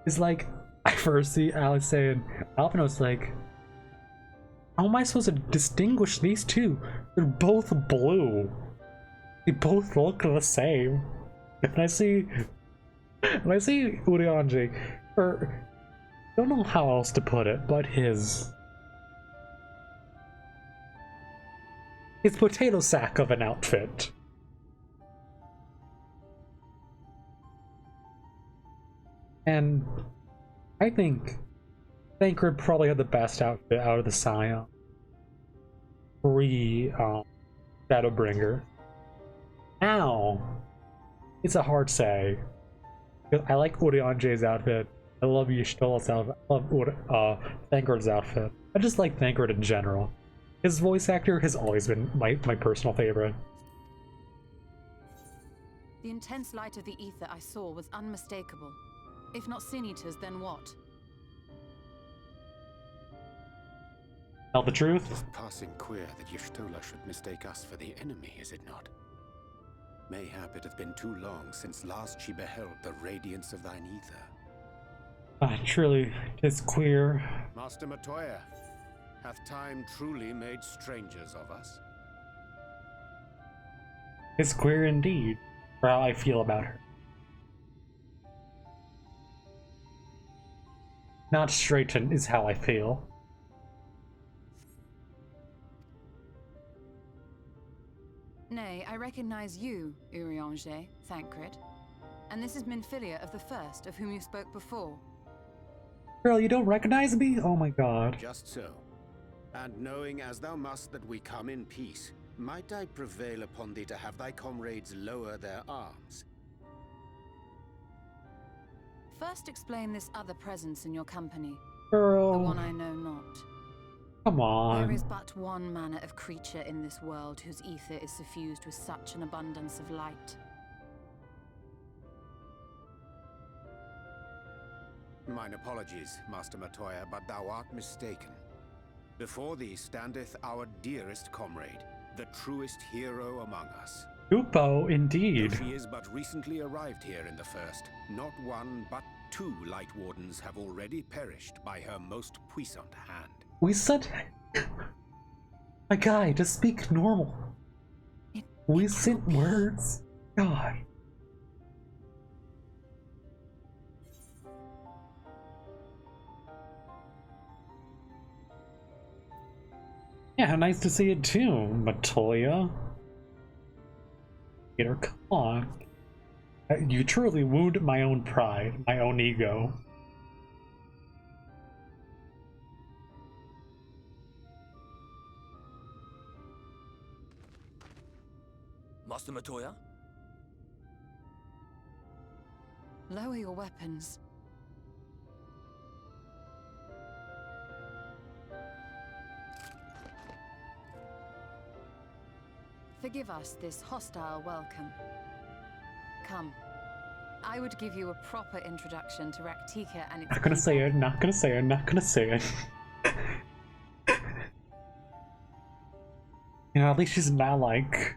It's like, I first see Alice and Alpinos like, how am I supposed to distinguish these two? They're both blue. They both look the same. And I see Urianger, or I don't know how else to put it, but his his potato sack of an outfit. And I think Thancred probably had the best outfit out of the Scion. Shadowbringer. Now, it's a hard say. I like Urianger's outfit. I love Y'shtola's outfit. I love Thancred's outfit. I just like Thancred in general. His voice actor has always been my personal favorite. The intense light of the ether I saw was unmistakable. If not Sin Eaters, then what? Tell the truth? It is passing queer that Y'shtola should mistake us for the enemy, is it not? Mayhap it hath been too long since last she beheld the radiance of thine ether. Truly, 'tis queer. Master Matoya, hath time truly made strangers of us? It's queer indeed, for how I feel about her. Not straighten is how I feel. Nay, I recognize you, Urianger, Thancred. And this is Minfilia of the First, of whom you spoke before. Girl, you don't recognize me? Oh my god. Just so. And knowing as thou must that we come in peace, might I prevail upon thee to have thy comrades lower their arms? First explain this other presence in your company. Girl. The one I know not. Come on. There is but one manner of creature in this world whose ether is suffused with such an abundance of light. Mine apologies, Master Matoya, but thou art mistaken. Before thee standeth our dearest comrade, the truest hero among us. Upo, indeed. Though she is but recently arrived here in the First, not one but two Light Wardens have already perished by her most puissant hand. We said... My guy, just speak normal. We sent words. God. Yeah, nice to see it too, Matoya. Peter, come on. You truly wound my own pride, my own ego. Master Matoya? Lower your weapons. Forgive us this hostile welcome. Come. I would give you a proper introduction to Raktika and its Not gonna say it, not gonna say it, not gonna say it. You know, at least she's not like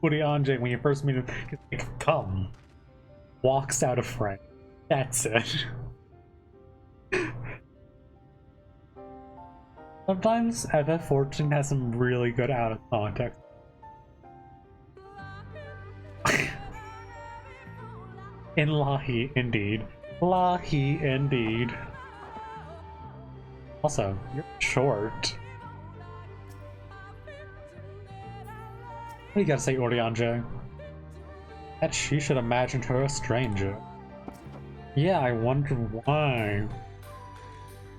Urianger when you first meet him. He's like, come. Walks out of frame. That's it. Sometimes FF14 has some really good out of context. In Lahi, indeed. Lahi, indeed. Also, you're short. What do you gotta say, Urianger? That she should imagined her a stranger. Yeah, I wonder why.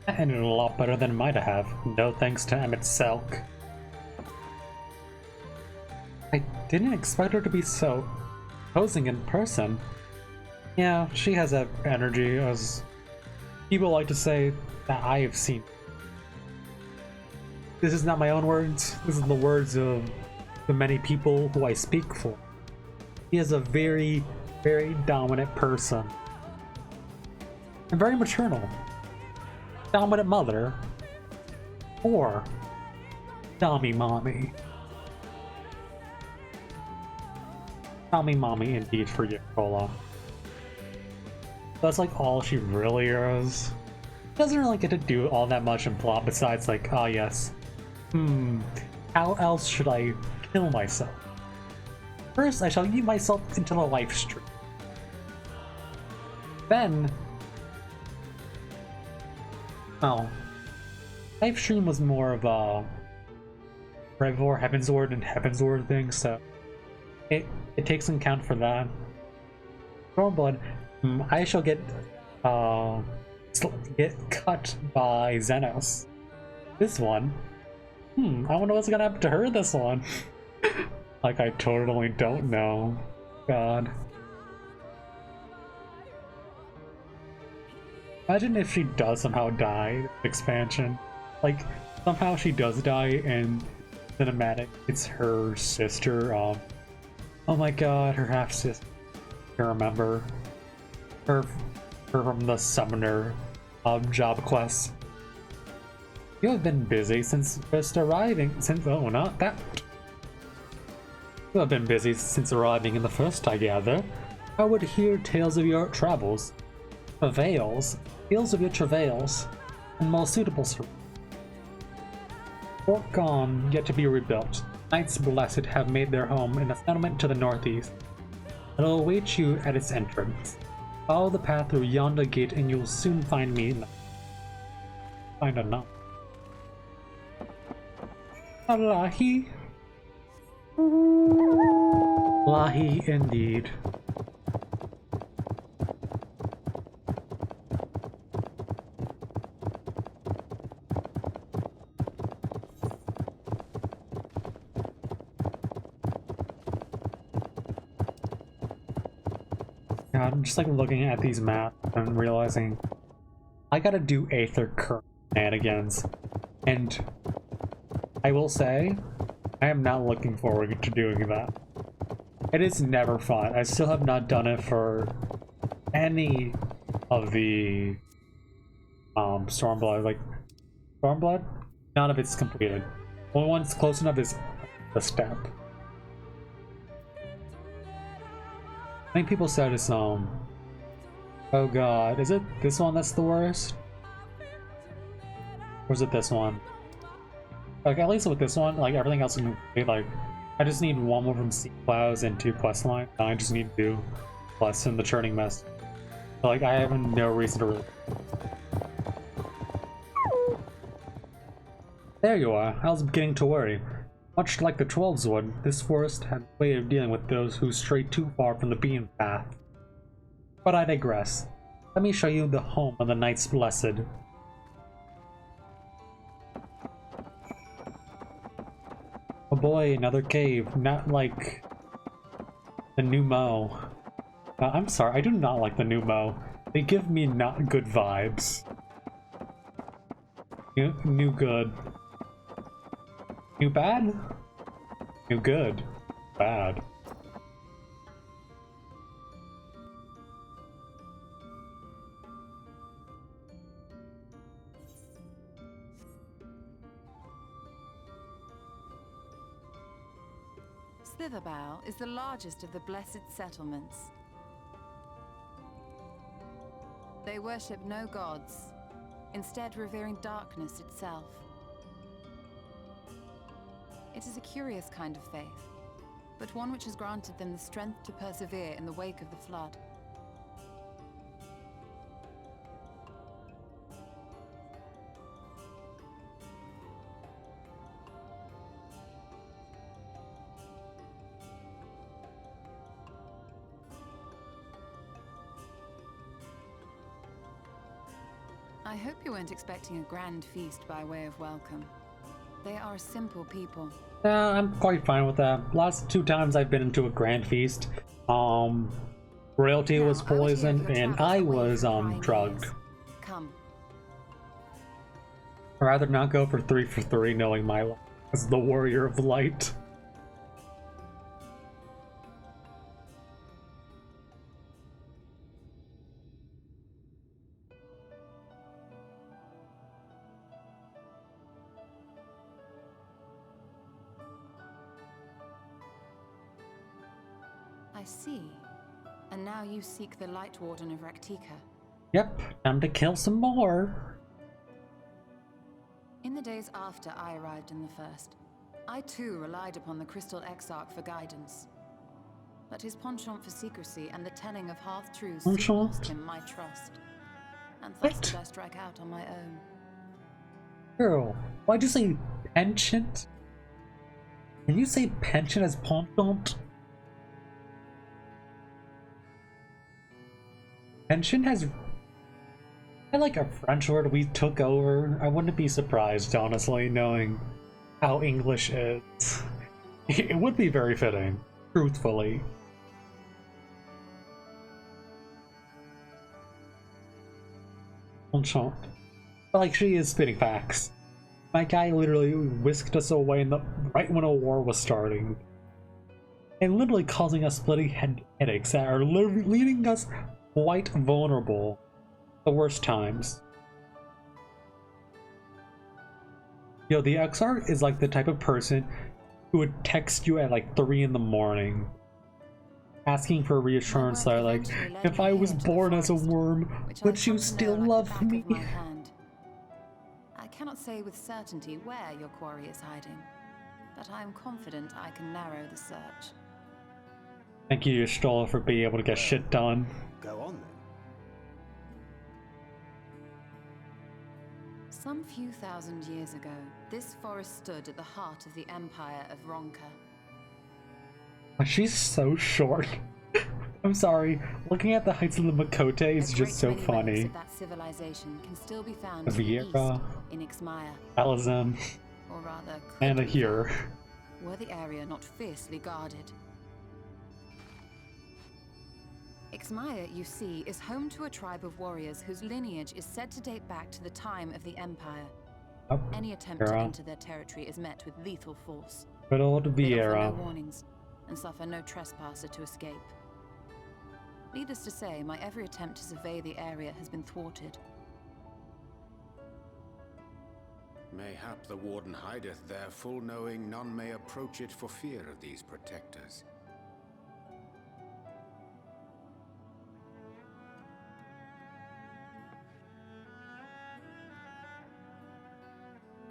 That ended a lot better than it might have. No thanks to Emmett Selk. I didn't expect her to be so posing in person. Yeah, she has that energy, as people like to say that I have seen. This is not my own words, this is the words of the many people who I speak for. He is a very, very dominant person. And very maternal. Dominant mother. Or Dommy Mommy. Dommy Mommy indeed for Y'shtola. That's like all she really is. Doesn't really get to do all that much in plot besides like, ah yes. How else should I kill myself? First, I shall eat myself into the life stream. Then... well, life stream was more of a... right before Heavensward and Heavensward thing, so it takes into account for that. Stormblood, I shall get cut by Xenos. This one, I wonder what's gonna happen to her this one. Like, I totally don't know. God. Imagine if she does somehow die in expansion. Like, somehow she does die in cinematic. It's her sister. Oh my god, her half sister. I remember her from the Summoner job quest. You have been busy since first arriving. Oh, not that. You have been busy since arriving in the first, I gather. I would hear tales of your travels, tales of your travails, and more suitable service. Fort Gone, yet to be rebuilt. Knights Blessed have made their home in a settlement to the northeast. It'll await you at its entrance. Follow the path through yonder gate and you'll soon find me. Find a no. Lahi. Lahi indeed. I'm just like looking at these maps and realizing I gotta do Aether Current shenanigans, and I will say I am not looking forward to doing that. It is never fun. I still have not done it for any of the Stormblood. Like Stormblood, none of it's completed. Only one that's close enough is the step. I think people said it's oh god, is it this one that's the worst? Or is it this one? Like, at least with this one, like, everything else can be like, I just need one more from Sea Clouds and 2 quest line. I just need 2 plus in the Churning Mist. So, like, I have no reason to really... There you are. I was beginning to worry. Much like the Trolls would, this forest had a way of dealing with those who stray too far from the beam path. But I digress. Let me show you the home of the Knights Blessed. Oh boy, another cave. Not like the new Mo. I'm sorry, I do not like the new Mo. They give me not good vibes. New good. New bad? New good. Bad. Slitherbow is the largest of the blessed settlements. They worship no gods, instead revering darkness itself. It is a curious kind of faith, but one which has granted them the strength to persevere in the wake of the flood. I hope you weren't expecting a grand feast by way of welcome. They are a simple people. Yeah, I'm quite fine with that. Last 2 times I've been into a grand feast, royalty was poisoned and I was drugged. Come. I'd rather not go for 3 for 3 knowing my life as the warrior of light. I see. And now you seek the Light Warden of Raktika. Yep, time to kill some more. In the days after I arrived in the First, I too relied upon the Crystal Exarch for guidance. But his penchant for secrecy and the telling of half-truths lost him my trust. And thus did I strike out on my own. Girl, why'd you say penchant? Can you say pension as penchant? Pension has... I like a French word we took over. I wouldn't be surprised, honestly, knowing how English is. It would be very fitting, truthfully. Penchant. But like, she is spitting facts. My guy literally whisked us away right when a war was starting. And literally causing us splitting headaches that are leaving us quite vulnerable. The worst times. Yo, the Exarch is like the type of person who would text you at like 3 in the morning. Asking for reassurance that like, if I was born as a worm, would you still love me? I cannot say with certainty where your quarry is hiding, but I am confident I can narrow the search. Thank you, Stola, for being able to get shit done. Go on then. Some few thousand years ago, this forest stood at the heart of the Empire of Ronka. She's so short. I'm sorry. Looking at the heights of the Makote is just so funny. That civilization can still be found Viera, in Ixmaya, Alazem, or rather, and here. Were the area not fiercely guarded? Ixmaya, you see, is home to a tribe of warriors whose lineage is said to date back to the time of the Empire. Oh, any attempt to enter their territory is met with lethal force. Good old They offer Viera. no warnings and suffer no trespasser to escape. Needless to say, my every attempt to survey the area has been thwarted. Mayhap the Warden hideth there, full knowing none may approach it for fear of these protectors.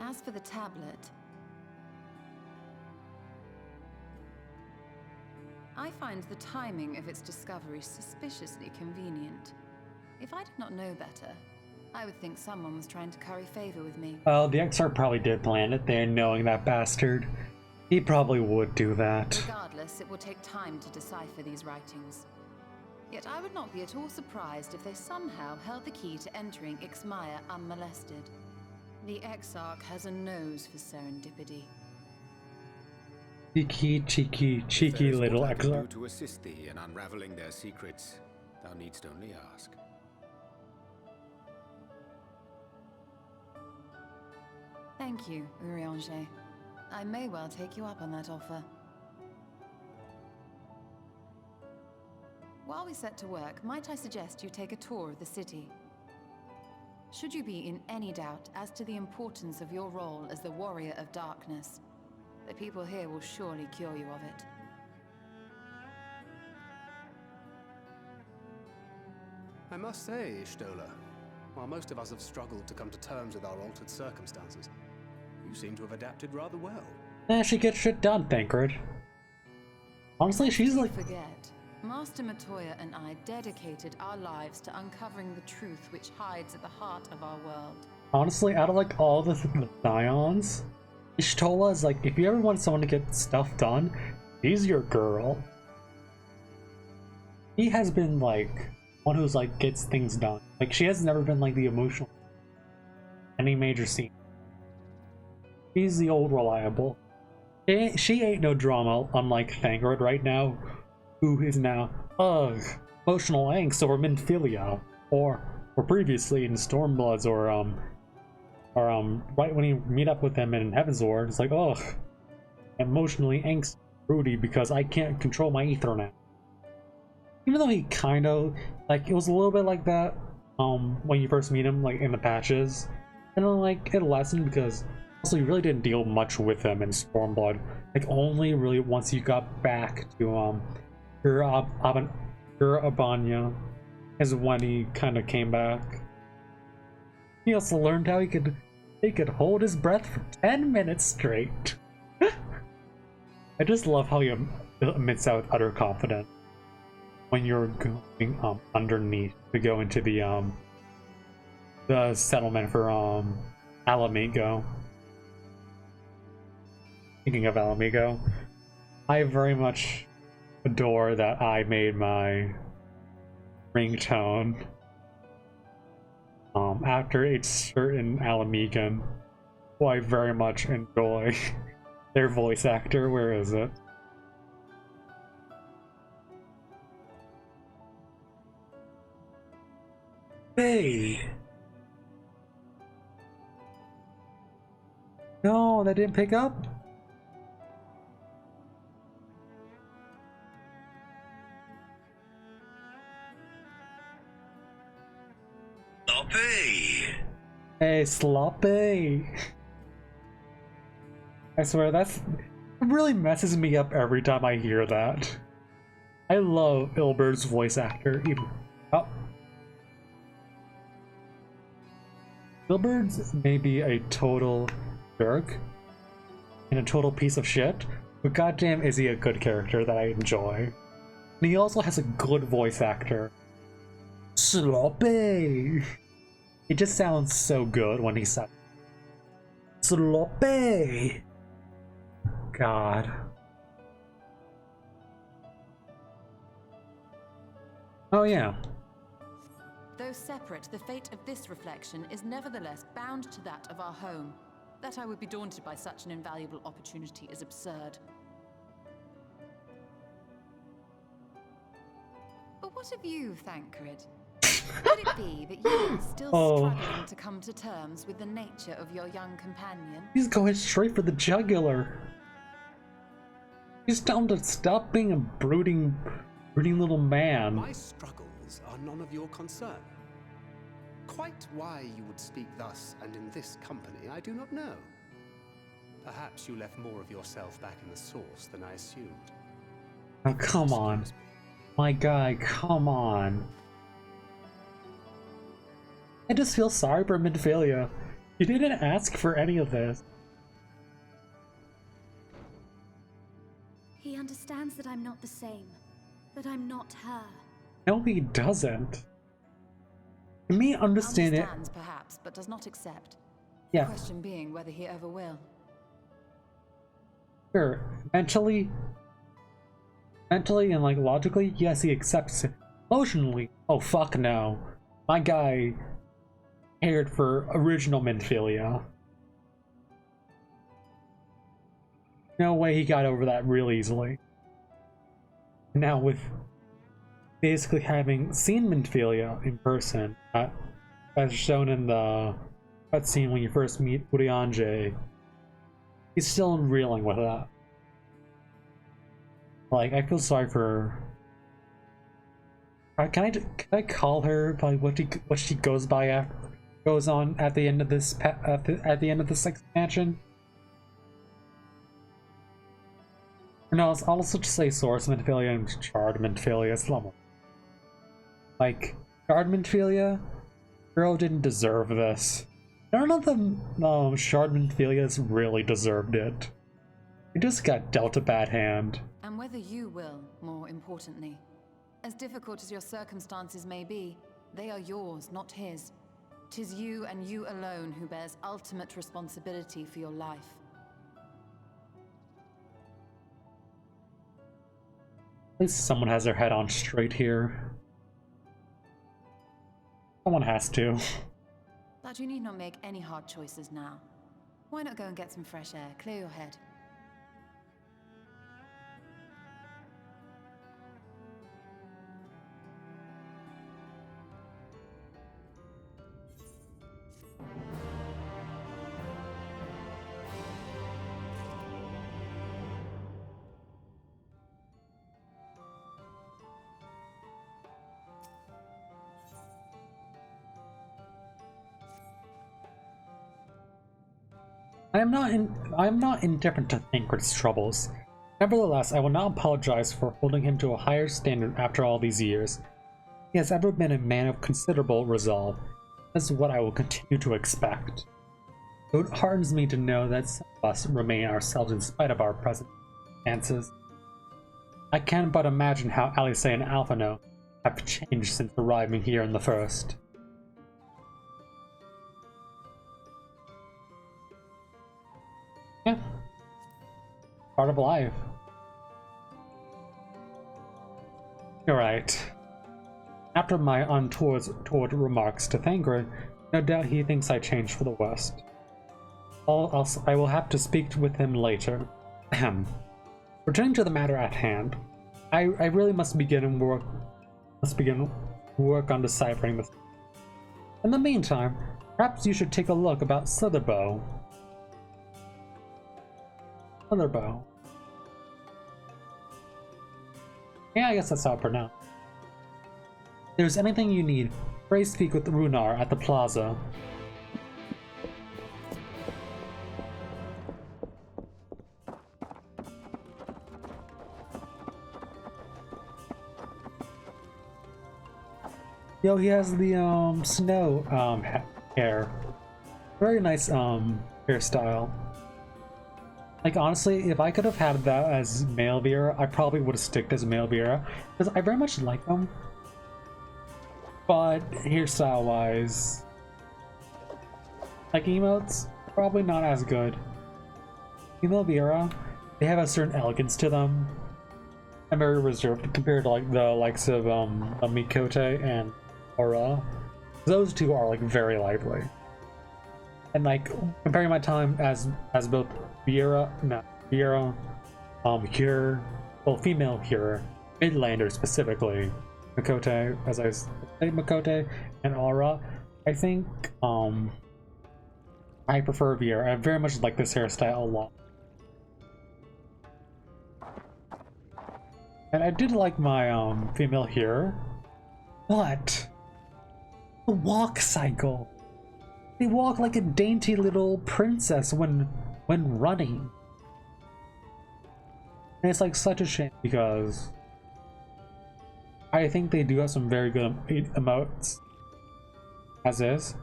As for the tablet, I find the timing of its discovery suspiciously convenient. If I did not know better, I would think someone was trying to curry favor with me. Well, the Exarch probably did plant it there, knowing that bastard. He probably would do that. Regardless, it will take time to decipher these writings. Yet I would not be at all surprised if they somehow held the key to entering Ixmaya unmolested. The Exarch has a nose for serendipity. Cheeky little If there is what I can Exarch. do to assist thee in unraveling their secrets, thou needst only ask. Thank you, Urianger. I may well take you up on that offer. While we set to work, might I suggest you take a tour of the city? Should you be in any doubt as to the importance of your role as the Warrior of Darkness, the people here will surely cure you of it. I must say, Ishtola, while most of us have struggled to come to terms with our altered circumstances, you seem to have adapted rather well. Yeah, she gets shit done, Thancred. Honestly, she's like... Forget. Master Matoya and I dedicated our lives to uncovering the truth which hides at the heart of our world. Honestly, out of like all the Scions, Ishtola is like, if you ever want someone to get stuff done, she's your girl. He has been like one who's like gets things done. Like she has never been like the emotional any major scene. She's the old reliable. She ain't no drama, unlike Thancred right now, who is now emotional angst over Minfilia, or previously in Stormbloods, or right when you meet up with him in Heavensward, it's like, ugh, emotionally angst Rudy because I can't control my ether now. Even though he kind of, like, it was a little bit like that when you first meet him, like, in the patches. And then, like, it lessened because also you really didn't deal much with him in Stormblood. Like, only really once you got back to, Abanya is when he kind of came back. He also learned how he could hold his breath for 10 minutes straight. I just love how he admits that with utter confidence when you're going underneath to go into the settlement for Alamigo. Speaking of Alamigo, I very much adore that I made my ringtone after a certain Alamigan who I very much enjoy their voice actor. Where is it? Hey! No, that didn't pick up? Sloppy! Hey, Sloppy! I swear, it really messes me up every time I hear that. I love Ilbert's voice actor. Ilbert's may be a total jerk and a total piece of shit, but goddamn is he a good character that I enjoy. And he also has a good voice actor. Sloppy! It just sounds so good when he says Sloppy! God. Oh yeah. Though separate, the fate of this reflection is nevertheless bound to that of our home. That I would be daunted by such an invaluable opportunity is absurd. But what of you, Thancred? Could it be that you are still struggling to come to terms with the nature of your young companion? He's going straight for the jugular. He's down to stop being a brooding little man. My struggles are none of your concern. Quite why you would speak thus and in this company, I do not know. Perhaps you left more of yourself back in the source than I assumed. Oh, come on. My guy, come on. I just feel sorry for Minfilia. You didn't ask for any of this. He understands that I'm not the same. That I'm not her. No, he doesn't. To me, understand it. Understands, perhaps, but does not accept. Yeah. The question being whether he ever will. Sure. Mentally and like logically, yes, he accepts it. Emotionally, oh fuck no. My guy cared for original Minfilia. No way he got over that real easily. Now with basically having seen Minfilia in person, as shown in the cutscene when you first meet Urianger, he's still reeling with that. Like, I feel sorry for her. Can I call her by what she goes by goes on at the end of this at the end of this expansion? No, I'll also just say Source Minfilia and Shard Minfilia. It's level. Like, Shard Minfilia, girl didn't deserve this. None of the Shard Minfilias really deserved it. He just got dealt a bad hand. And whether you will, more importantly. As difficult as your circumstances may be, they are yours, not his. 'Tis you and you alone who bears ultimate responsibility for your life. At least someone has their head on straight here. Someone has to. But you need not make any hard choices now. Why not go and get some fresh air, clear your head? I am not indifferent to Thancred's troubles. Nevertheless, I will not apologize for holding him to a higher standard after all these years. He has ever been a man of considerable resolve. This is what I will continue to expect. It hardens me to know that some of us remain ourselves in spite of our present circumstances. I can but imagine how Alice and Alphino have changed since arriving here in the first. Yeah. part of life. You're right. After my untoward remarks to Thangred, no doubt he thinks I changed for the worst. I will have to speak with him later. Ahem. Returning to the matter at hand, I really must begin work on deciphering this. In the meantime, perhaps you should take a look about Slitherbow. Slitherbow. Yeah, I guess that's how it's pronounced. If there's anything you need, pray speak with Runar at the plaza. Yo, he has the snow hair. Very nice hairstyle. Like honestly, if I could have had that as male Vera, I probably would have sticked as male Vera because I very much like them. But hairstyle wise, like emotes, probably not as good. Female Vera, they have a certain elegance to them. I'm very reserved compared to like the likes of Mikote and Aura. Those two are like very lively. And like comparing my time as both Hero, well, female hero, Midlander specifically, Mikote, as I say, Mikote and Aura, I think I prefer Vera. I very much like this hairstyle a lot. And I did like my female hero, but the walk cycle. They walk like a dainty little princess when running. And it's like such a shame because I think they do have some very good emotes as is.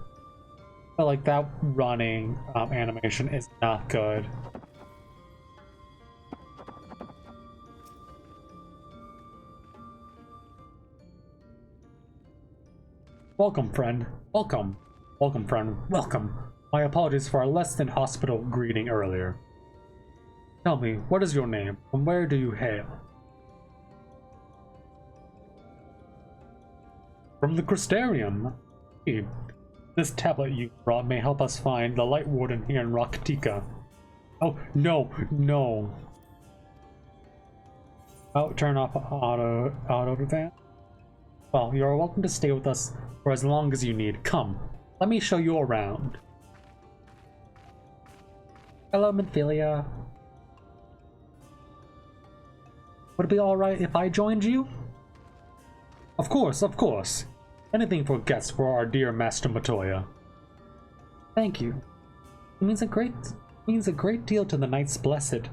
But like that running animation is not good. Welcome, friend. Welcome. Welcome, friend. Welcome. My apologies for our less than hospitable greeting earlier. Tell me, what is your name? From where do you hail? From the Crystarium. This tablet you brought may help us find the Light Warden here in Raktika. Oh, no, no. Oh, turn off auto defense. Well, you are welcome to stay with us for as long as you need. Come, let me show you around. Hello, Minfilia. Would it be alright if I joined you? Of course, of course. Anything for guests for our dear Master Matoya. Thank you. It means a great deal to the Knights Blessed.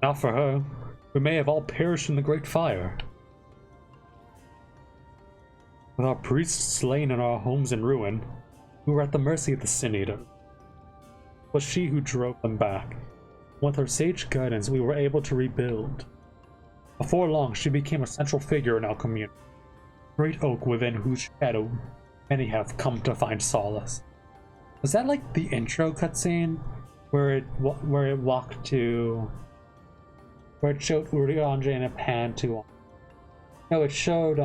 Not for her. We may have all perished in the Great Fire. With our priests slain and our homes in ruin, we were at the mercy of the Sin Eater. It was she who drove them back. With her sage guidance, we were able to rebuild. Before long, she became a central figure in our community. Great oak within whose shadow many have come to find solace. Was that like the intro cutscene where it walked to, where it showed Urianger in a pan to? No, it showed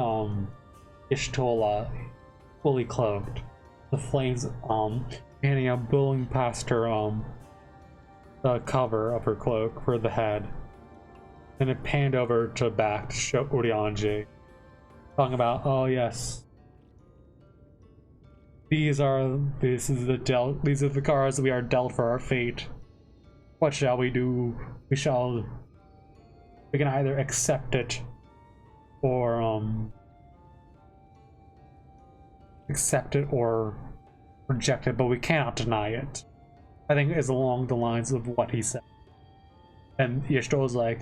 Y'shtola fully cloaked, the flames panning out, billowing past her the cover of her cloak for the head. Then it panned over to back to show Urianger. Talking about, oh yes, these are the cards we are dealt for our fate. What shall we do? We can either accept it or reject it, but we cannot deny it. I think is along the lines of what he said. And Y'shtola's like,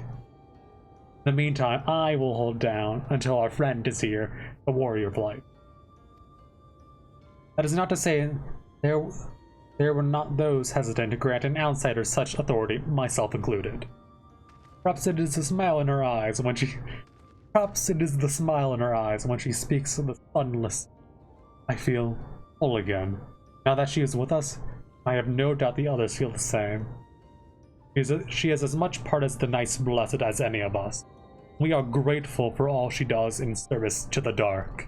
in the meantime, I will hold down until our friend is here, the warrior of light. That is not to say there were not those hesitant to grant an outsider such authority, myself included. Perhaps it is the smile in her eyes when she speaks of the sunless. I feel whole again. Now that she is with us, I have no doubt the others feel the same. She has as much part as the Nice Blessed as any of us. We are grateful for all she does in service to the dark.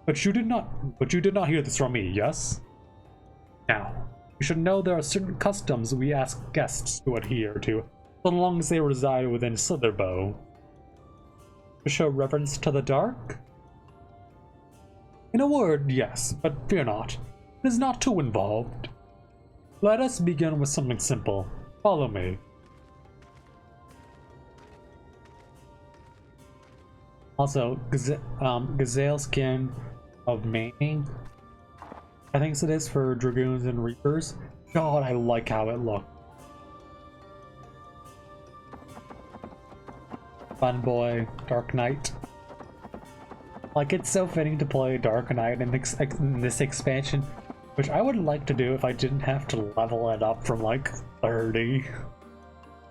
But you did not hear this from me, yes? Now, you should know there are certain customs we ask guests to adhere to, so long as they reside within Slitherbow. To show reverence to the dark? In a word, yes, but fear not. It is not too involved. Let us begin with something simple. Follow me. Also, gazelle skin of mating. I think it is for dragoons and reapers. God, I like how it looks. Fun boy, Dark Knight. Like, it's so fitting to play Dark Knight in this expansion, which I would like to do if I didn't have to level it up from like 30.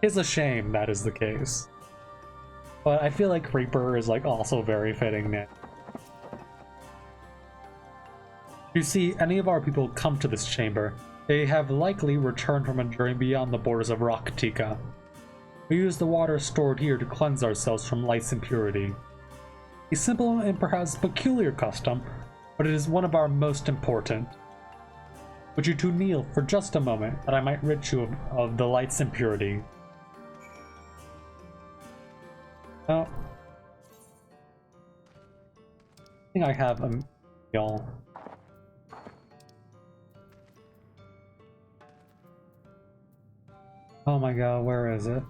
It's a shame that is the case. But I feel like Reaper is like also very fitting now. If you see any of our people come to this chamber, they have likely returned from a journey beyond the borders of Raktika. We use the water stored here to cleanse ourselves from light's impurity. A simple and perhaps peculiar custom, but it is one of our most important. Would you two kneel for just a moment, that I might rid you of the light's impurity? Oh. I think I have a meal. Oh my god, where is it?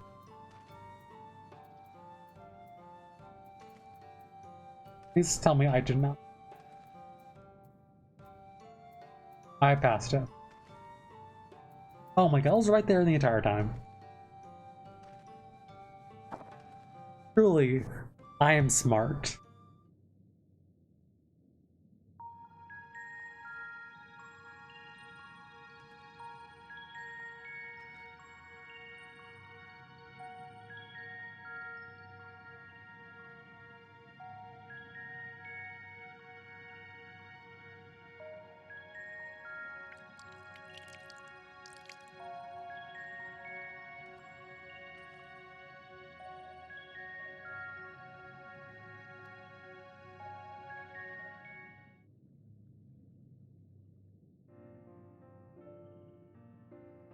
Please tell me I did not. I passed it. Oh my god, it was right there the entire time. Truly, I am smart.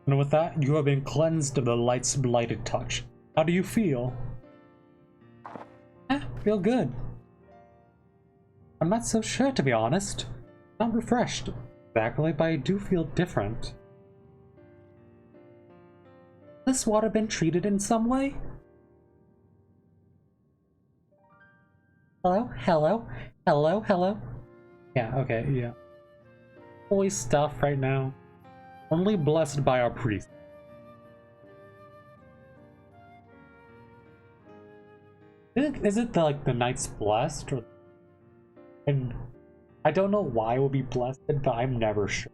And with that, you have been cleansed of the light's blighted touch. How do you feel? Feel good. I'm not so sure, to be honest. Not refreshed, exactly, but I do feel different. Has this water been treated in some way? Hello? Hello? Hello? Hello? Yeah, okay, yeah. Holy stuff right now. Only blessed by our priest. Is it like the Knight's Blessed? Or... And I don't know why it will be blessed, but I'm never sure.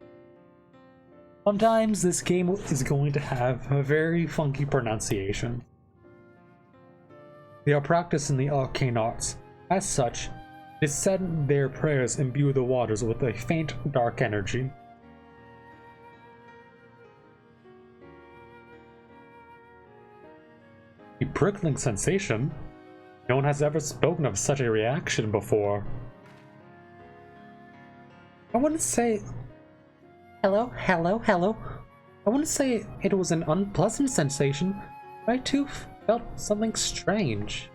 Sometimes this game is going to have a very funky pronunciation. They are practiced in the arcane arts. As such, it is said their prayers imbue the waters with a faint, dark energy. A prickling sensation? No one has ever spoken of such a reaction before. I wouldn't say... Hello, hello, hello. I wouldn't say it was an unpleasant sensation, but I too felt something strange.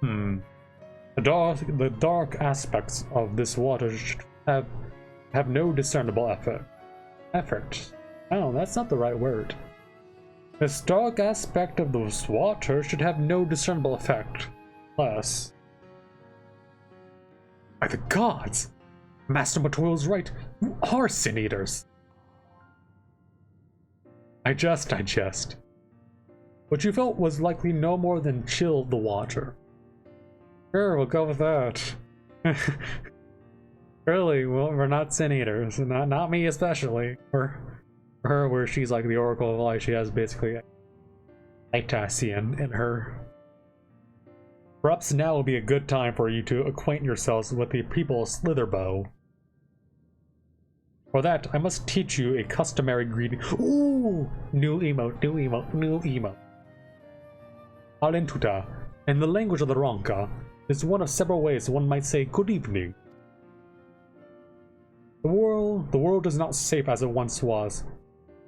The dark aspects of this water should have no discernible effect. Oh, that's not the right word. This dark aspect of this water should have no discernible effect. Unless... By the gods! Master Matoil's right. You are sin eaters. I jest. What you felt was likely no more than chilled the water. Sure, we'll go with that. Really, well, we're not sin eaters. Not me especially. For her, where she's like the Oracle of Light, she has basically Itacian in her. Perhaps now will be a good time for you to acquaint yourselves with the people of Slitherbow. For that, I must teach you a customary greeting. Ooh! New emote, new emote, new emote. Alentuta, in the language of the Ronka, is one of several ways one might say good evening. The world is not safe as it once was.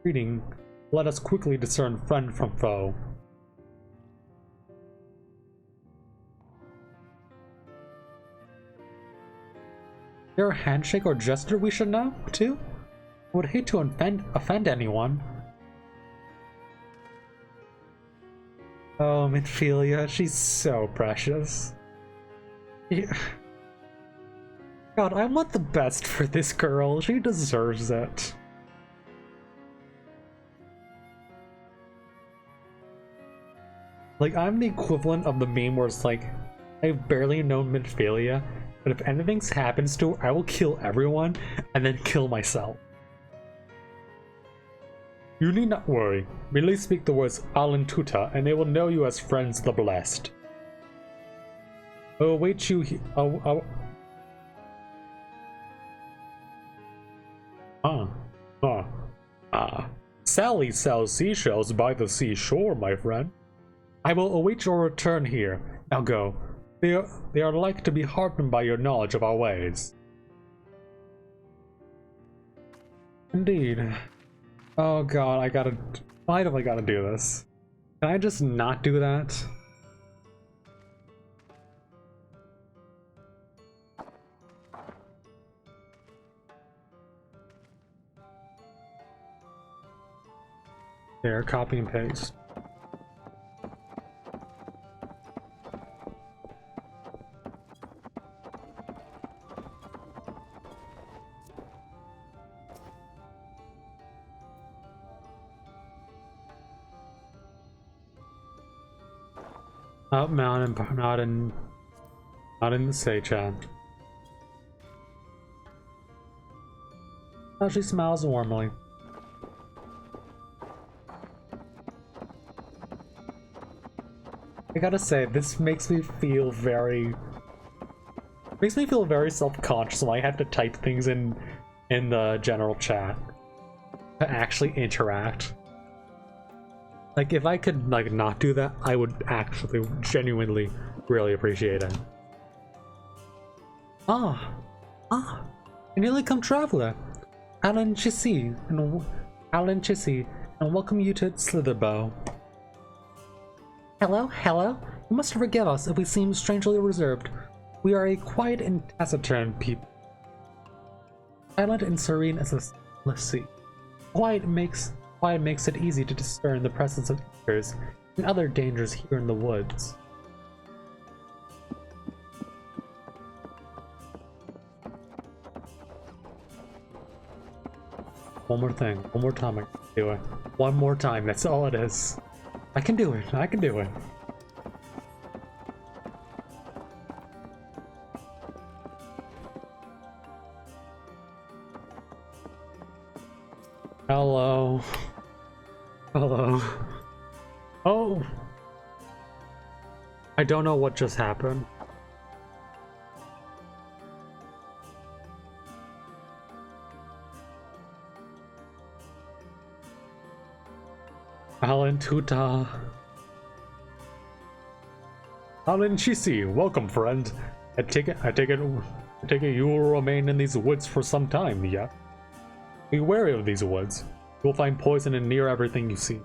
Greeting, let us quickly discern friend from foe. Is there a handshake or gesture we should know, too? I would hate to offend anyone. Oh, Minfilia, she's so precious. Yeah. God, I want the best for this girl. She deserves it. Like, I'm the equivalent of the meme where it's like, I've barely known Minfilia, but if anything happens to her, I will kill everyone and then kill myself. You need not worry. Merely speak the words Alentuta, and they will know you as friends the blessed. I will await you Sally sells seashells by the seashore, my friend. I will await your return here. Now go. They are like to be heartened by your knowledge of our ways. Indeed. Oh god, why do I gotta do this? Can I just not do that? There, copy and paste. Oh, not in the say chat. Oh, she smiles warmly. I gotta say, this makes me feel very self-conscious when I have to type things in the general chat to actually interact. Like, if I could, like, not do that, I would actually genuinely really appreciate it. A newly come traveler, Alan Chissy, and welcome you to Slitherbow. Hello? You must forgive us if we seem strangely reserved. We are a quiet and taciturn people. Silent and serene as the sea. Quiet makes it easy to discern the presence of creatures and other dangers here in the woods. One more thing, one more time I can do it. One more time, that's all it is. I can do it. Hello. Oh. I don't know what just happened. Alentuta. Alan Chisi, welcome, friend. I take it you will remain in these woods for some time, yeah? Be wary of these woods. You will find poison in near everything you see.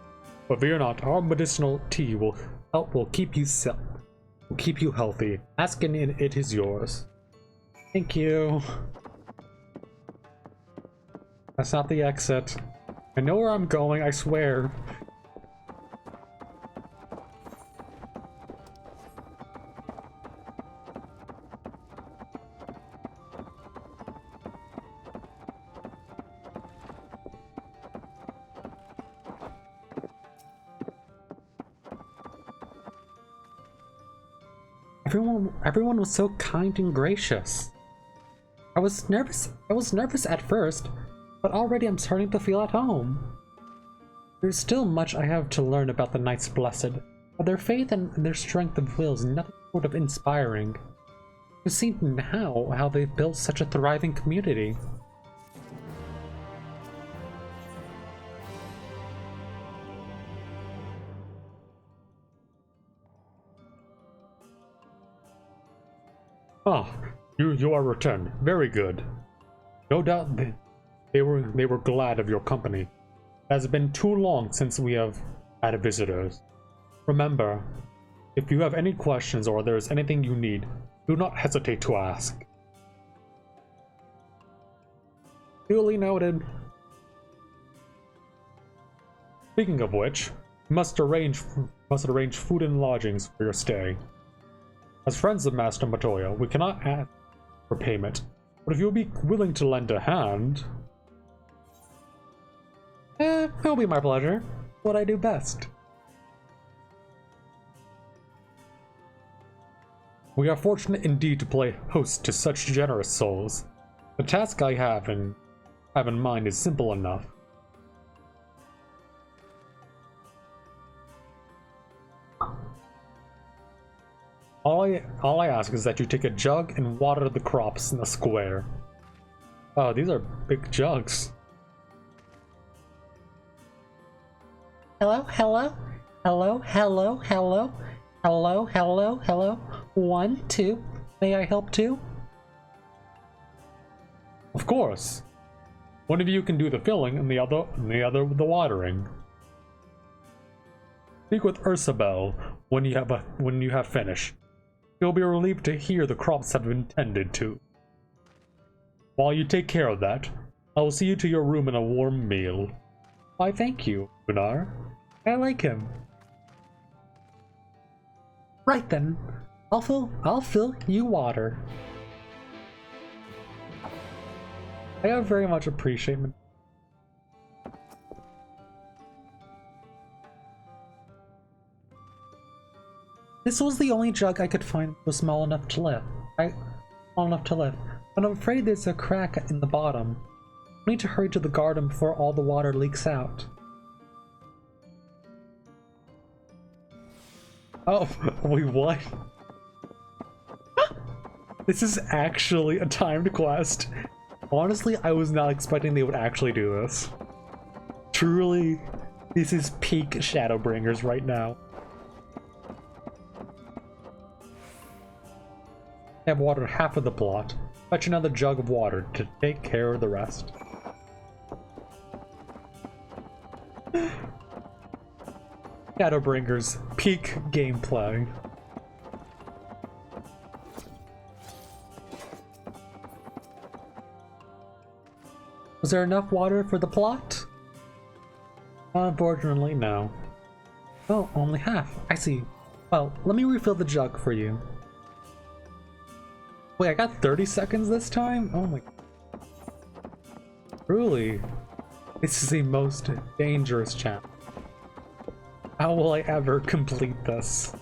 But fear not, our medicinal tea will keep you healthy. Ask and it is yours. Thank you. That's not the exit. I know where I'm going, I swear. Everyone was so kind and gracious. I was nervous at first, but already I'm starting to feel at home. There's still much I have to learn about the Knights Blessed, but their faith and their strength of will is nothing short of inspiring. You see now how they've built such a thriving community. Ah, you are returned. Very good. No doubt they were glad of your company. It has been too long since we have had visitors. Remember, if you have any questions or there is anything you need, do not hesitate to ask. Duly noted. Speaking of which, you must arrange food and lodgings for your stay. As friends of Master Matoya, we cannot ask for payment, but if you will be willing to lend a hand, it'll be my pleasure. What I do best. We are fortunate indeed to play host to such generous souls. The task I have in mind is simple enough. All I ask is that you take a jug and water the crops in the square. Oh, these are big jugs. Hello, hello, hello, hello, hello, hello, hello, hello. 1, 2. May I help too? Of course. One of you can do the filling and the other the watering. Speak with Ursabel when you have finished. You'll be relieved to hear the crops have been tended to. While you take care of that, I will see you to your room in a warm meal. Why, thank you, Gunnar. I like him. Right then, I'll fill you water. I very much appreciate it. This was the only jug I could find that was small enough to lift. But I'm afraid there's a crack in the bottom. I need to hurry to the garden before all the water leaks out. Oh, wait, what? This is actually a timed quest. Honestly, I was not expecting they would actually do this. Truly, this is peak Shadowbringers right now. I have watered half of the plot. Fetch another jug of water to take care of the rest. Shadowbringers, peak gameplay. Was there enough water for the plot? Unfortunately, no. Oh, only half. I see. Well, let me refill the jug for you. Wait, I got 30 seconds this time? Oh my... Truly, this is the most dangerous challenge. How will I ever complete this?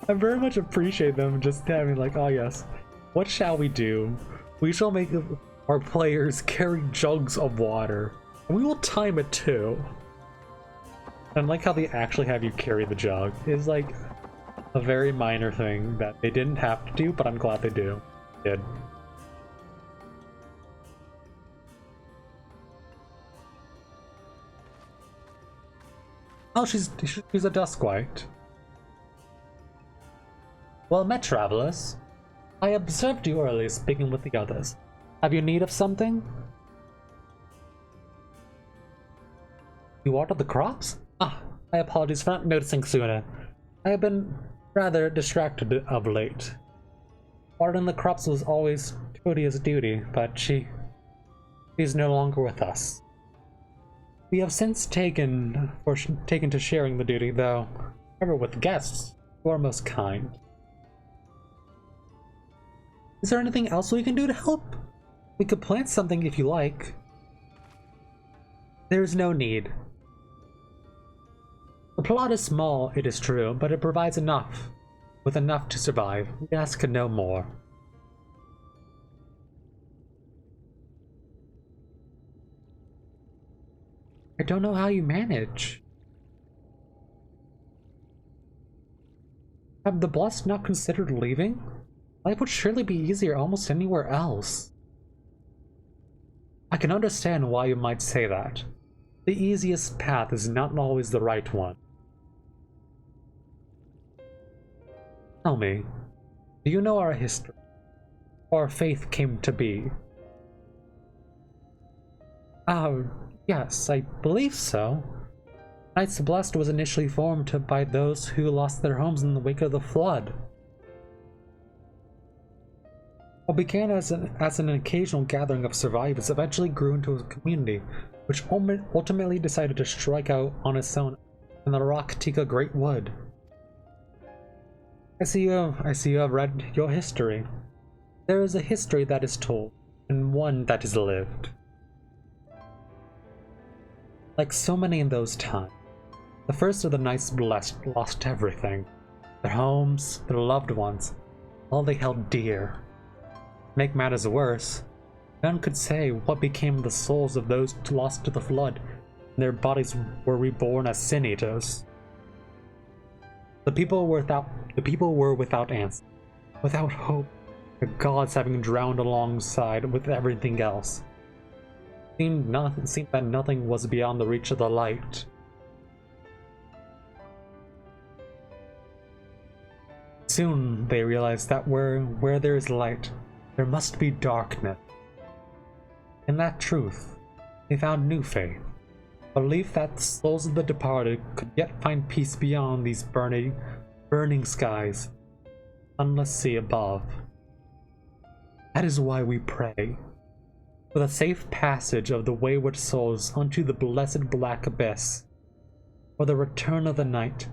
I very much appreciate them just having like, oh yes, what shall we do? We shall make our players carry jugs of water. And we will time it too. And like how they actually have you carry the jug is like a very minor thing that they didn't have to do, but I'm glad they did. Oh, she's a Duskwite. Well met, travelers. I observed you earlier speaking with the others. Have you need of something? You watered the crops? Ah, I apologize for not noticing sooner. I have been rather distracted of late. Watering the crops was always Todia's duty, but she's no longer with us. We have since taken to sharing the duty, though ever with guests who are most kind. Is there anything else we can do to help? We could plant something if you like. There is no need. The plot is small, it is true, but it provides enough. With enough to survive, we ask no more. I don't know how you manage. Have the Blessed not considered leaving? Life would surely be easier almost anywhere else. I can understand why you might say that. The easiest path is not always the right one. Tell me, do you know our history? How our faith came to be? Yes, I believe so. Knights Blessed was initially formed by those who lost their homes in the wake of the flood. What began as an occasional gathering of survivors eventually grew into a community, which ultimately decided to strike out on its own in the Rock Tika Great Wood. I see you have read your history. There is a history that is told, and one that is lived. Like so many in those times, the first of the Knights Blessed lost everything. Their homes, their loved ones, all they held dear. To make matters worse, none could say what became of the souls of those lost to the flood, and their bodies were reborn as sin eaters. The people were without answer, without hope, the gods having drowned alongside with everything else. It seemed that nothing was beyond the reach of the light. Soon they realized that where there is light, there must be darkness. In that truth, they found new faith, belief that the souls of the departed could yet find peace beyond these burning skies, sunless sea above. That is why we pray, for the safe passage of the wayward souls unto the blessed black abyss, for the return of the night,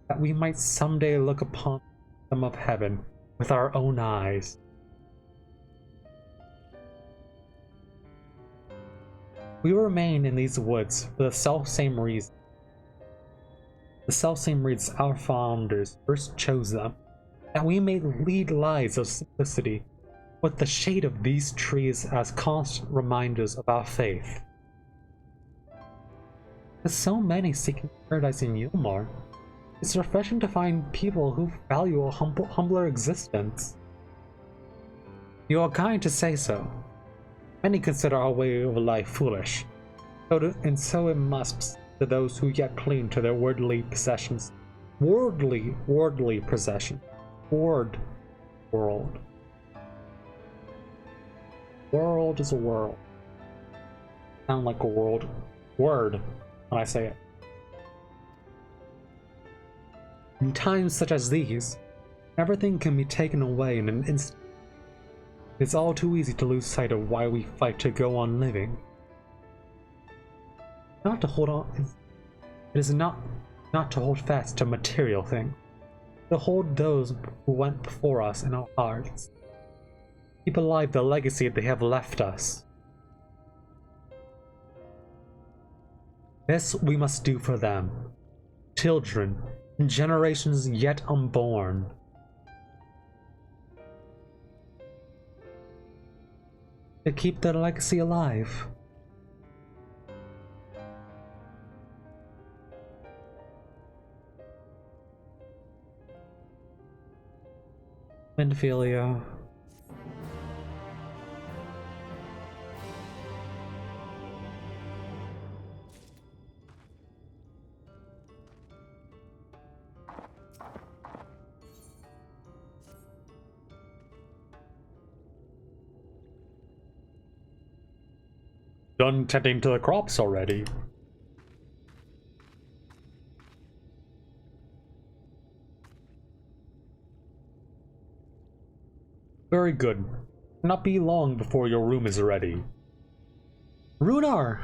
that we might someday look upon the kingdom of heaven with our own eyes. We remain in these woods for the selfsame reason. The selfsame reasons our founders first chose them, that we may lead lives of simplicity, with the shade of these trees as constant reminders of our faith. With so many seeking paradise in Yulmar, it's refreshing to find people who value a humbler existence. You are kind to say so. Many consider our way of life foolish, and so it must to those who yet cling to their worldly possessions. World. World is a world. Sound like a word when I say it. In times such as these, everything can be taken away in an instant. It's all too easy to lose sight of why we fight to go on living. Not to hold on. It is not to hold fast to material things. To hold those who went before us in our hearts. Keep alive the legacy they have left us. This we must do for them, children, and generations yet unborn. To keep their legacy alive. Menophilia. Done tending to the crops already. Very good. Not be long before your room is ready. Runar!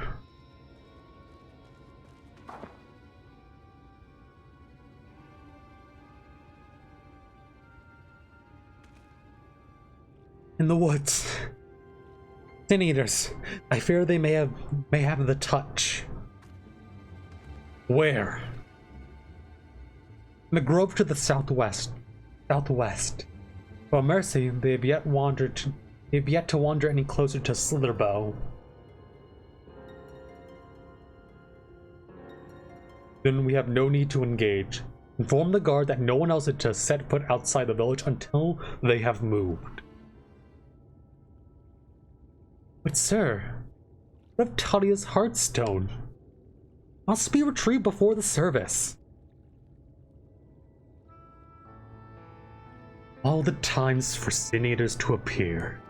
In the woods. Sin eaters. I fear they may have the touch. Where? In the grove to the southwest. For mercy, they have yet to wander any closer to Slitherbow. Then we have no need to engage. Inform the guard that no one else is to set foot outside the village until they have moved. But sir, what of Talia's Heartstone? Must be retrieved before the service. All the times for Sin Eaters to appear.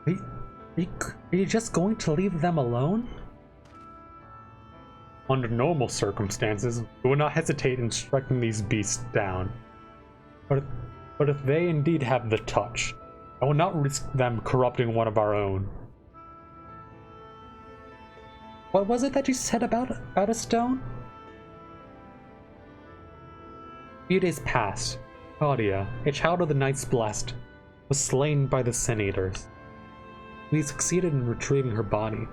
Are you just going to leave them alone? Under normal circumstances, we would not hesitate in striking these beasts down. But if they indeed have the touch, I will not risk them corrupting one of our own. What was it that you said about a stone? A few days passed. Claudia, a child of the Knights Blessed, was slain by the Sin Eaters. We succeeded in retrieving her body.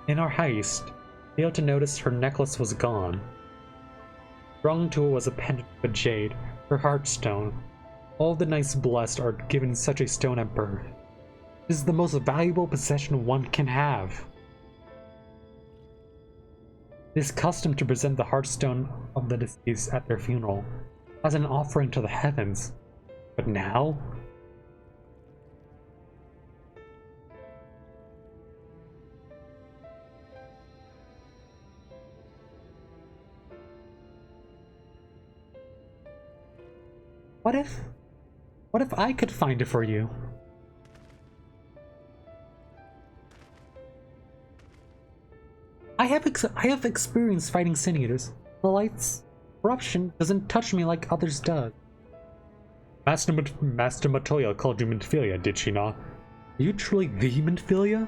In our haste, failed to notice her necklace was gone. Strung to it was a pendant of jade, her heartstone. All the Knights Blessed are given such a stone at birth. It is the most valuable possession one can have. It is custom to present the heartstone of the deceased at their funeral, as an offering to the heavens. But now? What if I could find it for you? I have experience fighting Sin Eaters. The light's corruption doesn't touch me like others do. Master Matoya called you Minfilia, did she not? Are you truly the Minfilia?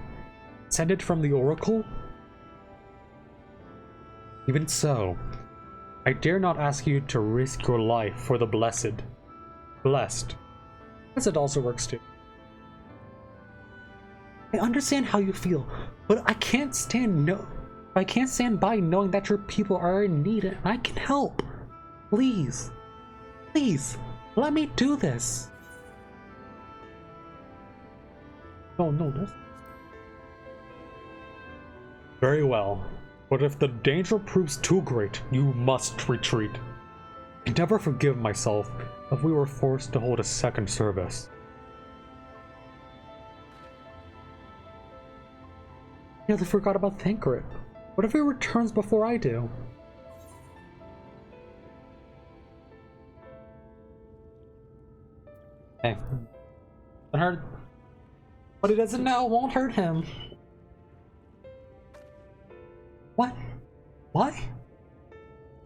Descended from the Oracle? Even so, I dare not ask you to risk your life for the blessed. Blessed. Blessed also works too. I understand how you feel, but I can't stand by knowing that your people are in need and I can help. Please. Please, let me do this. No. Very well. But if the danger proves too great, you must retreat. I never forgive myself if we were forced to hold a second service. I nearly forgot about Thancred. What if he returns before I do? Hey. Hurt. What he doesn't know won't hurt him. What? What?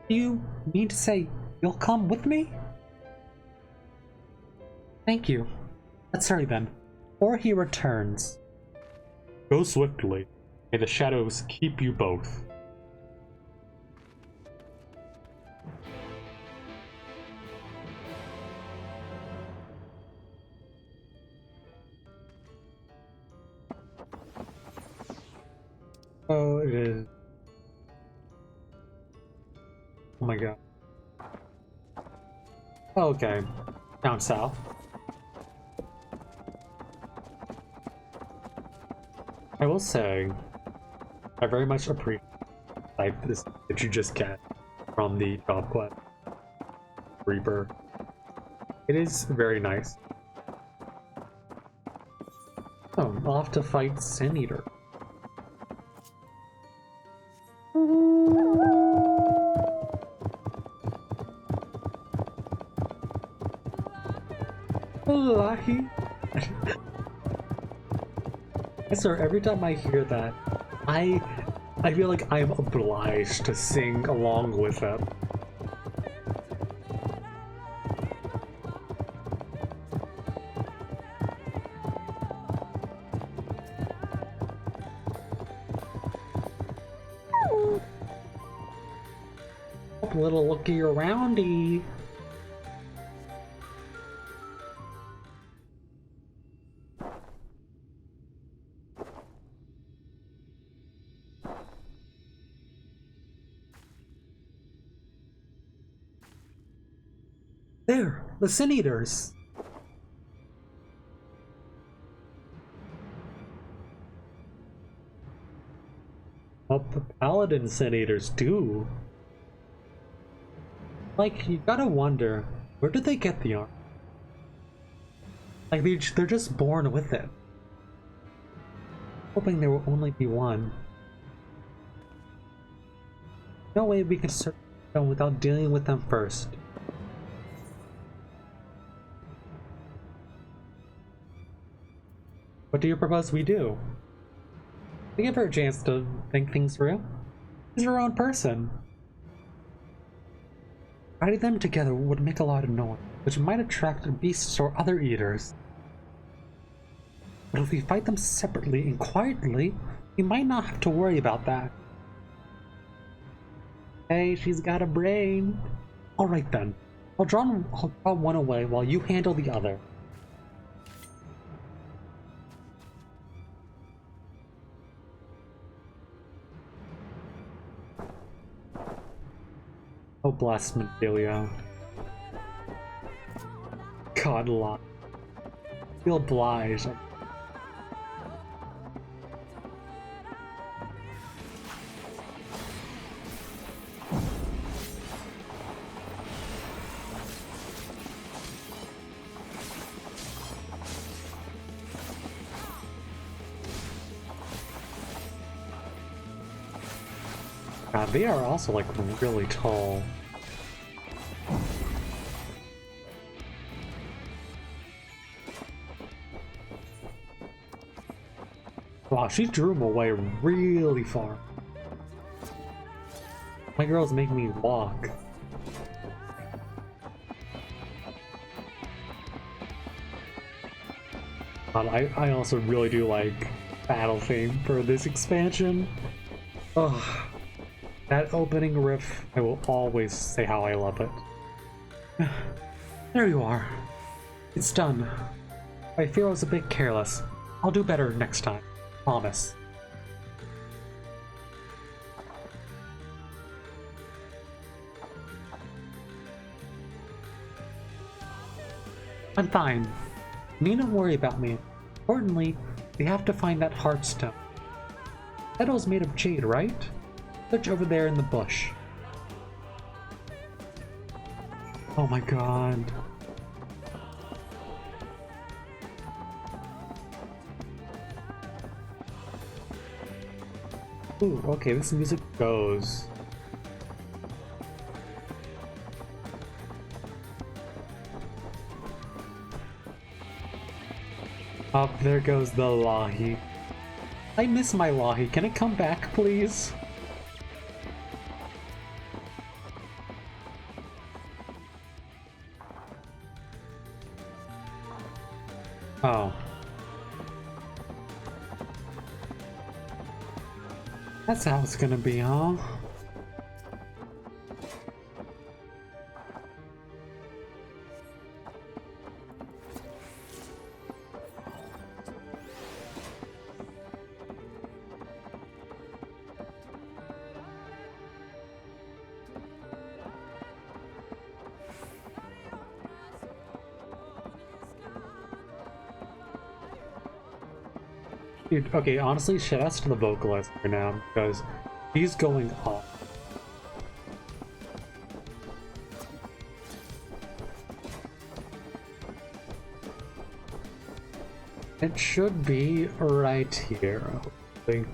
Do you mean to say you'll come with me? Thank you. Let's hurry then, before he returns. Go swiftly. May the shadows keep you both. Oh, it is. Oh my god. Okay. Down south. I will say, I very much appreciate this that you just get from the job quest. Reaper. It is very nice. Oh, I'll have to fight Sin Eater. Wallahi. I swear, every time I hear that, I feel like I'm obliged to sing along with it. Little looky aroundy. There, the Sin Eaters. What the Paladin Sin Eaters do? Like, you gotta wonder, where did they get the armor? Like, they're just born with it. Hoping there will only be one. No way we can search them without dealing with them first. What do you propose we do? We give her a chance to think things through. She's her own person. Fighting them together would make a lot of noise, which might attract beasts or other eaters. But if we fight them separately and quietly, we might not have to worry about that. Hey, she's got a brain. Alright then. I'll draw one away while you handle the other. Oh, bless Medelia. God, lot. Feel obliged. God, they are also like really tall. Wow, she drew him away really far. My girl's making me walk. God, I also really do like battle theme for this expansion. Ugh. That opening riff, I will always say how I love it. There you are. It's done. I fear I was a bit careless. I'll do better next time. Promise. I'm fine. You needn't worry about me. Importantly, we have to find that heartstone. That was made of jade, right? Search over there in the bush. Oh my god. Ooh, okay, this music goes. Up there goes the Lahi. I miss my Lahi. Can it come back, please? Oh. That's how it's gonna be, huh? Dude, okay, honestly, shout outs to the vocalist right now, because he's going off. It should be right here, hopefully.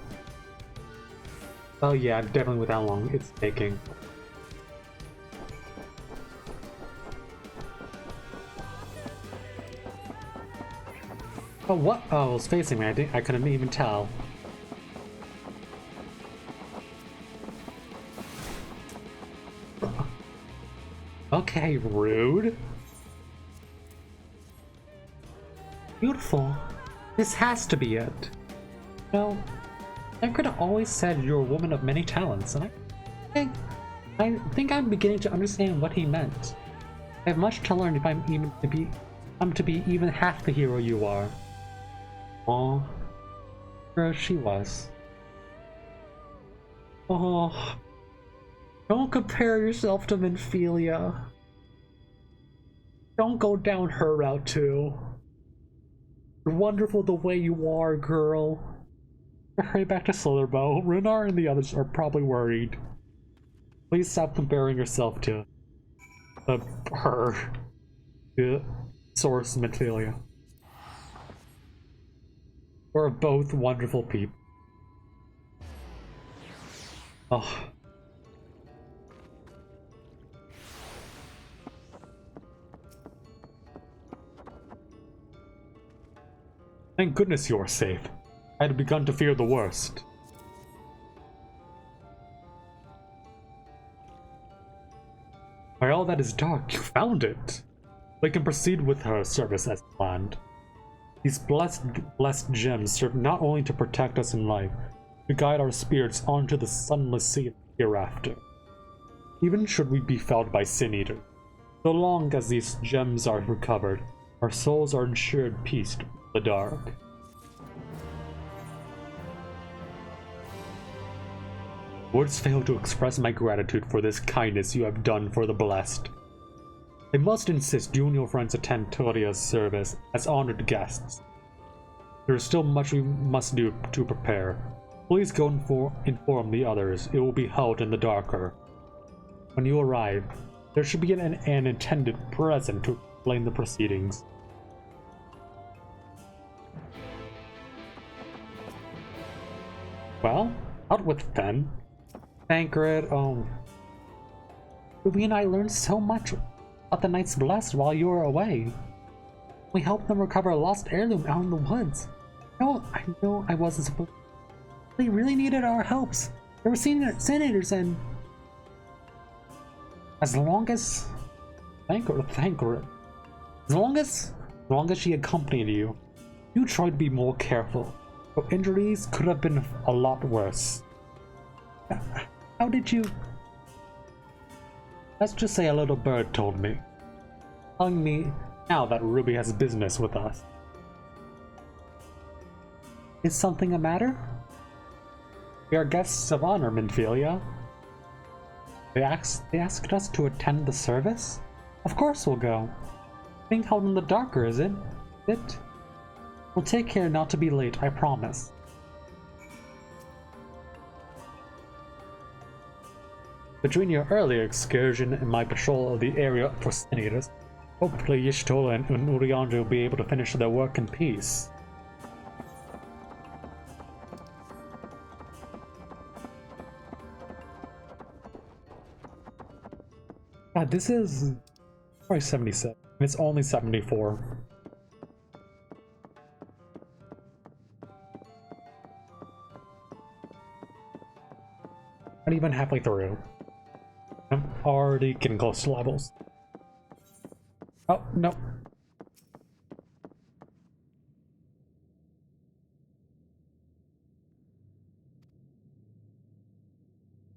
Oh yeah, definitely with how long it's taking. Oh, what? Oh, it was facing me. I couldn't even tell. Okay, rude. Beautiful. This has to be it. No, I could have always said you're a woman of many talents, and I think I'm beginning to understand what he meant. I have much to learn if I'm to be even half the hero you are. Aw, sure she was. Oh, don't compare yourself to Minphilia. Don't go down her route too. You're wonderful the way you are, girl. Hurry back to Slitherbow. Runar and the others are probably worried. Please stop comparing yourself to her. The source Minphilia. We're both wonderful people. Oh. Thank goodness you are safe. I had begun to fear the worst. By all that is dark, you found it. We can proceed with her service as planned. These blessed gems serve not only to protect us in life, to guide our spirits onto the sunless sea hereafter. Even should we be felled by Sin Eater, so long as these gems are recovered, our souls are ensured peace from the dark. Words fail to express my gratitude for this kindness you have done for the blessed. I must insist you and your friends attend Toria's service as honored guests. There is still much we must do to prepare. Please go inform the others. It will be held in the darker. When you arrive, there should be an attendant present to explain the proceedings. Well, out with it then. Tancred, Ruby and I learned so much about the Knights Blessed while you were away. We helped them recover a lost heirloom out in the woods. No, I know I wasn't supposed to. They really needed our helps. They were senators and... As long as she accompanied you, you tried to be more careful. But injuries could have been a lot worse. How did you... Let's just say a little bird told me. Telling me now that Ruby has business with us. Is something a matter? We are guests of honor, Minfilia. They asked us to attend the service? Of course we'll go. Being held in the darker, is it? We'll take care not to be late, I promise. Between your earlier excursion and my patrol of the area for senators, hopefully Y'shtola and Urianger will be able to finish their work in peace. God, this is probably 77. It's only 74. Not even halfway through. I'm already getting close to levels. Oh, no.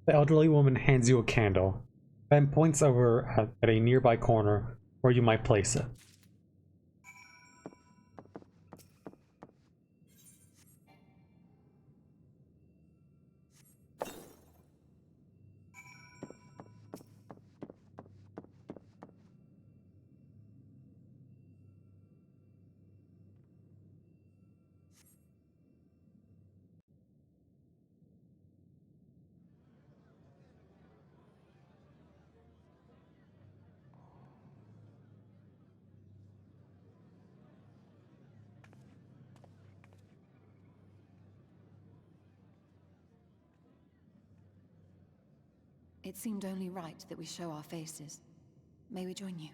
The elderly woman hands you a candle, then points over at a nearby corner where you might place it. It seemed only right that we show our faces. May we join you?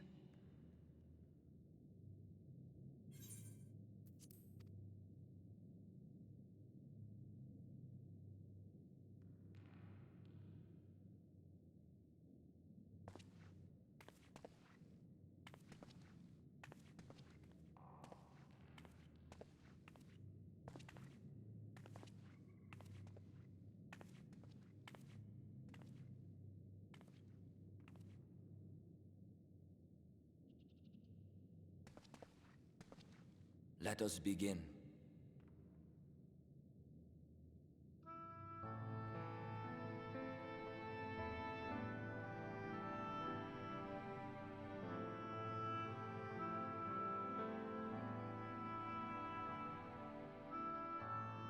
Let us begin.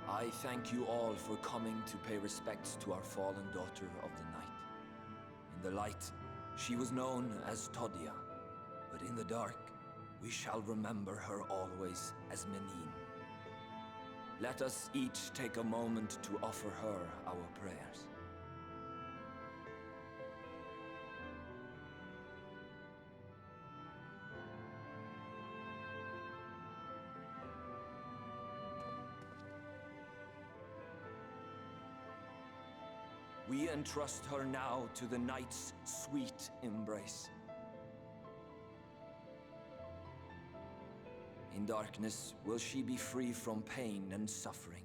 I thank you all for coming to pay respects to our fallen daughter of the night. In the light, she was known as Todia, but in the dark, we shall remember her always as Menine. Let us each take a moment to offer her our prayers. we entrust her now to the night's sweet embrace. In darkness will she be free from pain and suffering,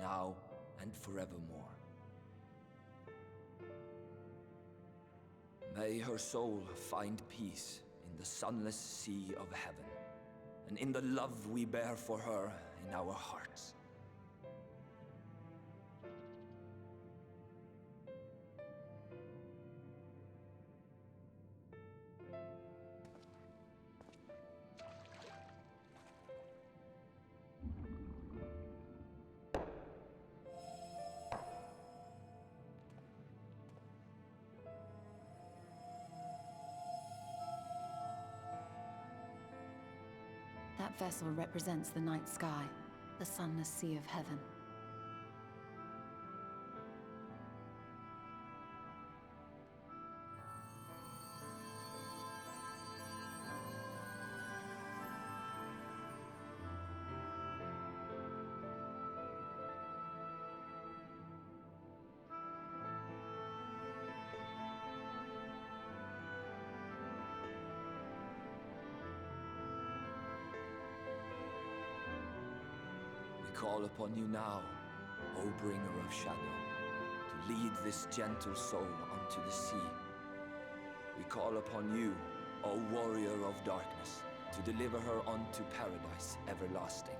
now and forevermore. May her soul find peace in the sunless sea of heaven, and in the love we bear for her in our hearts. That vessel represents the night sky, the sunless sea of heaven. Call upon you now, O bringer of shadow, to lead this gentle soul unto the sea. We call upon you, O warrior of darkness, to deliver her unto paradise everlasting.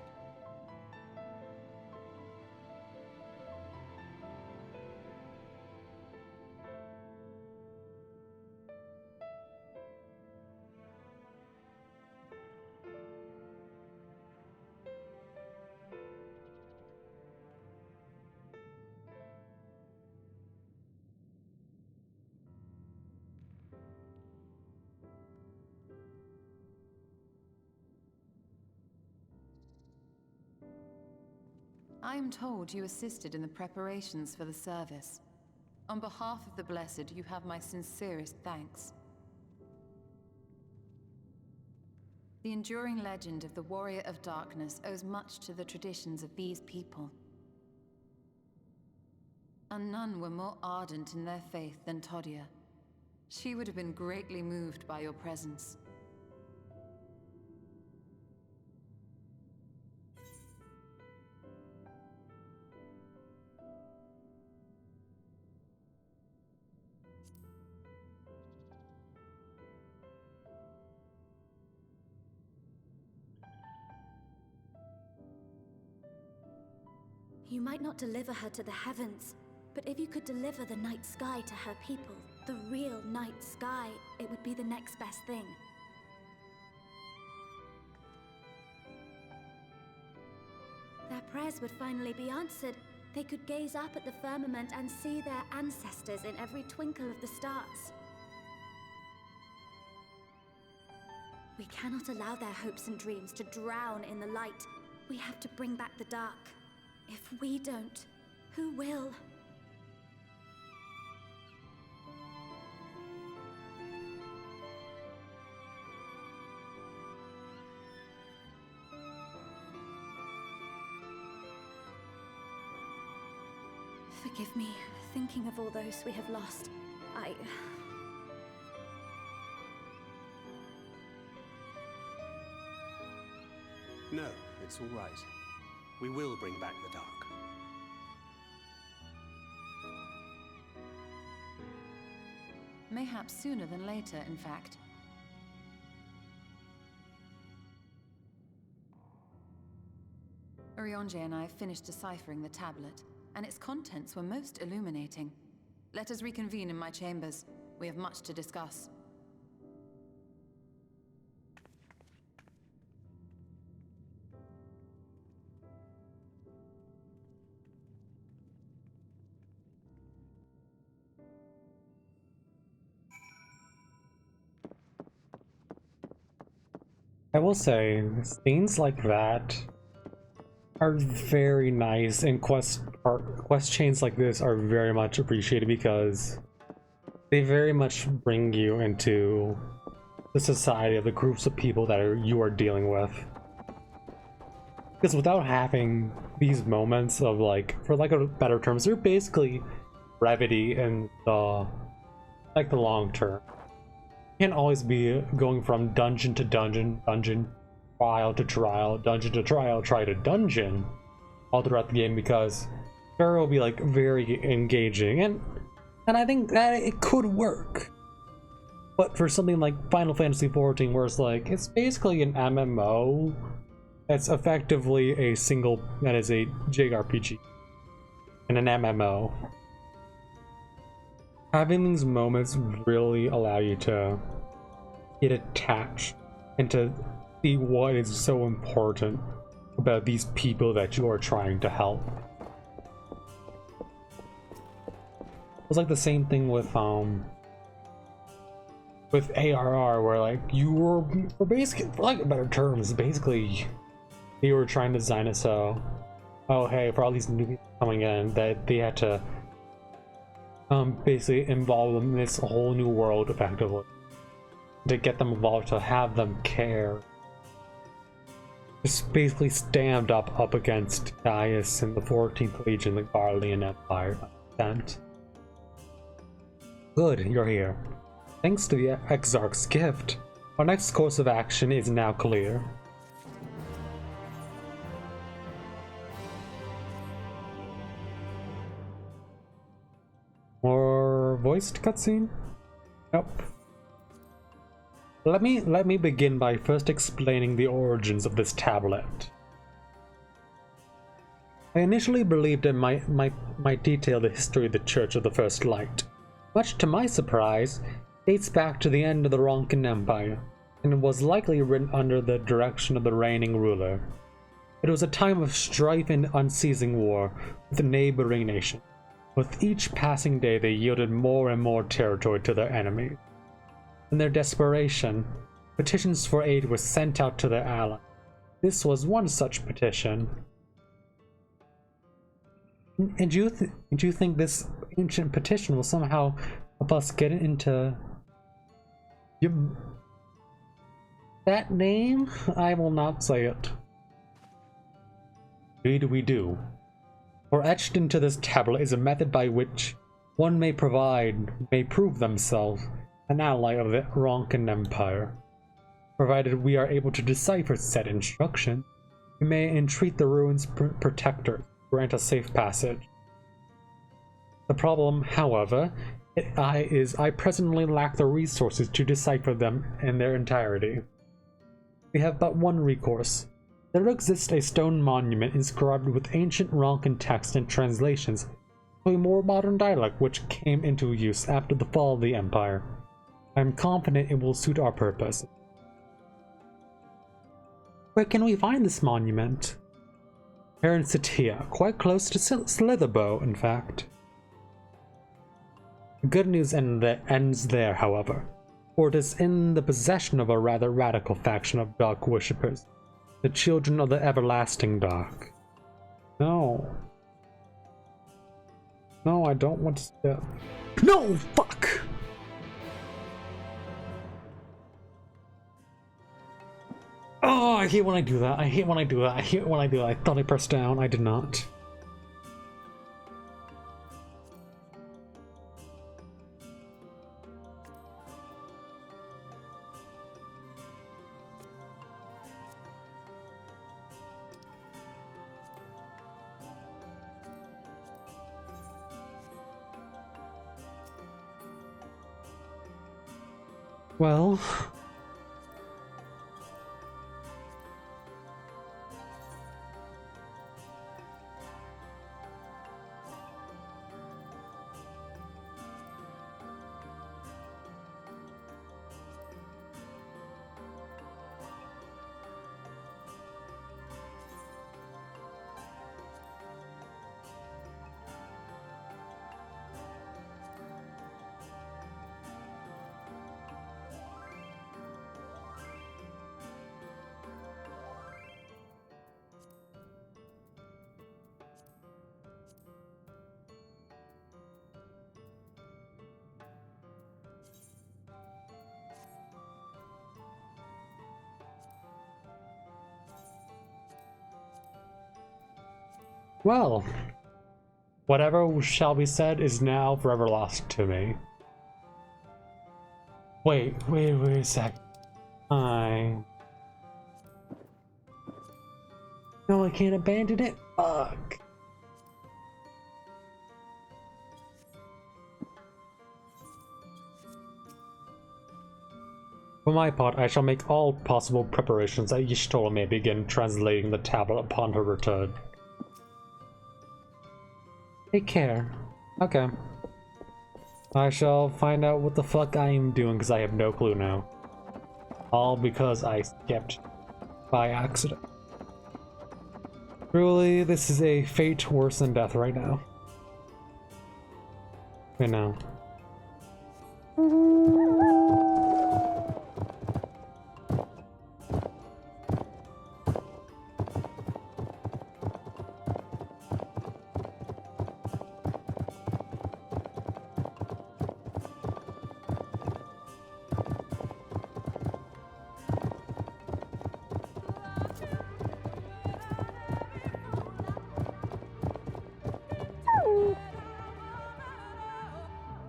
I am told you assisted in the preparations for the service. On behalf of the Blessed, you have my sincerest thanks. The enduring legend of the Warrior of Darkness owes much to the traditions of these people. And none were more ardent in their faith than Todia. She would have been greatly moved by your presence. You might not deliver her to the heavens, but if you could deliver the night sky to her people, the real night sky, it would be the next best thing. Their prayers would finally be answered. They could gaze up at the firmament and see their ancestors in every twinkle of the stars. We cannot allow their hopes and dreams to drown in the light. We have to bring back the dark. If we don't, who will? Forgive me, thinking of all those we have lost. No, it's all right. We will bring back the dark. Mayhaps sooner than later, in fact. Urianger and I finished deciphering the tablet, and its contents were most illuminating. Let us reconvene in my chambers. We have much to discuss. I will say, scenes like that are very nice, and quest chains like this are very much appreciated because they very much bring you into the society of the groups of people that you are dealing with. Because without having these moments of, like, for lack of better terms, they're basically brevity in the long term. You can't always be going from dungeon to dungeon, trial to trial, dungeon to trial, try to dungeon all throughout the game, because sure, it'll be like very engaging, and I think that it could work. But for something like Final Fantasy XIV, where it's it's basically an MMO, that's effectively a a JRPG and an MMO. Having these moments really allow you to get attached and to see what is so important about these people that you are trying to help. It was like the same thing with ARR, where like you were basically, for like better terms, basically you were trying to design it so, oh hey, for all these new people coming in, that they had to basically involve them in this whole new world effectively, to get them involved, to have them care. Just basically stand up against Gaius and the 14th Legion, the Garlean Empire. Good, you're here. Thanks to the Exarch's gift, our next course of action is now clear. More voiced cutscene? Nope. Let me begin by first explaining the origins of this tablet. I initially believed it might detail the history of the Church of the First Light. Much to my surprise, it dates back to the end of the Ronkin Empire, and was likely written under the direction of the reigning ruler. It was a time of strife and unceasing war with the neighboring nations. With each passing day, they yielded more and more territory to their enemies. In their desperation, petitions for aid were sent out to their allies. This was one such petition. And do you think this ancient petition will somehow help us get into that name? I will not say it. Indeed we do. For etched into this tablet is a method by which one may prove themselves an ally of the Ronkin Empire. Provided we are able to decipher said instruction, we may entreat the ruins' protectors to grant a safe passage. The problem, however, is I presently lack the resources to decipher them in their entirety. We have but one recourse. There exists a stone monument inscribed with ancient Ronkin text and translations to a more modern dialect which came into use after the fall of the Empire. I am confident it will suit our purpose. Where can we find this monument? Here in Satia, quite close to Slitherbow, in fact. The good news ends there, however, for it is in the possession of a rather radical faction of dark worshippers, the children of the everlasting dark. No. No, I don't want to step. No, fuck! Oh, I hate when I do that. I hate when I do that. I hate when I do that. I thought I pressed down. I did not. Well... Well, Whatever shall be said is now forever lost to me. Wait a sec. No, I can't abandon it? Fuck. For my part, I shall make all possible preparations that Y'shtola may begin translating the tablet upon her return. Take care. Okay. I shall find out what the fuck I am doing because I have no clue now. All because I skipped by accident. Truly, this is a fate worse than death right now. Right now.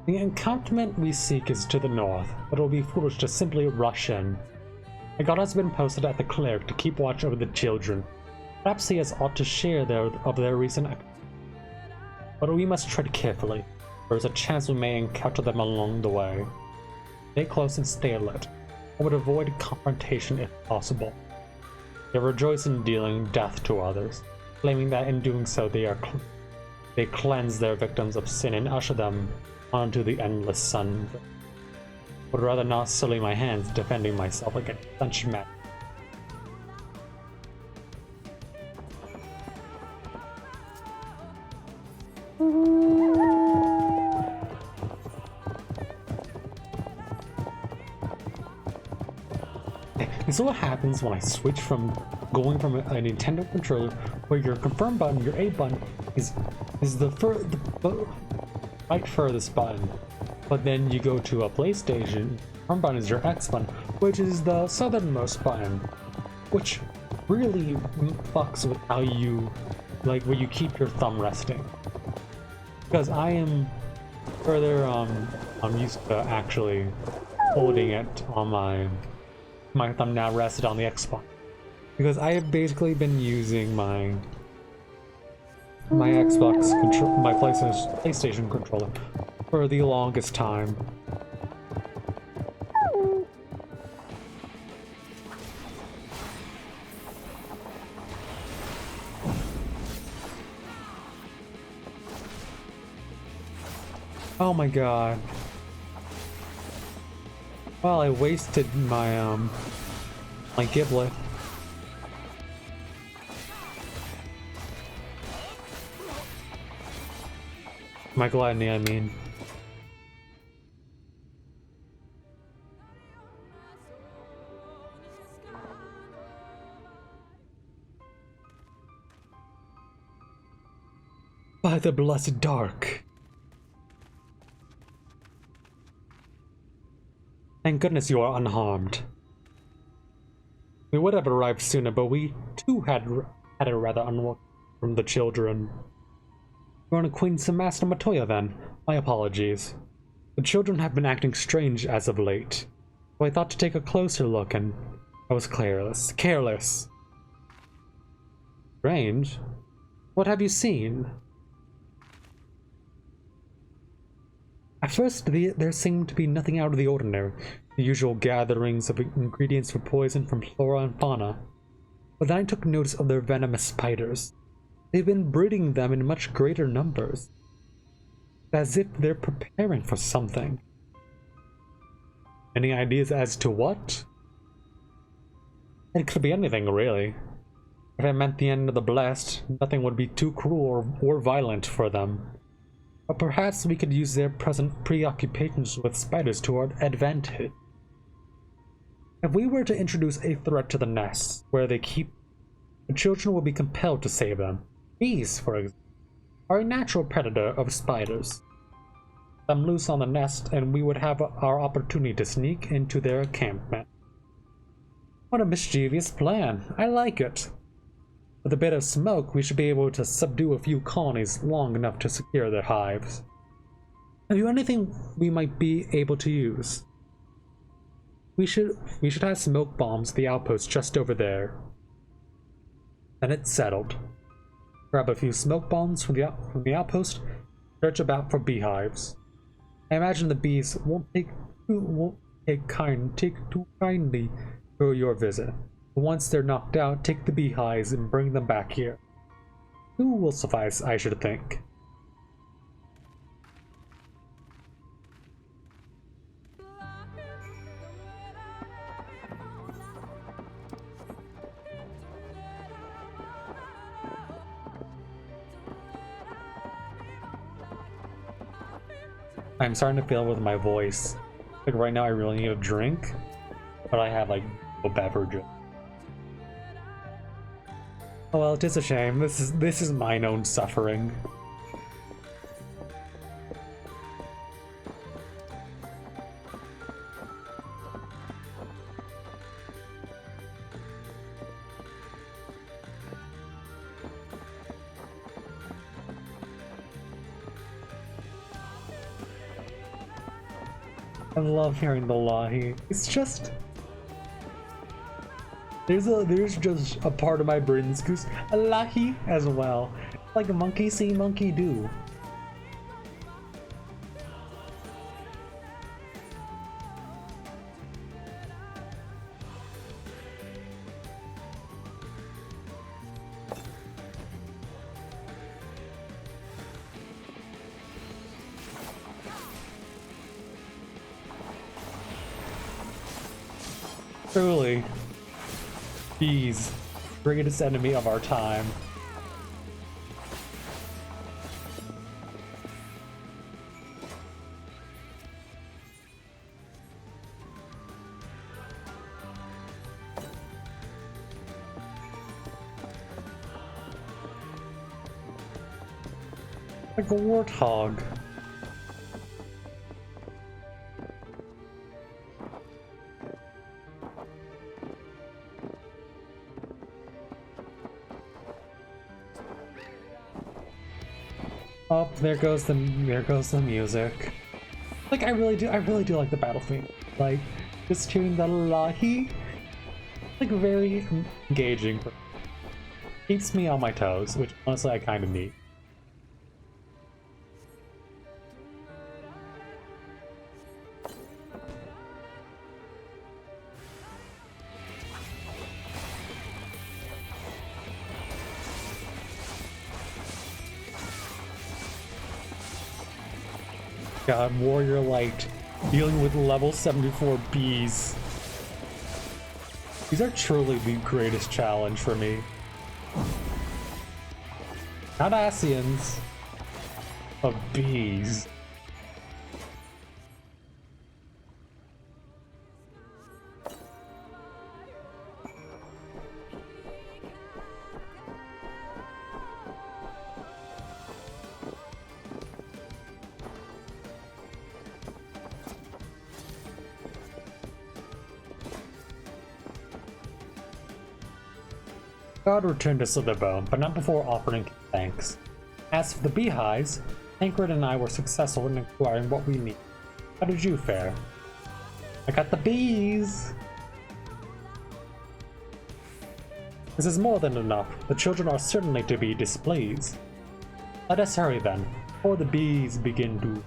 The encampment we seek is to the north, but it will be foolish to simply rush in. A guard has been posted at the cleric to keep watch over the children. Perhaps he has aught to share of their recent actions. But we must tread carefully. There is a chance we may encounter them along the way. Stay close and stay alert. I would avoid confrontation if possible. They rejoice in dealing death to others, claiming that in doing so they cleanse their victims of sin and usher them onto the endless sun. Would rather not sully my hands defending myself against such men. This is what happens when I switch from going from a Nintendo controller where your confirm button, your A button, is the right furthest button, but then you go to a PlayStation, confirm button is your X button, which is the southernmost button, which really fucks with how you, like, where you keep your thumb resting. Because I am further, I'm used to actually holding it on my thumb now rested on the Xbox, because I have basically been using my Xbox control, my PlayStation controller for the longest time. Oh my god. Well, I wasted my my giblet. My gluttony, I mean. By the blessed dark. Thank goodness you are unharmed. We would have arrived sooner, but we too had it rather unwelcome from the children. You're on acquaintance of Master Matoya then. My apologies. The children have been acting strange as of late, so I thought to take a closer look, and I was careless. Strange? What have you seen? At first, there seemed to be nothing out of the ordinary, the usual gatherings of ingredients for poison from flora and fauna. But then I took notice of their venomous spiders. They've been breeding them in much greater numbers, as if they're preparing for something. Any ideas as to what? It could be anything, really. If it meant the end of the blessed, nothing would be too cruel or violent for them. But perhaps we could use their present preoccupations with spiders to our advantage. If we were to introduce a threat to the nests where they keep, the children will be compelled to save them. Bees, for example, are a natural predator of spiders. Let them loose on the nest, and we would have our opportunity to sneak into their encampment. What a mischievous plan. I like it. With a bit of smoke, we should be able to subdue a few colonies long enough to secure their hives. Have you anything we might be able to use? We should have smoke bombs at the outpost just over there. Then it's settled. Grab a few smoke bombs from the outpost, search about for beehives. I imagine the bees won't take too kindly to your visit. But once they're knocked out, take the beehives and bring them back here. 2 will suffice, I should think. I'm starting to feel with my voice. Like right now I really need a drink, but I have like a beverage. Oh well, it is a shame. This is mine own suffering. I love hearing the lahi. It's just there's just a part of my brain that goes lahi as well. Like a monkey see, monkey do. Truly, bees, greatest enemy of our time. Like a warthog. Oh, there goes the music. Like I really do like the battle theme. Like just hearing the lahi, like very engaging. Keeps me on my toes, which honestly I kind of need. God, Warrior Light, dealing with level 74 bees. These are truly the greatest challenge for me. Not Asians, but bees. God returned to Slitherbone, but not before offering thanks. As for the beehives, Tancred and I were successful in acquiring what we need. How did you fare? I got the bees! This is more than enough. The children are certainly to be displeased. Let us hurry then, before the bees begin to...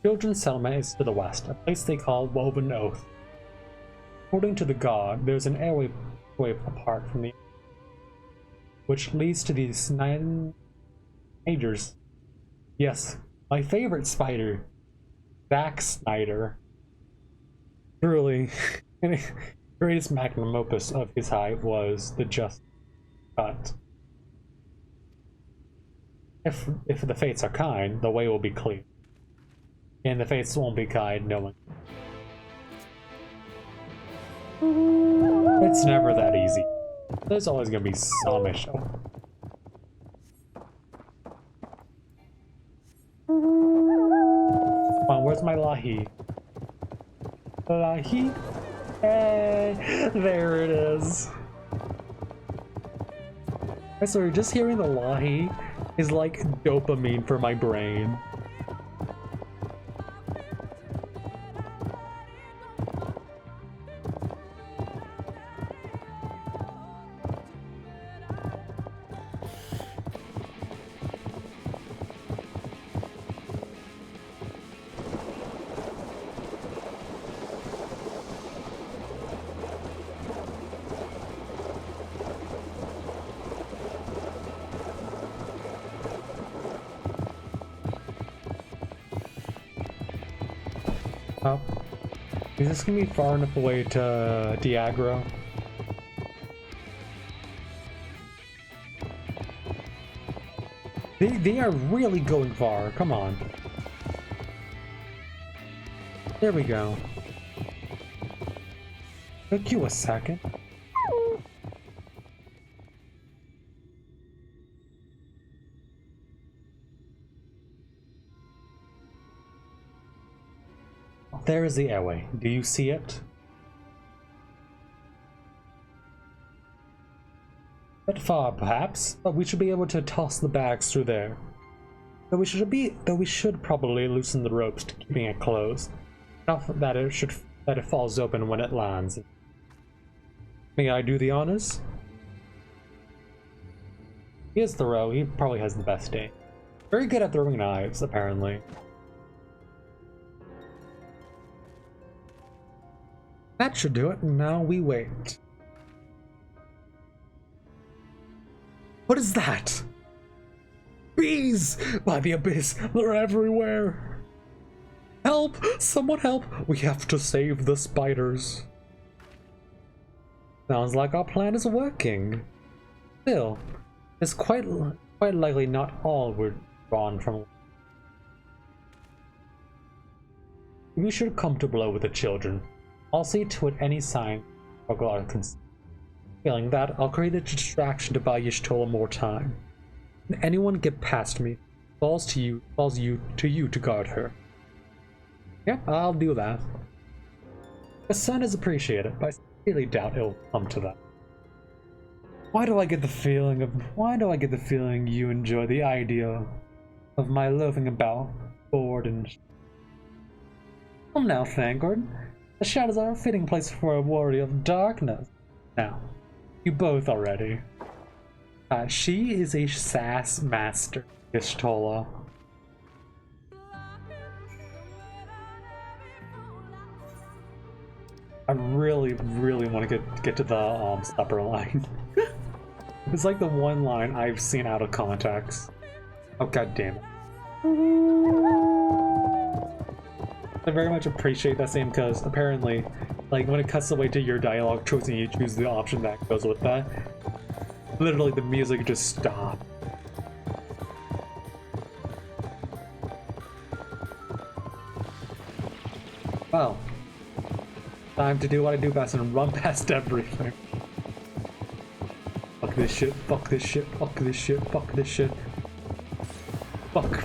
Children's settlement is to the west, a place they call Woven Oath. According to the god, there's an airway apart from the which leads to these 9 majors. Yes, my favorite spider, Zack Snyder. Truly, the greatest magnum opus of his hive was the Just Cut. If the fates are kind, the way will be clear. And the fates won't be kind, knowing. It's never that easy. There's always gonna be some issue. Come on, where's my Lahi? Lahi? Hey, there it is. Sorry, just hearing the Lahi is like dopamine for my brain. Oh. Is this gonna be far enough away to Diagro? They are really going far, come on. There we go. Took you a second. There is the airway. Do you see it? A bit far, perhaps, but we should be able to toss the bags through there. Though we should probably loosen the ropes to keeping it closed, enough that it falls open when it lands. May I do the honors? He is Thoreau. He probably has the best aim. Very good at throwing knives, apparently. That should do it. Now we wait. What is that? Bees! By the abyss! They're everywhere! Help! Someone help! We have to save the spiders. Sounds like our plan is working. Still, it's quite likely not all were drawn from. We should come to blow with the children. I'll see to it any sign of concern. Failing that, I'll create a distraction to buy Y'shtola more time. When anyone get past me, falls to you to guard her. Yep, I'll do that. The son is appreciated, but I really doubt it'll come to that. Why do I get the feeling you enjoy the idea of my loafing about, bored and... Well now, Thangord. The shadows are a fitting place for a warrior of darkness. Now, you both are ready. She is a sass master, Y'shtola. I really want to get to the supper line. It's like the one line I've seen out of context. Oh god damn it. I very much appreciate that scene because apparently, like when it cuts away to your dialogue choosing, you choose the option that goes with that. Literally the music just stopped. Well, time to do what I do best and run past everything. Fuck this shit, fuck this shit, fuck this shit, fuck this shit. Fuck.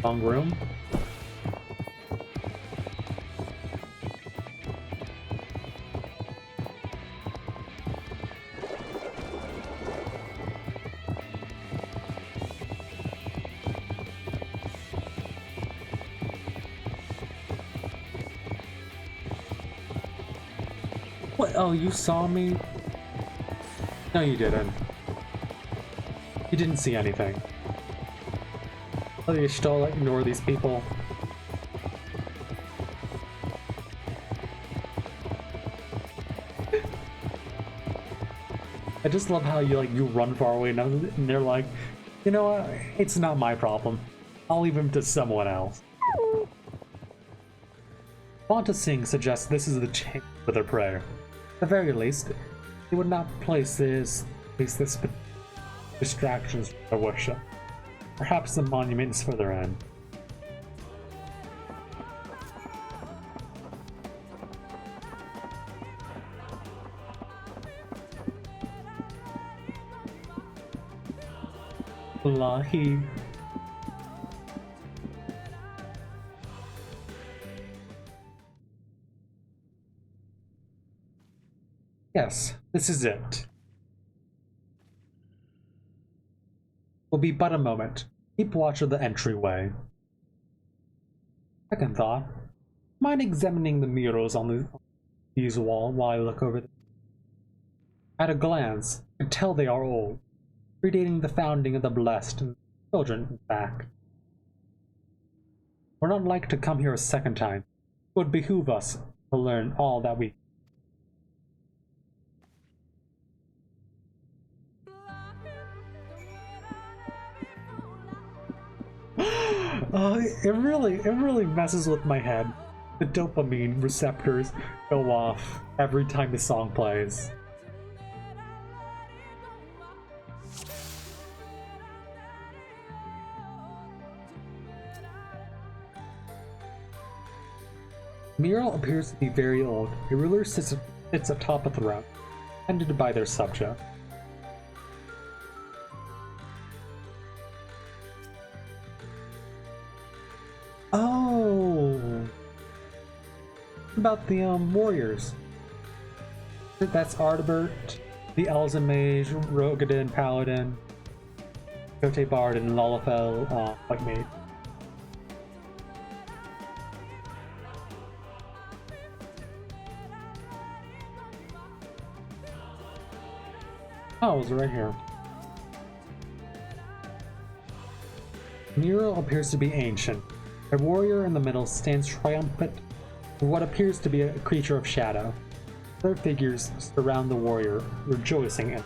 Long room. What? Oh, you saw me? No, you didn't. You didn't see anything. Oh, Y'shtola, ignore these people. I just love how you run far away and they're like, you know what? It's not my problem. I'll leave him to someone else. Fonta Singh suggests this is the change for their prayer. At the very least, they would not place this distractions for their worship. Perhaps the monument is further in. Lahi. Yes, this is it. Will be but a moment. Keep watch of the entryway. Second thought. Mind examining the murals on these walls while I look over them? At a glance, I can tell they are old, predating the founding of the Blessed and children, in fact. We're not like to come here a second time. It would behoove us to learn all that we it really messes with my head. The dopamine receptors go off every time the song plays. Mural appears to be very old. A ruler sits atop a throne, tended by their subject. Oh, about the warriors. That's Ardbert, the Elzen Mage, Rogadin, Paladin, Kote Bard, and Lalafell, White Mage. Oh, it was right here. Mural appears to be ancient. A warrior in the middle stands triumphant with what appears to be a creature of shadow. Other figures surround the warrior, rejoicing in.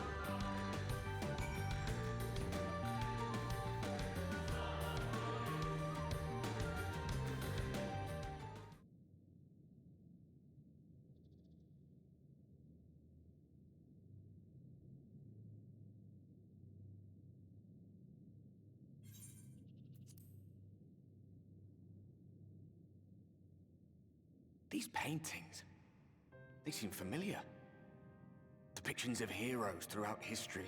These paintings, they seem familiar. Depictions of heroes throughout history.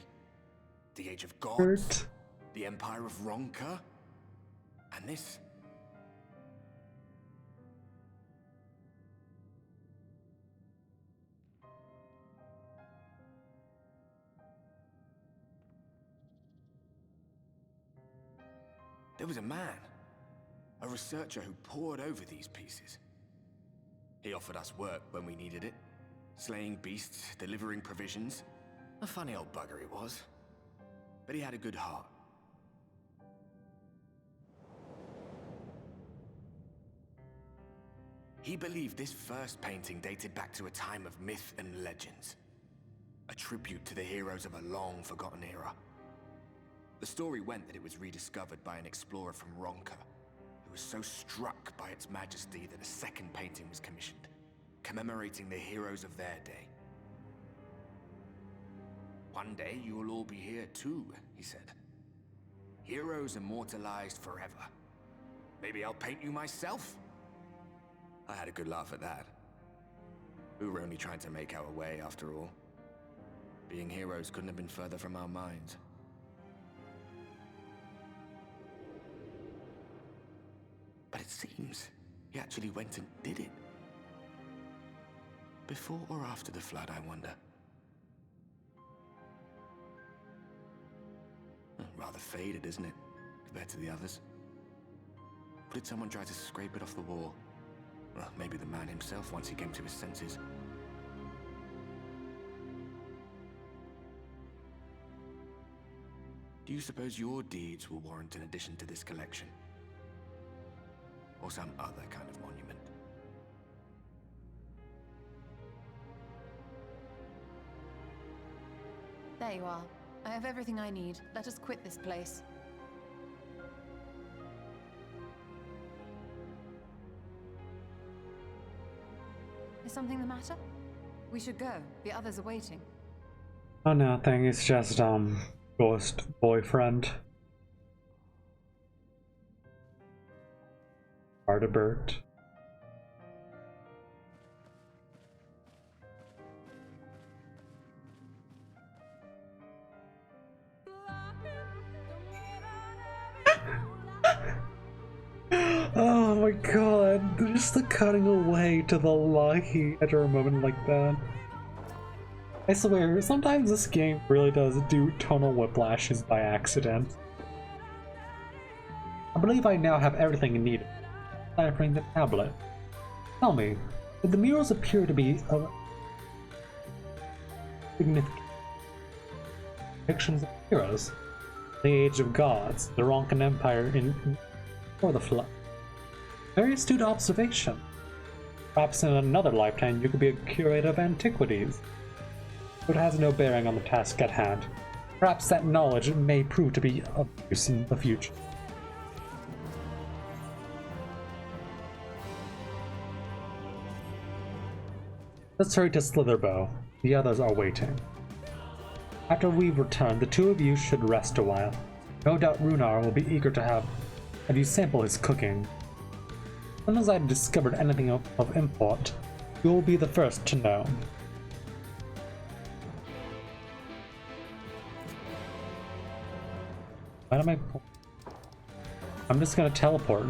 The Age of Gods, the Empire of Ronka, and this. There was a man, a researcher who pored over these pieces. He offered us work when we needed it. Slaying beasts, delivering provisions. A funny old bugger he was. But he had a good heart. He believed this first painting dated back to a time of myth and legends. A tribute to the heroes of a long-forgotten era. The story went that it was rediscovered by an explorer from Ronka, who was so struck by its majesty that a second painting was commissioned, commemorating the heroes of their day. One day you will all be here too, he said. Heroes immortalized forever. Maybe I'll paint you myself? I had a good laugh at that. We were only trying to make our way after all. Being heroes couldn't have been further from our minds. But it seems he actually went and did it. Before or after the flood, I wonder. Rather faded, isn't it, compared to the others? Or did someone try to scrape it off the wall? Well, maybe the man himself once he came to his senses. Do you suppose your deeds will warrant an addition to this collection? Or some other kind of monument? There you are. I have everything I need. Let us quit this place. Is something the matter? We should go. The others are waiting. Oh, nothing. It's just, ghost boyfriend. Ardbert. my god, just the cutting away to the light at a moment like that. I swear, sometimes this game really does do tonal whiplashes by accident. I believe I now have everything needed. Deciphering the tablet. Tell me, did the murals appear to be of significant depictions of heroes? The age of gods, the Ronkan Empire before the flood. Very astute observation. Perhaps in another lifetime you could be a curator of antiquities. But it has no bearing on the task at hand. Perhaps that knowledge may prove to be of use in the future. Let's hurry to Slitherbow. The others are waiting. After we return, the two of you should rest a while. No doubt Runar will be eager to have you sample his cooking. As soon as I've discovered anything of import, you will be the first to know. Why am I'm just gonna teleport.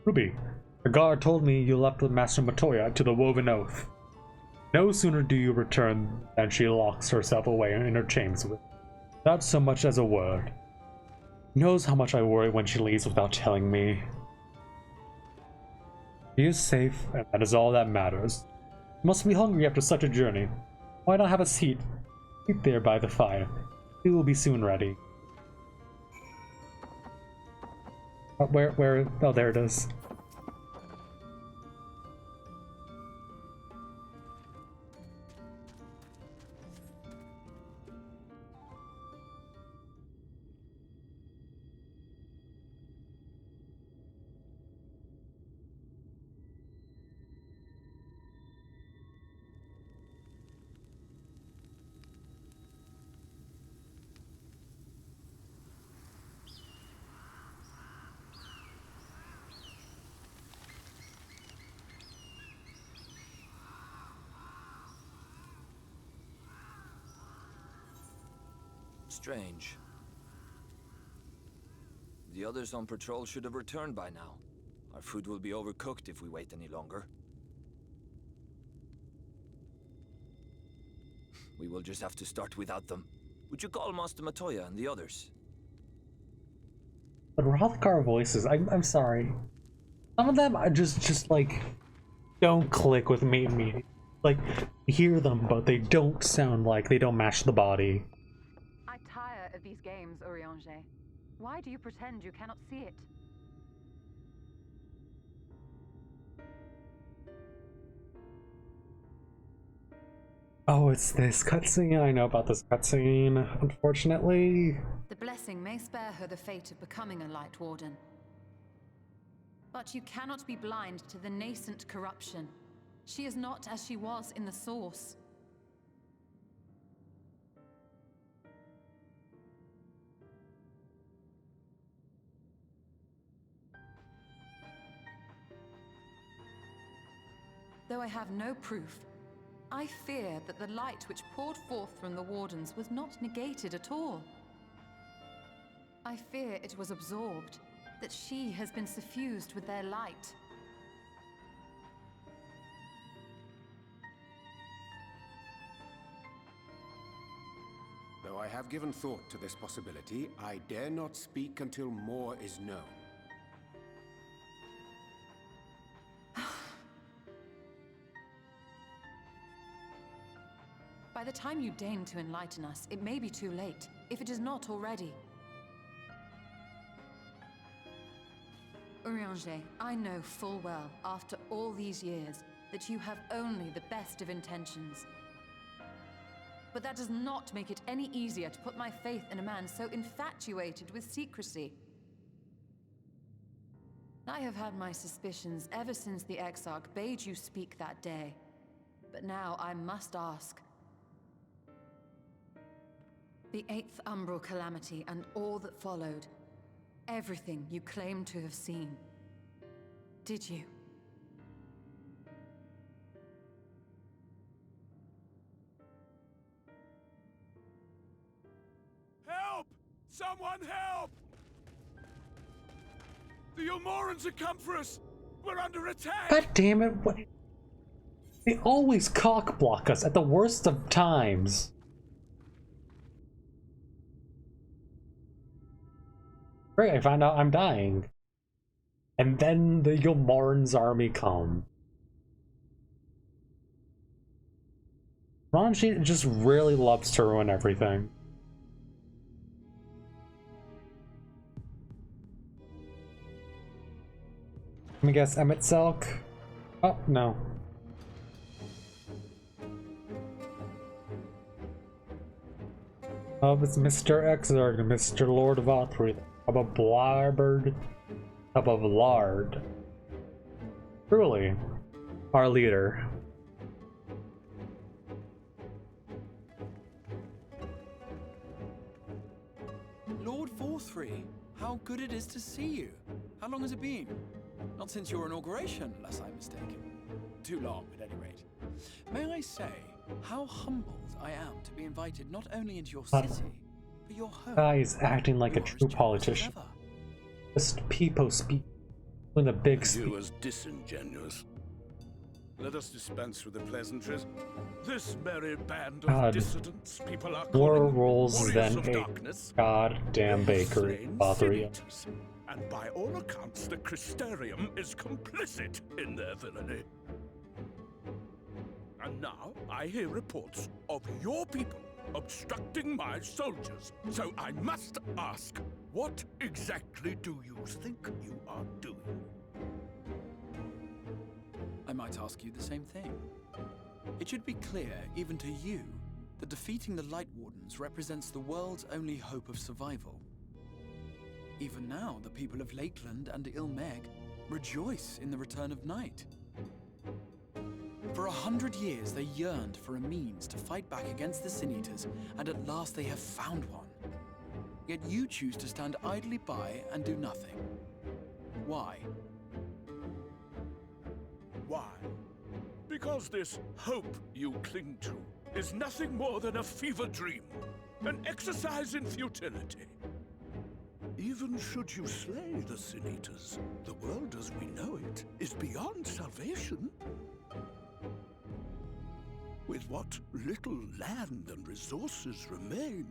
Ruby, the guard told me you left with Master Matoya to the Woven Oath. No sooner do you return than she locks herself away in her chambers without so much as a word. He knows how much I worry when she leaves without telling me. She is safe, and that is all that matters. You must be hungry after such a journey. Why not have a seat? Sit there by the fire. We will be soon ready. Where? Oh, there it is. Strange. The others on patrol should have returned by now. Our food will be overcooked if we wait any longer. We will just have to start without them. Would you call Master Matoya and the others? But Rothgar voices, I'm sorry. Some of them are just like, don't click with me immediately. Like, hear them, but they don't sound like, they don't match the body. I tire of these games, Urianger. Why do you pretend you cannot see it? Oh, it's this cutscene. I know about this cutscene, unfortunately. The blessing may spare her the fate of becoming a Light Warden. But you cannot be blind to the nascent corruption. She is not as she was in the Source. Though I have no proof, I fear that the light which poured forth from the Wardens was not negated at all. I fear it was absorbed, that she has been suffused with their light. Though I have given thought to this possibility, I dare not speak until more is known. By the time you deign to enlighten us, it may be too late, if it is not already. Urianger, I know full well, after all these years, that you have only the best of intentions. But that does not make it any easier to put my faith in a man so infatuated with secrecy. I have had my suspicions ever since the Exarch bade you speak that day. But now I must ask. The 8th Umbral Calamity and all that followed. everything you claim to have seen. Did you? Help! Someone help! The Ilmorans have come for us! We're under attack! God damn it, what? They always cock block us at the worst of times. Great, I find out I'm dying. And then the Ilmarin's army come. Ranji just really loves to ruin everything. Let me guess, Emmett Selk? Oh, no. Oh, it's Mr. Exarch and Mr. Lord Vothry. Cup of blarbird. Cup of lard. Truly, our leader. Lord Vothry, how good it is to see you. How long has it been? Not since your inauguration, unless I'm mistaken. Too long, at any rate. May I say how humbled I am to be invited not only into your city, but your home. Guy is acting like a true politician. Just people speak with a big speech. You was disingenuous. Let us dispense with the pleasantries. This merry band of dissidents, people are more calling rolls than of a darkness. goddamn bakery. Botheria. And by all accounts, the Crystarium is complicit in their villainy. And now I hear reports of your people obstructing my soldiers. So I must ask, what exactly do you think you are doing? I might ask you the same thing. It should be clear, even to you, that defeating the Light Wardens represents the world's only hope of survival. Even now, the people of Lakeland and Ilmeg rejoice in the return of night. For 100 years, they yearned for a means to fight back against the Sin Eaters, and at last they have found one. Yet you choose to stand idly by and do nothing. Why? Why? Because this hope you cling to is nothing more than a fever dream, an exercise in futility. Even should you slay the Sin Eaters, the world as we know it is beyond salvation. With what little land and resources remain,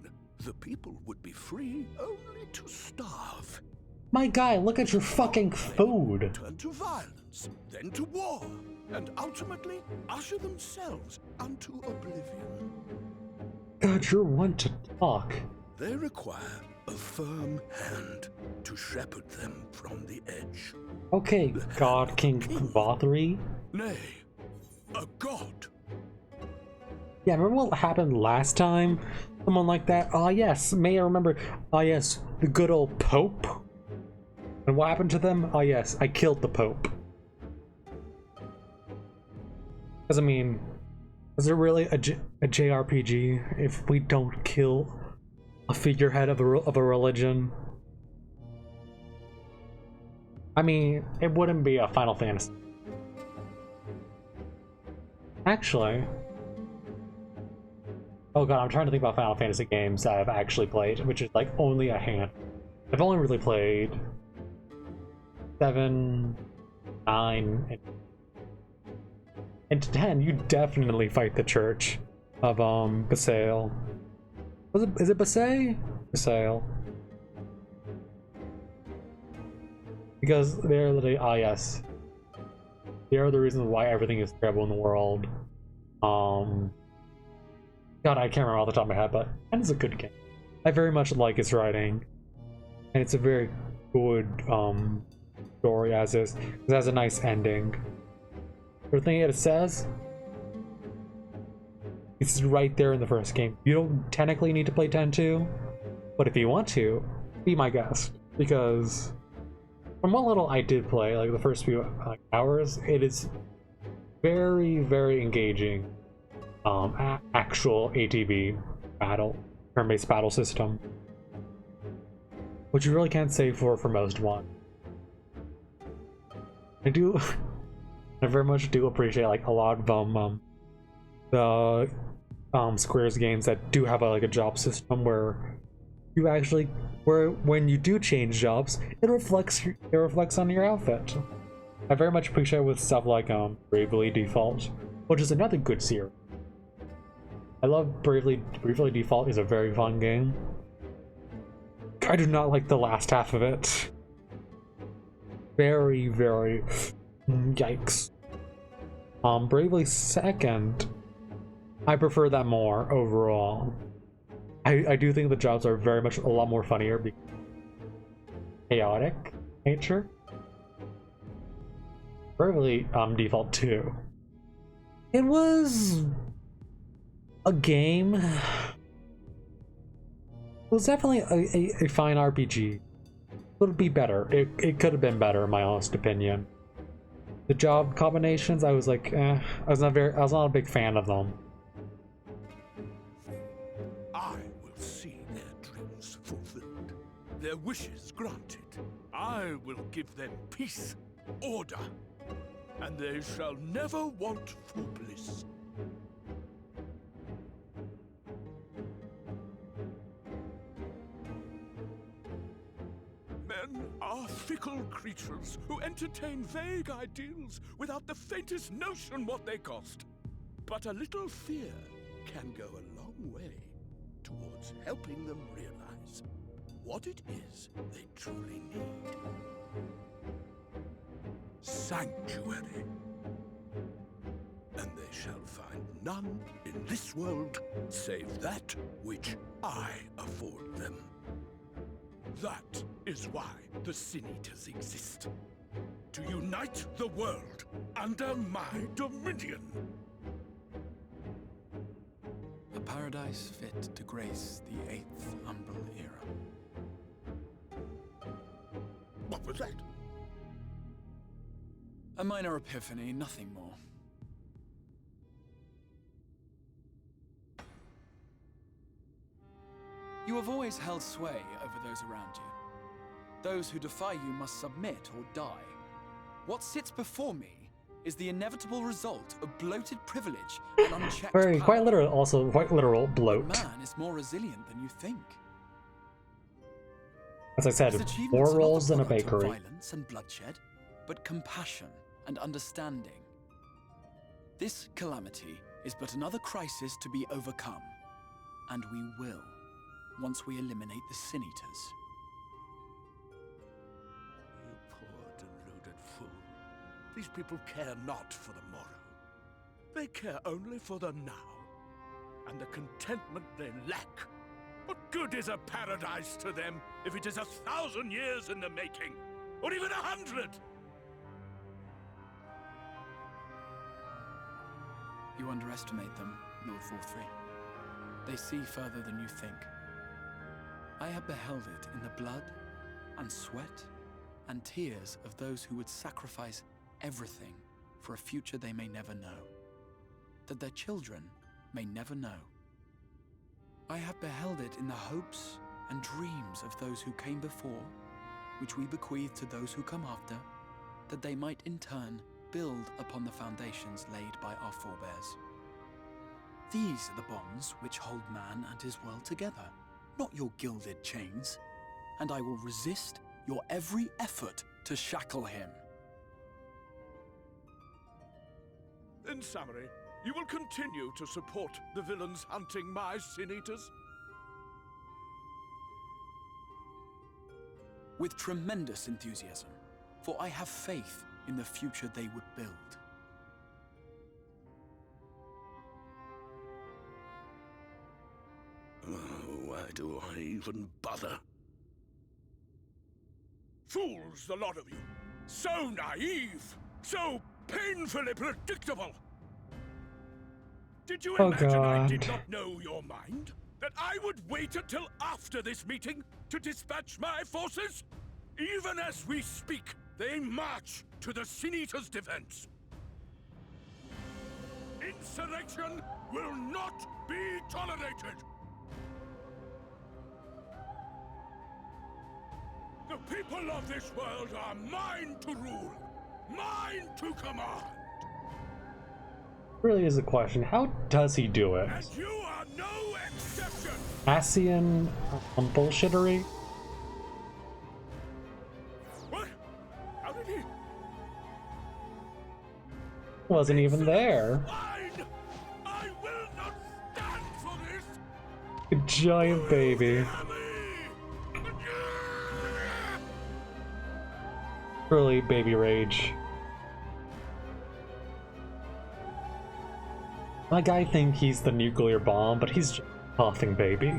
the people would be free only to starve. My guy, look at your fucking food. Turn to violence, then to war, and ultimately usher themselves unto oblivion. God, you're one to talk. They require a firm hand to shepherd them from the edge. Okay, God King Vothry. Nay, a god. Yeah, remember what happened last time? Someone like that? Ah, yes, may I remember? Ah, yes, the good old Pope. And what happened to them? Ah, yes, I killed the Pope. Because, I mean, is there really a JRPG if we don't kill a figurehead of a religion? I mean, it wouldn't be a Final Fantasy. Actually... Oh god, I'm trying to think about Final Fantasy games that I've actually played, which is like only a hand. I've only really played 7, 9, and 10. You definitely fight the Church of Basail. Is it Basail? Basail. Because they're literally yes. They are the reasons why everything is terrible in the world. God, I can't remember off the top of my head, but it's a good game. I very much like its writing, and it's a very good story as is. It has a nice ending. Everything it says, it's right there in the first game. You don't technically need to play 10-2, but if you want to, be my guest. Because from what little I did play, like the first few hours, it is very, very engaging. Actual ATV battle, turn-based battle system. which you really can't say for most one. I do, I very much do appreciate like a lot of the Square's games that do have like a job system where you actually, where when you do change jobs, it reflects on your outfit. I very much appreciate with stuff like Bravely Default, which is another good series. I love Bravely Default is a very fun game. I do not like the last half of it. Very, very yikes. Bravely Second, I prefer that more overall. I do think the jobs are very much a lot more funnier because chaotic nature. Bravely Default 2. It was a game. It was definitely a fine RPG. Could be better. It could have been better, in my honest opinion. The job combinations, I was like, I was not a big fan of them. I will see their dreams fulfilled, their wishes granted. I will give them peace, order, and they shall never want for bliss. Men are fickle creatures who entertain vague ideals without the faintest notion what they cost. But a little fear can go a long way towards helping them realize what it is they truly need. Sanctuary. And they shall find none in this world save that which I afford them. That is why the Sin Eaters exist. To unite the world under my dominion. A paradise fit to grace the 8th Umbral era. What was that? A minor epiphany, nothing more. You have always held sway over those around you. Those who defy you must submit or die. What sits before me is the inevitable result of bloated privilege and unchecked power. Quite literal, also quite literal bloat. But man is more resilient than you think. As I said, more rolls than a bakery. Violence and bloodshed, but compassion and understanding. This calamity is but another crisis to be overcome, and we will, once we eliminate the Sin Eaters. You poor deluded fool. These people care not for the morrow. They care only for the now, and the contentment they lack. What good is a paradise to them if it is 1,000 years in the making, or even 100? You underestimate them, Lord 4-3. They see further than you think. I have beheld it in the blood and sweat and tears of those who would sacrifice everything for a future they may never know, that their children may never know. I have beheld it in the hopes and dreams of those who came before, which we bequeath to those who come after, that they might in turn build upon the foundations laid by our forebears. These are the bonds which hold man and his world together, not your gilded chains, and I will resist your every effort to shackle him. In summary, you will continue to support the villains hunting my Sin Eaters? With tremendous enthusiasm, for I have faith in the future they would build. Why do I even bother? Fools, the lot of you! So naive! So painfully predictable! Did you imagine I did not know your mind? That I would wait until after this meeting to dispatch my forces? Even as we speak, they march to the Sin Eaters' defense. Insurrection will not be tolerated! The people of this world are mine to rule, mine to command. Really is a question. How does he do it? And you are no exception. Asian bullshittery? What? How did he? Wasn't even there. Fine. I will not stand for this. A giant baby. Really baby rage. Like, I think he's the nuclear bomb, but he's just a coughing baby.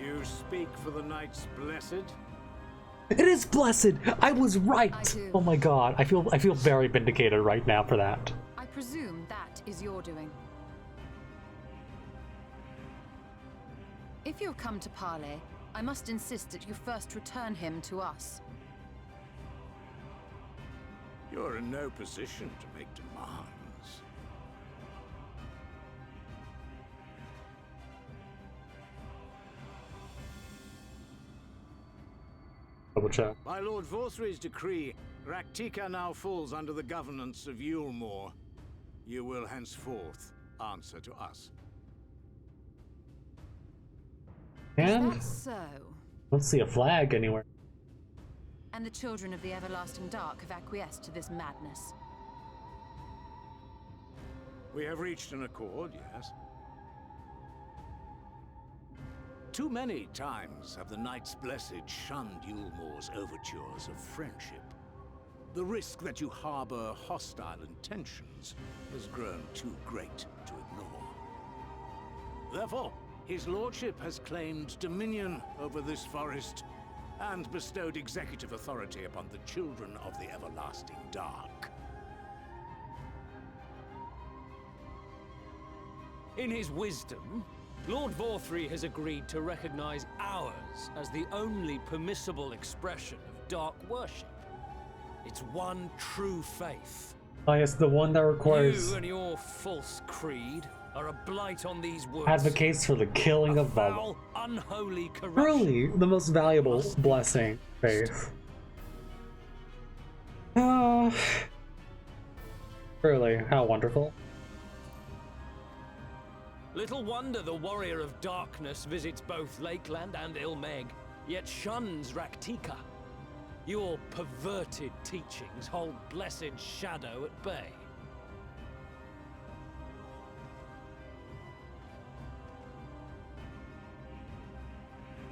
You speak for the Knights Blessed? It is blessed! I was right! Oh my god, I feel very vindicated right now for that. I presume that is your doing. If you have come to parley, I must insist that you first return him to us. You're in no position to make demands. Double check. By Lord Vorthry's decree, Raktika now falls under the governance of Yulmore. You will henceforth answer to us. And? Is that so? Don't see a flag anywhere. And the children of the everlasting dark have acquiesced to this madness. We have reached an accord, yes. Too many times have the Knights Blessed shunned Yulmore's overtures of friendship. The risk that you harbor hostile intentions has grown too great to ignore. Therefore, his lordship has claimed dominion over this forest and bestowed executive authority upon the children of the everlasting dark. In his wisdom, Lord Vorthry has agreed to recognize ours as the only permissible expression of dark worship. It's one true faith. Oh yes, the one that requires... You and your false creed are a blight on these woods. Advocates for the killing of foul, unholy corruption. Really, the most valuable blessing, faith. Really, how wonderful. Little wonder the warrior of darkness visits both Lakeland and Ilmeg, yet shuns Raktika. Your perverted teachings hold blessed shadow at bay.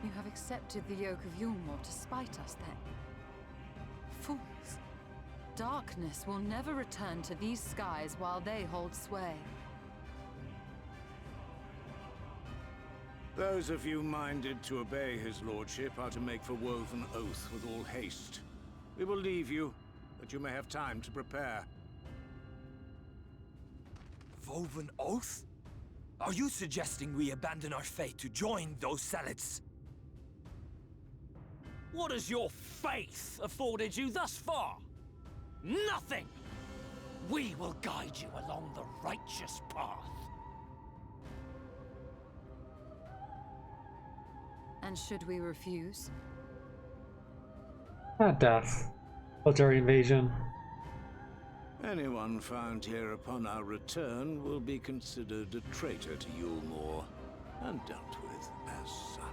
You have accepted the yoke of Yulmore to spite us, then? Fools. Darkness will never return to these skies while they hold sway. Those of you minded to obey his lordship are to make for Woven Oath with all haste. We will leave you, that you may have time to prepare. Woven Oath? Are you suggesting we abandon our fate to join those zealots? What has your faith afforded you thus far? Nothing! We will guide you along the righteous path. And should we refuse? Not death. Military invasion. Anyone found here upon our return will be considered a traitor to Yulmore, and dealt with as such.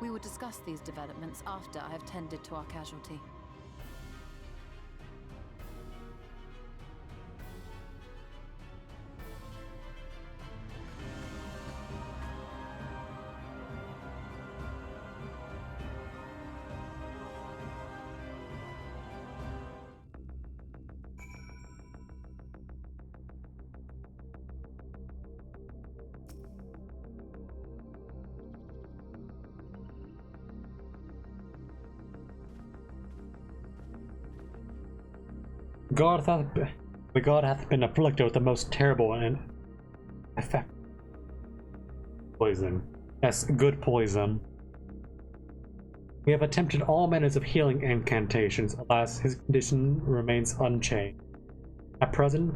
We will discuss these developments after I have tended to our casualty. the god hath been afflicted with the most terrible and effect poison. Yes, good poison. We have attempted all manners of healing incantations. Alas, his condition remains unchanged. At present,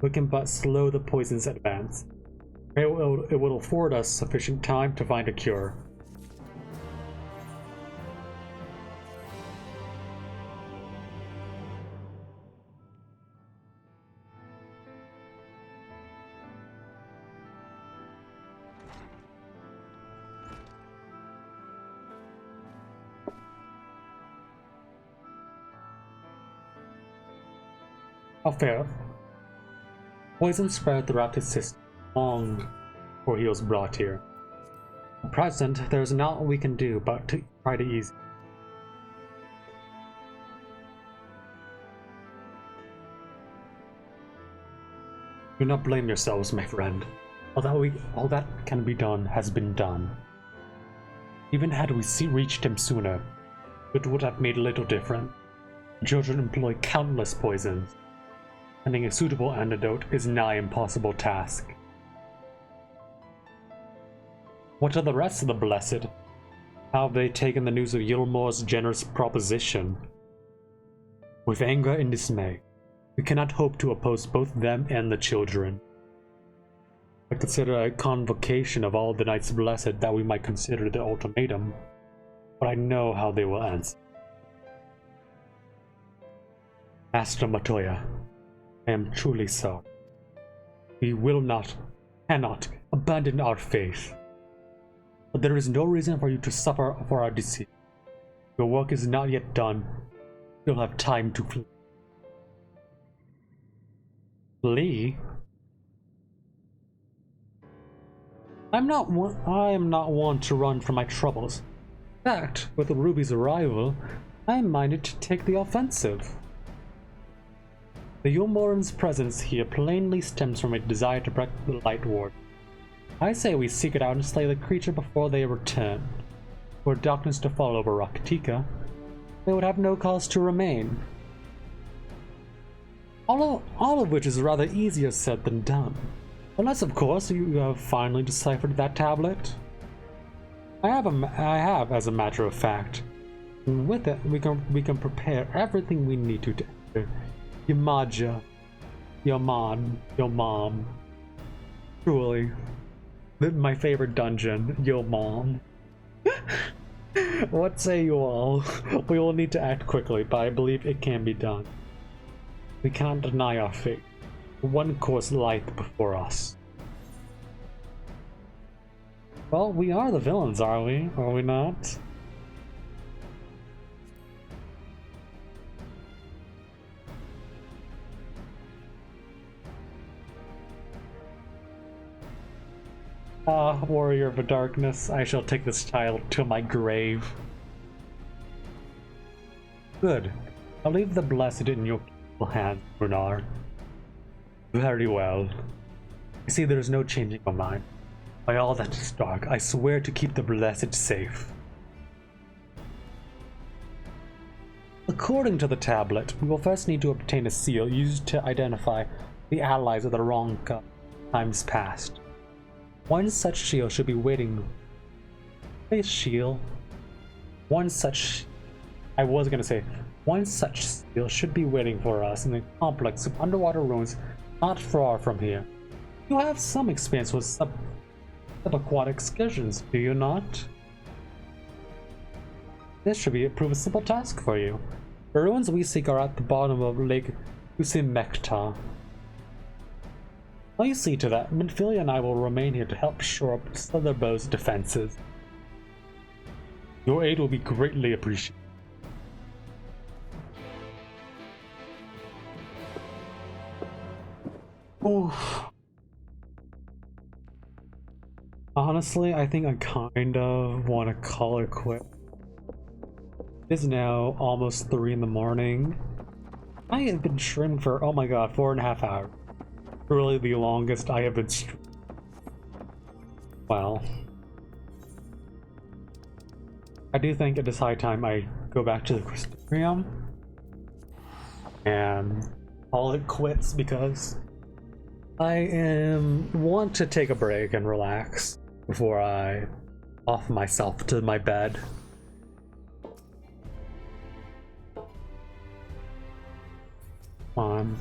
we can but slow the poison's advance. It will afford us sufficient time to find a cure. Fair. Poison spread throughout his system long before he was brought here. At present, there is naught we can do but to try to ease. Do not blame yourselves, my friend. All that can be done has been done. Even had we reached him sooner, it would have made little difference. The children employ countless poisons. Finding a suitable antidote is a nigh impossible task. What of the rest of the blessed? How have they taken the news of Yilmore's generous proposition? With anger and dismay, we cannot hope to oppose both them and the children. I consider a convocation of all the Knights Blessed that we might consider the ultimatum, but I know how they will answer. Master Matoya, I am truly sorry. We will not, cannot, abandon our faith. But there is no reason for you to suffer for our deceit. Your work is not yet done. You'll have time to flee. Flee? I am not one to run from my troubles. In fact, with Ruby's arrival, I am minded to take the offensive. The Yulmoran's presence here plainly stems from a desire to break the Light Ward. I say we seek it out and slay the creature before they return. Were darkness to fall over Raktika, they would have no cause to remain. All of which is rather easier said than done. Unless, of course, you have finally deciphered that tablet. I have, as a matter of fact. And with it, we can prepare everything we need to enter Yamaja, your mom. Truly, my favorite dungeon, your mom. What say you all? We will need to act quickly, but I believe it can be done. We can't deny our fate. One course lieth before us. Well, we are the villains, are we? Are we not? Ah, warrior of the darkness, I shall take this child to my grave. Good. I'll leave the blessed in your hands, Bernard. Very well. You see, there is no changing my mind. By all that is dark, I swear to keep the blessed safe. According to the tablet, we will first need to obtain a seal used to identify the allies of the wrong times past. One such shield should be waiting. One such seal should be waiting for us in a complex of underwater ruins not far from here. You have some experience with subaquatic excursions, do you not? This should prove a simple task for you. The ruins we seek are at the bottom of Lake Usimekta. While you see to that, Minfilia and I will remain here to help shore up Sotherbow's defenses. Your aid will be greatly appreciated. Oof. Honestly, I think I kind of want to call it quit. It is now almost 3 in the morning. I have been streaming for, oh my god, 4.5 hours. Really the longest I have been streaming. Well, I do think it is high time I go back to the Crystarium and call it quits because I want to take a break and relax before I off myself to my bed. Come on.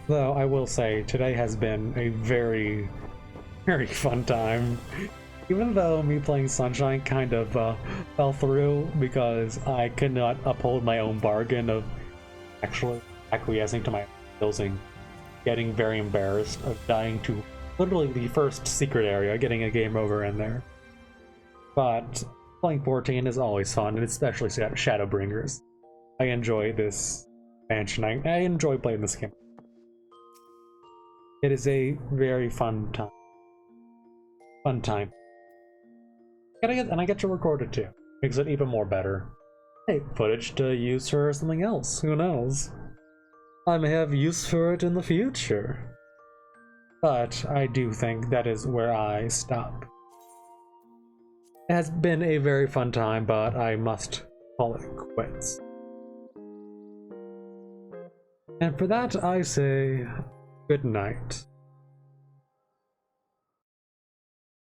Though I will say, today has been a very, very fun time. Even though me playing Sunshine kind of fell through because I could not uphold my own bargain of actually acquiescing to my skills and getting very embarrassed of dying to literally the first secret area, getting a game over in there. But playing 14 is always fun, and especially Shadowbringers. I enjoy this expansion. I enjoy playing this game. It is a very fun time. Fun time. And I get to record it too. Makes it even more better. Hey, footage to use for something else. Who knows? I may have use for it in the future. But I do think that is where I stop. It has been a very fun time, but I must call it quits. And for that, I say good night.